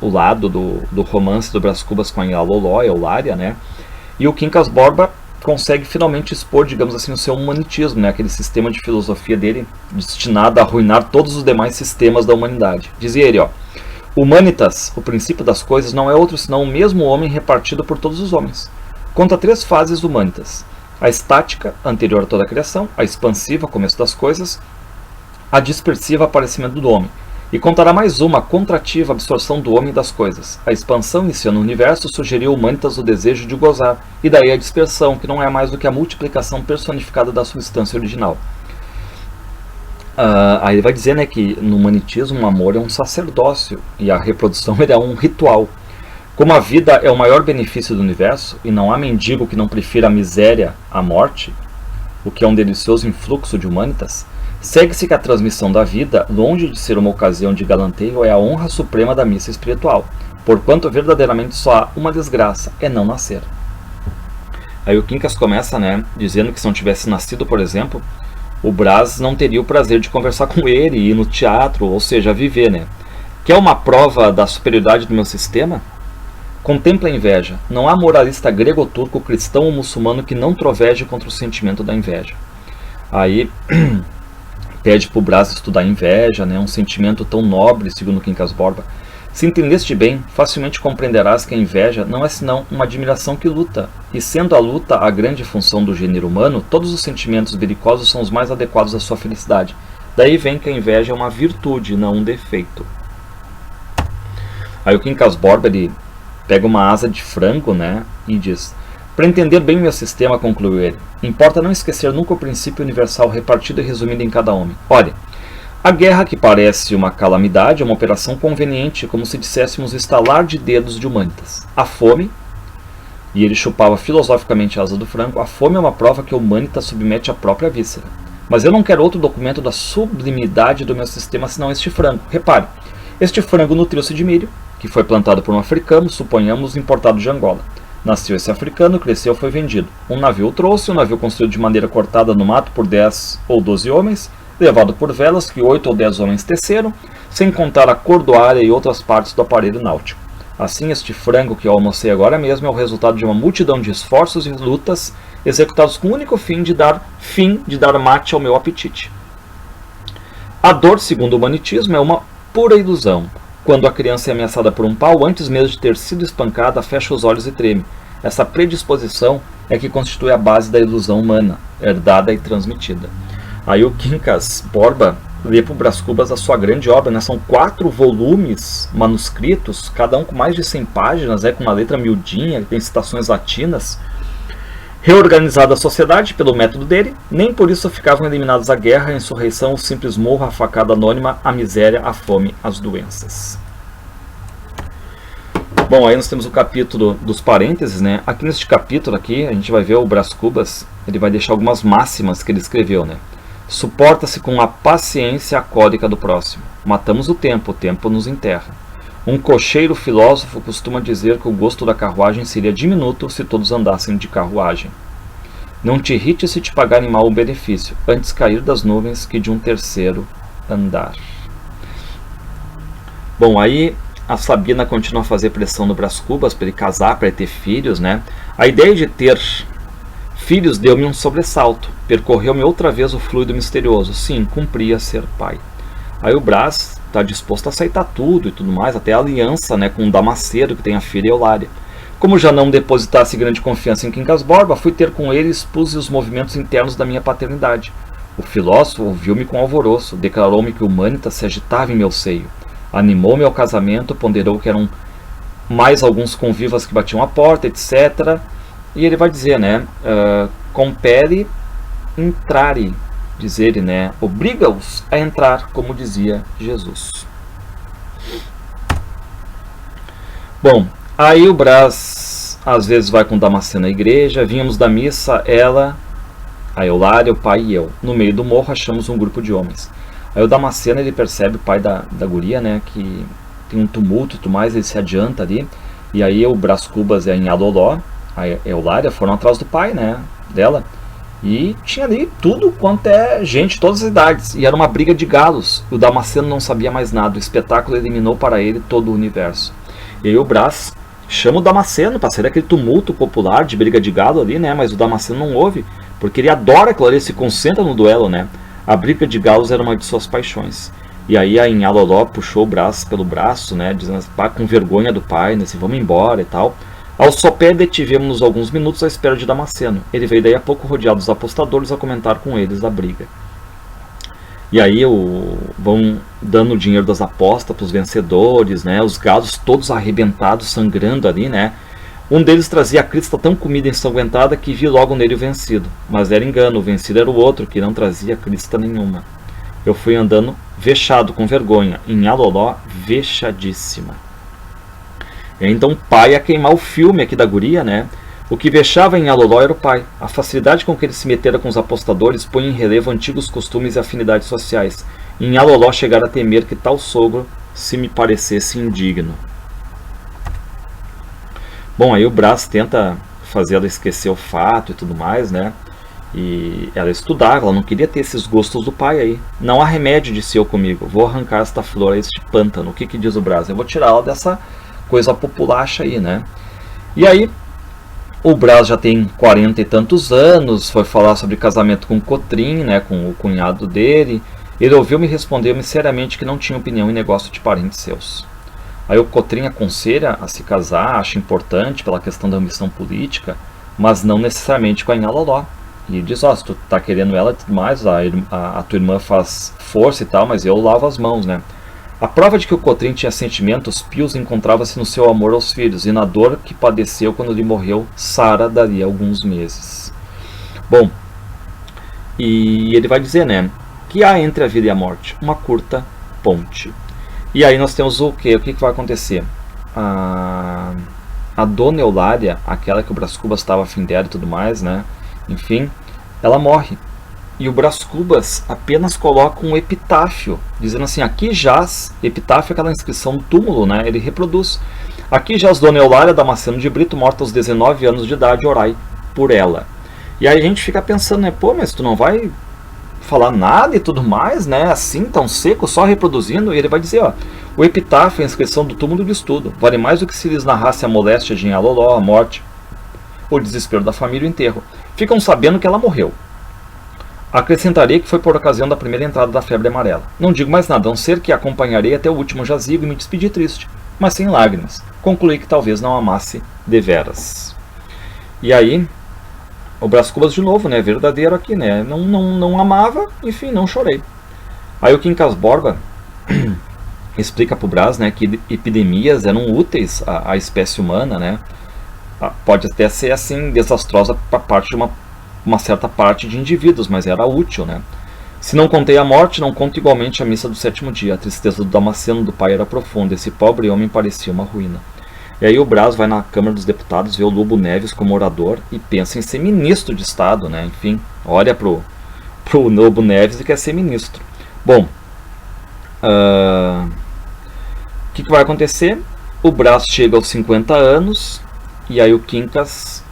o lado do romance do Brás Cubas com a Loló, a Eulária, né? E o Quincas Borba consegue finalmente expor, digamos assim, o seu humanitismo, né? Aquele sistema de filosofia dele destinado a arruinar todos os demais sistemas da humanidade. Dizia ele, Humanitas, o princípio das coisas, não é outro senão o mesmo homem repartido por todos os homens. Conta 3 fases humanitas: a estática, anterior a toda a criação; a expansiva, começo das coisas; a dispersiva, aparecimento do homem. E contará mais uma, a contrativa, absorção do homem e das coisas. A expansão, iniciando o universo, sugeriu humanitas o desejo de gozar, e daí a dispersão, que não é mais do que a multiplicação personificada da substância original. Aí ele vai dizer, né, que no humanitismo o amor é um sacerdócio, e a reprodução é um ritual. Como a vida é o maior benefício do universo, e não há mendigo que não prefira a miséria à morte, o que é um delicioso influxo de humanitas, segue-se que a transmissão da vida, longe de ser uma ocasião de galanteio, é a honra suprema da missa espiritual, porquanto verdadeiramente só há uma desgraça, é não nascer. Aí o Quincas começa, né, dizendo que se não tivesse nascido, por exemplo, o Brás não teria o prazer de conversar com ele, ir no teatro, ou seja, viver, né? Quer uma prova da superioridade do meu sistema? Contempla a inveja. Não há moralista grego ou turco, cristão ou muçulmano que não troveje contra o sentimento da inveja. Aí pede para o Brás estudar a inveja, né, um sentimento tão nobre, segundo Quincas Borba. Se entendeste bem, facilmente compreenderás que a inveja não é senão uma admiração que luta, e sendo a luta a grande função do gênero humano, todos os sentimentos belicosos são os mais adequados à sua felicidade. Daí vem que a inveja é uma virtude, não um defeito. Aí o Quincas Borba, ele pega uma asa de frango, né, e diz: para entender bem meu sistema, concluiu ele, importa não esquecer nunca o princípio universal repartido e resumido em cada homem. Olha, a guerra, que parece uma calamidade, é uma operação conveniente, como se disséssemos estalar de dedos de humanitas. A fome, e ele chupava filosoficamente a asa do frango, a fome é uma prova que a humanita submete à própria víscera. Mas eu não quero outro documento da sublimidade do meu sistema senão este frango. Repare, este frango nutriu-se de milho, que foi plantado por um africano, suponhamos importado de Angola. Nasceu esse africano, cresceu, foi vendido. Um navio o trouxe, um navio construído de maneira cortada no mato por 10 ou 12 homens, levado por velas que 8 ou 10 homens teceram, sem contar a cordoária e outras partes do aparelho náutico. Assim, este frango que eu almocei agora mesmo é o resultado de uma multidão de esforços e lutas executados com o único fim de dar mate ao meu apetite. A dor, segundo o humanitismo, é uma pura ilusão. Quando a criança é ameaçada por um pau, antes mesmo de ter sido espancada, fecha os olhos e treme. Essa predisposição é que constitui a base da ilusão humana, herdada e transmitida. Aí o Quincas Borba lê para o Brás Cubas a sua grande obra, né? São 4 volumes manuscritos, cada um com mais de 100 páginas, com uma letra miudinha, tem citações latinas. Reorganizada a sociedade pelo método dele, nem por isso ficavam eliminados a guerra, a insurreição, o simples morro, a facada anônima, a miséria, a fome, as doenças. Bom, aí nós temos o capítulo dos parênteses, né? Aqui neste capítulo aqui, a gente vai ver o Brás Cubas, ele vai deixar algumas máximas que ele escreveu, né? Suporta-se com a paciência a cólica do próximo. Matamos o tempo nos enterra. Um cocheiro filósofo costuma dizer que o gosto da carruagem seria diminuto se todos andassem de carruagem. Não te irrites se te pagarem mal o benefício, antes cair das nuvens que de um terceiro andar. Bom, aí a Sabina continua a fazer pressão no Brás Cubas para ele casar, para ele ter filhos, né? A ideia de ter filhos deu-me um sobressalto, percorreu-me outra vez o fluido misterioso. Sim, cumpria ser pai. Aí o Brás está disposto a aceitar tudo e tudo mais, até a aliança, né, com o Damasceno, que tem a filha Eulália. Como já não depositasse grande confiança em Quincas Borba, fui ter com ele e expus os movimentos internos da minha paternidade. O filósofo ouviu-me com alvoroço, declarou-me que o Humanitas se agitava em meu seio. Animou-me ao casamento, ponderou que eram mais alguns convivas que batiam a porta, etc. E ele vai dizer, né, compele entrare, diz ele, né, obriga-os a entrar, como dizia Jesus. Bom, aí o Brás às vezes vai com o Damasceno à igreja, vínhamos da missa, ela, a Eulália, o pai e eu. No meio do morro achamos um grupo de homens. Aí o Damasceno, ele percebe, o pai da guria, né, que tem um tumulto e tudo mais, ele se adianta ali. E aí o Brás Cubas e a Inhaloló, a Eulália, foram atrás do pai, né, dela. E tinha ali tudo quanto é gente, todas as idades. E era uma briga de galos. O Damasceno não sabia mais nada. O espetáculo eliminou para ele todo o universo. E aí o Brás chama o Damasceno para ser aquele tumulto popular de briga de galo ali, né? Mas o Damasceno não ouve, porque ele adora aquilo ali, se concentra no duelo, né? A briga de galos era uma de suas paixões. E aí a Inhaloló puxou o Brás pelo braço, né? Dizendo, com vergonha do pai, né? Assim, vamos embora e tal. Ao sopé detivemos-nos alguns minutos à espera de Damasceno. Ele veio daí a pouco rodeado dos apostadores a comentar com eles da briga. E aí vão dando o dinheiro das apostas para os vencedores, né? Os galos todos arrebentados, sangrando ali, né? Um deles trazia a crista tão comida e ensanguentada que vi logo nele o vencido. Mas era engano, o vencido era o outro, que não trazia crista nenhuma. Eu fui andando vexado com vergonha, Inhaloló vexadíssima. E aí, então o pai ia queimar o filme aqui da guria, né? O que vexava em Inhaloló era o pai. A facilidade com que ele se metera com os apostadores põe em relevo antigos costumes e afinidades sociais. Em Inhaloló chegara a temer que tal sogro se me parecesse indigno. Bom, aí o Brás tenta fazer ela esquecer o fato e tudo mais, né? E ela estudava, ela não queria ter esses gostos do pai aí. Não há remédio, disse eu comigo. Vou arrancar esta flor a este pântano. O que diz o Brás? Eu vou tirá-la dessa coisa populacha aí, né? E aí o Brás já tem 40 e tantos anos, foi falar sobre casamento com o Cotrim, né, com o cunhado dele. Ele ouviu-me responder-me seriamente que não tinha opinião em negócio de parentes seus. Aí o Cotrim aconselha a se casar, acha importante pela questão da ambição política, mas não necessariamente com a Inhaloló. E diz, se tu tá querendo ela e tudo mais, a tua irmã faz força e tal, mas eu lavo as mãos, né? A prova de que o Cotrim tinha sentimentos pios encontrava-se no seu amor aos filhos e na dor que padeceu quando lhe morreu Sara daria alguns meses. Bom, e ele vai dizer, né, que há entre a vida e a morte uma curta ponte. E aí nós temos o quê? O que vai acontecer? A dona Eulália, aquela que o Brás Cubas estava afim dela e tudo mais, né, enfim, ela morre. E o Brás Cubas apenas coloca um epitáfio, dizendo assim, aqui jaz, epitáfio é aquela inscrição do túmulo, né? Ele reproduz. Aqui jaz Dona Eulália Damasceno de Brito, morta aos 19 anos de idade, orai por ela. E aí a gente fica pensando, né? Pô, mas tu não vai falar nada e tudo mais, né? Assim, tão seco, só reproduzindo. E ele vai dizer, ó, o epitáfio é a inscrição do túmulo diz tudo. Vale mais do que se lhes narrasse a moléstia de Inhaloló, a morte, o desespero da família e o enterro. Ficam sabendo que ela morreu. Acrescentarei que foi por ocasião da primeira entrada da febre amarela. Não digo mais nada, a não ser que a acompanharei até o último jazigo e me despedi triste, mas sem lágrimas. Concluí que talvez não amasse deveras. E aí, o Brás Cubas de novo, né, verdadeiro aqui, né, não amava, enfim, não chorei. Aí o Quincas Borba explica para o Brás, né, que epidemias eram úteis à espécie humana, né, pode até ser assim desastrosa para parte de uma certa parte de indivíduos, mas era útil, né? Se não contei a morte, não conto igualmente a missa do sétimo dia. A tristeza do Damasceno do pai era profunda. Esse pobre homem parecia uma ruína. E aí o Brás vai na Câmara dos Deputados, vê o Lobo Neves como orador e pensa em ser ministro de Estado, né? Enfim, olha pro Lobo Neves e quer ser ministro. Bom, o que vai acontecer? O Brás chega aos 50 anos e aí o Quincas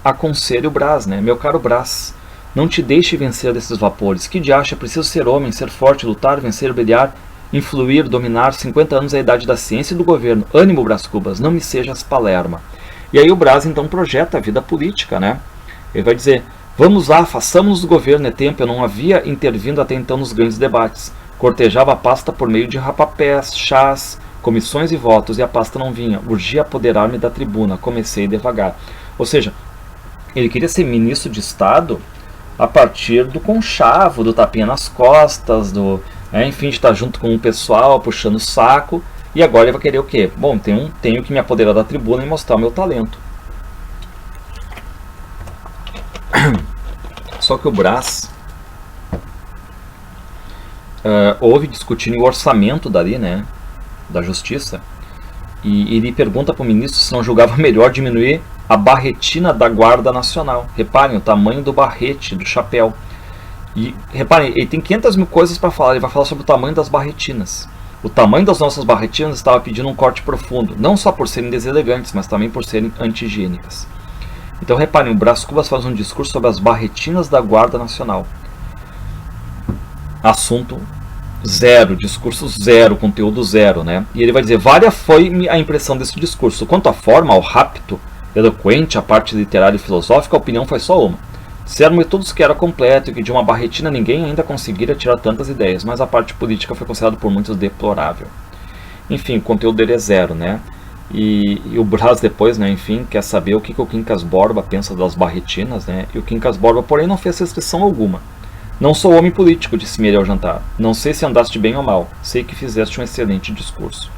aconselha o Brás, né? Meu caro Brás, não te deixe vencer desses vapores. Que de acha? É preciso ser homem, ser forte, lutar, vencer, brilhar, influir, dominar. 50 anos é a idade da ciência e do governo. Ânimo, Brás Cubas, não me sejas palerma. E aí o Brás então projeta a vida política, né? Ele vai dizer, vamos lá, façamos do governo, é tempo, eu não havia intervindo até então nos grandes debates. Cortejava a pasta por meio de rapapés, chás, comissões e votos, e a pasta não vinha. Urgia apoderar-me da tribuna. Comecei devagar. Ou seja, ele queria ser ministro de Estado a partir do conchavo, do tapinha nas costas, enfim, de estar junto com o pessoal, puxando o saco. E agora ele vai querer o quê? Bom, tenho que me apoderar da tribuna e mostrar o meu talento. Só que o Brás ouve discutindo o orçamento dali, né, da justiça, e ele pergunta para o ministro se não julgava melhor diminuir a barretina da Guarda Nacional. Reparem o tamanho do barrete, do chapéu. E reparem, ele tem 500 mil coisas para falar. Ele vai falar sobre o tamanho das barretinas. O tamanho das nossas barretinas estava pedindo um corte profundo, não só por serem deselegantes, mas também por serem anti-higiênicas. Então reparem, o Brás Cubas faz um discurso sobre as barretinas da Guarda Nacional. Assunto zero, discurso zero, conteúdo zero, né? E ele vai dizer, vária foi a impressão desse discurso. Quanto à forma, ao rapto, eloquente, a parte literária e filosófica, a opinião foi só uma. Disseram-me todos que era completo e que de uma barretina ninguém ainda conseguira tirar tantas ideias, mas a parte política foi considerada por muitos deplorável. Enfim, o conteúdo dele é zero, né? E o Brás depois, né, enfim, quer saber o que o Quincas Borba pensa das barretinas, né? E o Quincas Borba, porém, não fez restrição alguma. Não sou homem político, disse-me ele ao jantar. Não sei se andaste bem ou mal. Sei que fizeste um excelente discurso.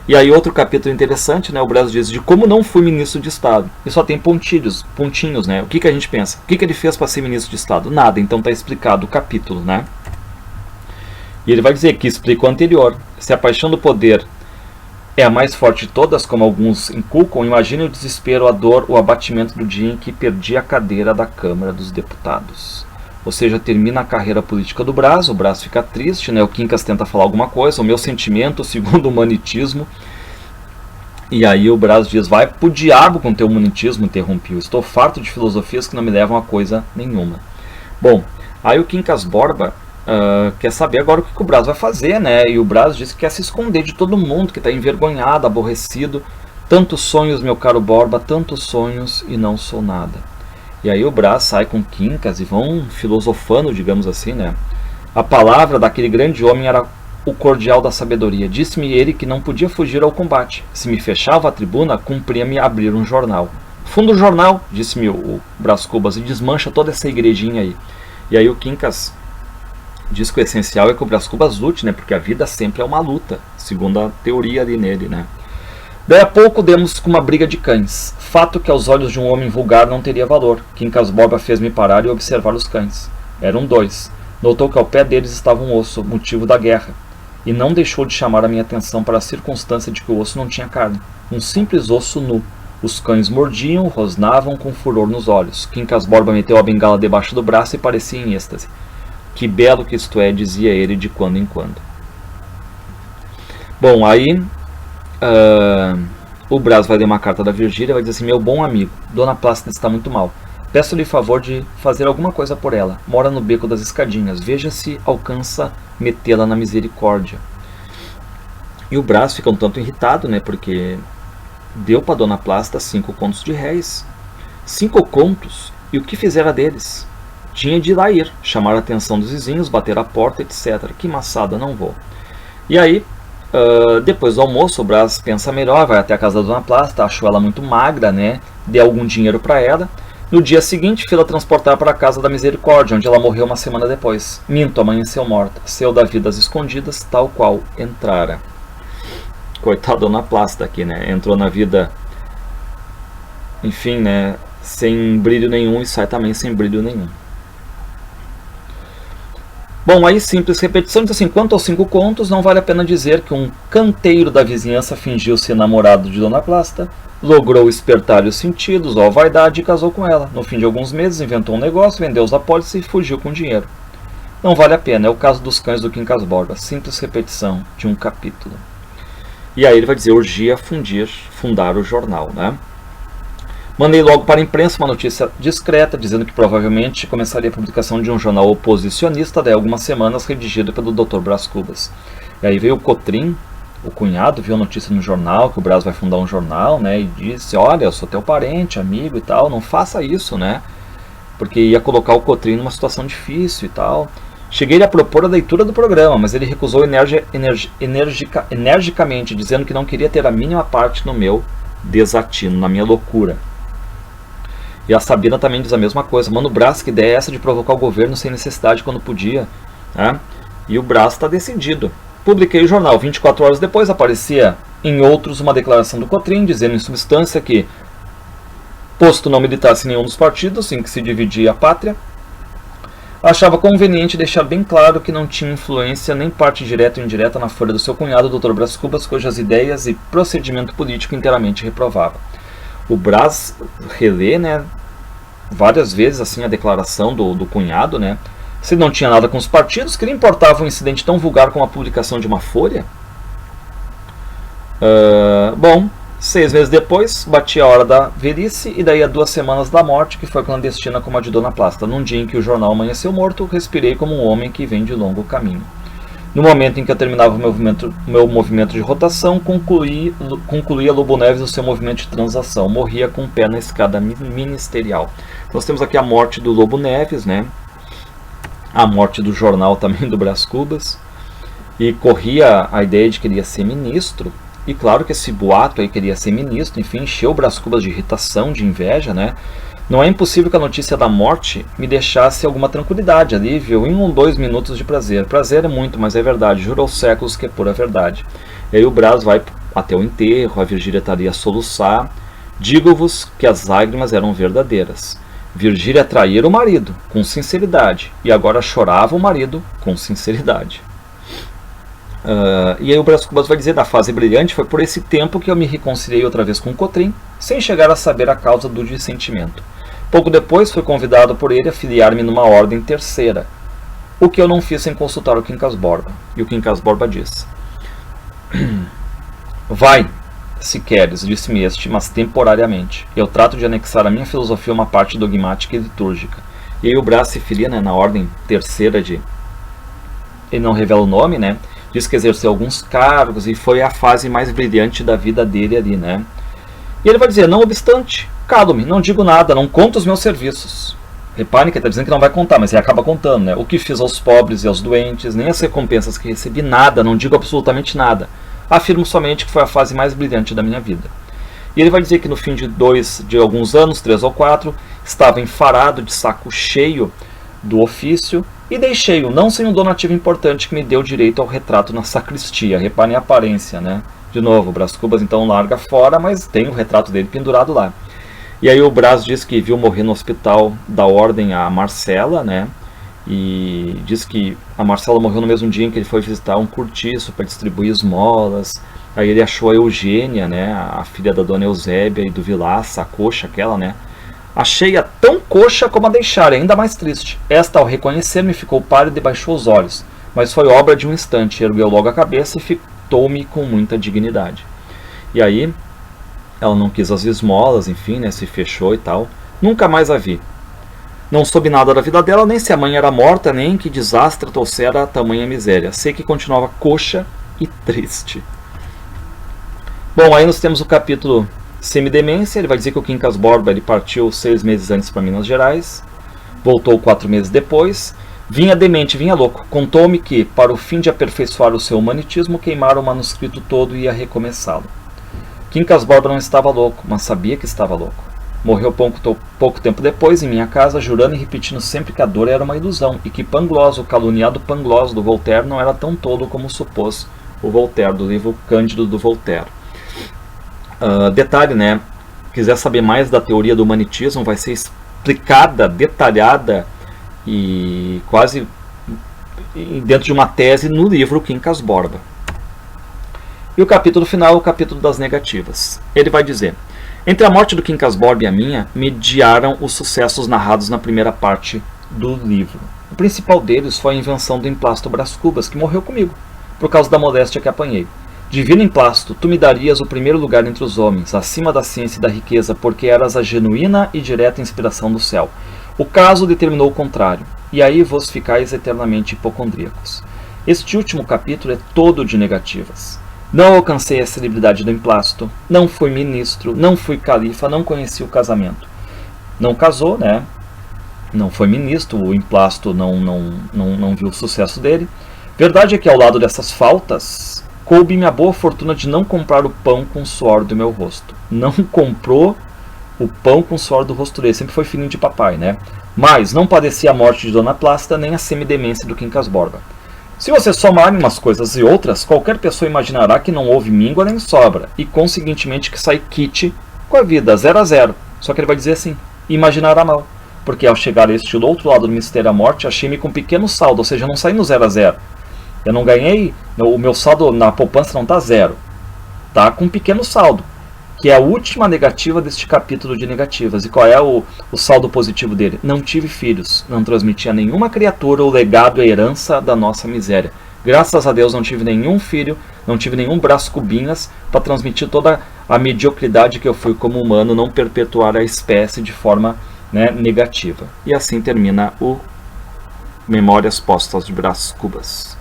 E aí outro capítulo interessante, né? O Brás diz de como não fui ministro de Estado. E só tem pontinhos, né? O que a gente pensa? O que ele fez para ser ministro de Estado? Nada. Então está explicado o capítulo, né? E ele vai dizer que explica o anterior. Se a paixão do poder é a mais forte de todas, como alguns inculcam, imagine o desespero, a dor, o abatimento do dia em que perdi a cadeira da Câmara dos Deputados. Ou seja, termina a carreira política do Brás, o Brás fica triste, né? O Quincas tenta falar alguma coisa, o meu sentimento, segundo o humanitismo. E aí o Brás diz, vai pro diabo com teu humanitismo, interrompeu. Estou farto de filosofias que não me levam a coisa nenhuma. Bom, aí o Quincas Borba quer saber agora o que o Brás vai fazer, né? E o Brás diz que quer se esconder de todo mundo, que está envergonhado, aborrecido. Tantos sonhos, meu caro Borba, tantos sonhos e não sou nada. E aí o Brás sai com Quincas e vão filosofando, digamos assim, né? A palavra daquele grande homem era o cordial da sabedoria. Disse-me ele que não podia fugir ao combate. Se me fechava a tribuna, cumpria-me abrir um jornal. Funda o jornal, disse-me o Brás Cubas, e desmancha toda essa igrejinha aí. E aí o Quincas diz que o essencial é que o Brás Cubas lute, né? Porque a vida sempre é uma luta, segundo a teoria ali nele, né? Daí a pouco demos com uma briga de cães. Fato que aos olhos de um homem vulgar não teria valor. Quincas Borba fez-me parar e observar os cães. Eram 2. Notou que ao pé deles estava um osso, motivo da guerra. E não deixou de chamar a minha atenção para a circunstância de que o osso não tinha carne. Um simples osso nu. Os cães mordiam, rosnavam com furor nos olhos. Quincas Borba meteu a bengala debaixo do braço e parecia em êxtase. Que belo que isto é, dizia ele de quando em quando. Bom, aí o Brás vai ler uma carta da Virgília e vai dizer assim, meu bom amigo, Dona Plácida está muito mal. Peço-lhe favor de fazer alguma coisa por ela. Mora no beco das escadinhas. Veja se alcança metê-la na misericórdia. E o Brás fica um tanto irritado, né? Porque deu para Dona Plácida 5 contos de réis. 5 contos? E o que fizera deles? Tinha de ir lá chamar a atenção dos vizinhos, bater a porta, etc. Que maçada, não vou. E aí, depois do almoço, o Brás pensa melhor, vai até a casa da Dona Plácida, achou ela muito magra, né? Deu algum dinheiro para ela. No dia seguinte, fez-a transportar para a casa da Misericórdia, onde ela morreu uma semana depois. Minto, amanheceu morta. Seu da vida às escondidas, tal qual entrara. Coitada da Dona Plácida aqui, né? Entrou na vida, enfim, né? Sem brilho nenhum e sai também sem brilho nenhum. Bom, aí simples repetição, diz assim, quanto aos 5 contos, não vale a pena dizer que um canteiro da vizinhança fingiu ser namorado de Dona Plácida, logrou espertar-lhe os sentidos, ou a vaidade, e casou com ela. No fim de alguns meses, inventou um negócio, vendeu os apólices e fugiu com dinheiro. Não vale a pena, é o caso dos cães do Quincas Borba, simples repetição de um capítulo. E aí ele vai dizer, urgia fundar o jornal, né? Mandei logo para a imprensa uma notícia discreta, dizendo que provavelmente começaria a publicação de um jornal oposicionista, daí algumas semanas, redigido pelo Dr. Brás Cubas. E aí veio o Cotrim, o cunhado, viu a notícia no jornal, que o Brás vai fundar um jornal, né, e disse, olha, eu sou teu parente, amigo e tal, não faça isso, né, porque ia colocar o Cotrim numa situação difícil e tal. Cheguei a propor a leitura do programa, mas ele recusou energicamente, dizendo que não queria ter a mínima parte no meu desatino, na minha loucura. E a Sabina também diz a mesma coisa. Mano, Brás, que ideia é essa de provocar o governo sem necessidade quando podia? Né? E o Brás está decidido. Publiquei o jornal. 24 horas depois aparecia em outros uma declaração do Cotrim, dizendo em substância que, posto não militasse em nenhum dos partidos em que se dividia a pátria, achava conveniente deixar bem claro que não tinha influência nem parte direta ou indireta na folha do seu cunhado, Dr. Brás Cubas, cujas ideias e procedimento político inteiramente reprovava. O Brás relê, né, várias vezes assim, a declaração do cunhado, né, se não tinha nada com os partidos, que lhe importava um incidente tão vulgar como a publicação de uma folha. Bom, 6 meses depois, bati a hora da velhice e daí a 2 semanas da morte, que foi clandestina como a de Dona Plasta. Num dia em que o jornal amanheceu morto, respirei como um homem que vem de longo caminho. No momento em que eu terminava o meu movimento de rotação, concluía Lobo Neves o seu movimento de transação. Morria com o pé na escada ministerial. Nós temos aqui a morte do Lobo Neves, né? A morte do jornal também do Brás Cubas. E corria a ideia de que ele ia ser ministro. E claro que esse boato aí queria ser ministro, enfim, encheu o Brás Cubas de irritação, de inveja, né? Não é impossível que a notícia da morte me deixasse alguma tranquilidade, alívio, em 1 ou 2 minutos de prazer. Prazer é muito, mas é verdade, juro aos séculos que é pura verdade. E aí o Brás vai até o enterro, a Virgília estaria a soluçar. Digo-vos que as lágrimas eram verdadeiras. Virgília traíra o marido, com sinceridade, e agora chorava o marido, com sinceridade. E aí o Brás Cubas vai dizer, da fase brilhante, foi por esse tempo que eu me reconciliei outra vez com o Cotrim, sem chegar a saber a causa do dissentimento. Pouco depois fui convidado por ele a filiar-me numa ordem terceira, o que eu não fiz sem consultar o Quincas Borba. E o Quincas Borba diz: vai, se queres, disse-me este, mas temporariamente. Eu trato de anexar à minha filosofia uma parte dogmática e litúrgica. E aí o Brás se filia, né, na ordem terceira de... Ele não revela o nome, né? Diz que exerceu alguns cargos e foi a fase mais brilhante da vida dele ali, né? E ele vai dizer, não obstante, calo-me, não digo nada, não conto os meus serviços. Reparem que ele está dizendo que não vai contar, mas ele acaba contando, né? O que fiz aos pobres e aos doentes, nem as recompensas que recebi, nada, não digo absolutamente nada. Afirmo somente que foi a fase mais brilhante da minha vida. E ele vai dizer que no fim de alguns anos, 3 ou 4, estava enfarado, de saco cheio do ofício, e deixei-o, não sem um donativo importante que me deu direito ao retrato na sacristia. Reparem a aparência, né? De novo, o Brás Cubas então larga fora, mas tem o retrato dele pendurado lá. E aí o Brás diz que viu morrer no hospital da ordem a Marcela, né? E diz que a Marcela morreu no mesmo dia em que ele foi visitar um cortiço para distribuir esmolas. Aí ele achou a Eugênia, né? A filha da dona Eusébia e do Vilaça, a coxa aquela, né? Achei-a tão coxa como a deixara, ainda mais triste. Esta, ao reconhecer-me, ficou pálida e baixou os olhos. Mas foi obra de um instante, ergueu logo a cabeça e fitou-me com muita dignidade. E aí, ela não quis as esmolas, enfim, né, se fechou e tal. Nunca mais a vi. Não soube nada da vida dela, nem se a mãe era morta, nem que desastre trouxera a tamanha miséria. Sei que continuava coxa e triste. Bom, aí nós temos o capítulo Semidemência. Ele vai dizer que o Quincas Borba ele partiu 6 meses antes para Minas Gerais, voltou 4 meses depois, vinha demente, vinha louco. Contou-me que, para o fim de aperfeiçoar o seu humanitismo, queimara o manuscrito todo e ia recomeçá-lo. Quincas Borba não estava louco, mas sabia que estava louco. Morreu pouco tempo depois, em minha casa, jurando e repetindo sempre que a dor era uma ilusão, e que Pangloss, o caluniado Pangloss do Voltaire, não era tão tolo como supôs o Voltaire, do livro Cândido do Voltaire. Detalhe, né? Quiser saber mais da teoria do humanitismo, vai ser explicada, detalhada e quase dentro de uma tese no livro Quincas Borba. E o capítulo final é o capítulo das negativas. Ele vai dizer: entre a morte do Quincas Borba e a minha, mediaram os sucessos narrados na primeira parte do livro. O principal deles foi a invenção do emplasto Brás Cubas, que morreu comigo, por causa da modéstia que apanhei. Divino emplasto, tu me darias o primeiro lugar entre os homens, acima da ciência e da riqueza, porque eras a genuína e direta inspiração do céu. O caso determinou o contrário, e aí vos ficais eternamente hipocondríacos. Este último capítulo é todo de negativas. Não alcancei a celebridade do emplasto, não fui ministro, não fui califa, não conheci o casamento. Não casou, né? não foi ministro, o emplasto não viu o sucesso dele. Verdade é que ao lado dessas faltas, coube-me a boa fortuna de não comprar o pão com o suor do meu rosto. Não comprou o pão com o suor do rosto dele, sempre foi filhinho de papai, né? Mas não padecia a morte de Dona Plácida nem a semidemência do Quincas Borba. Se você somar umas coisas e outras, qualquer pessoa imaginará que não houve míngua nem sobra, e conseguintemente que sai quite com a vida 0 a 0. Só que ele vai dizer assim, imaginará mal, porque ao chegar a este do outro lado do mistério da morte, achei-me com um pequeno saldo, ou seja, não saí no 0 a 0. Eu não ganhei, o meu saldo na poupança não está 0, está com um pequeno saldo, que é a última negativa deste capítulo de negativas. E qual é o saldo positivo dele? Não tive filhos, não transmiti a nenhuma criatura o legado e a herança da nossa miséria. Graças a Deus não tive nenhum filho, não tive nenhum Brás Cubinhas para transmitir toda a mediocridade que eu fui como humano, não perpetuar a espécie de forma, né, negativa. E assim termina o Memórias Póstumas de Brás Cubas.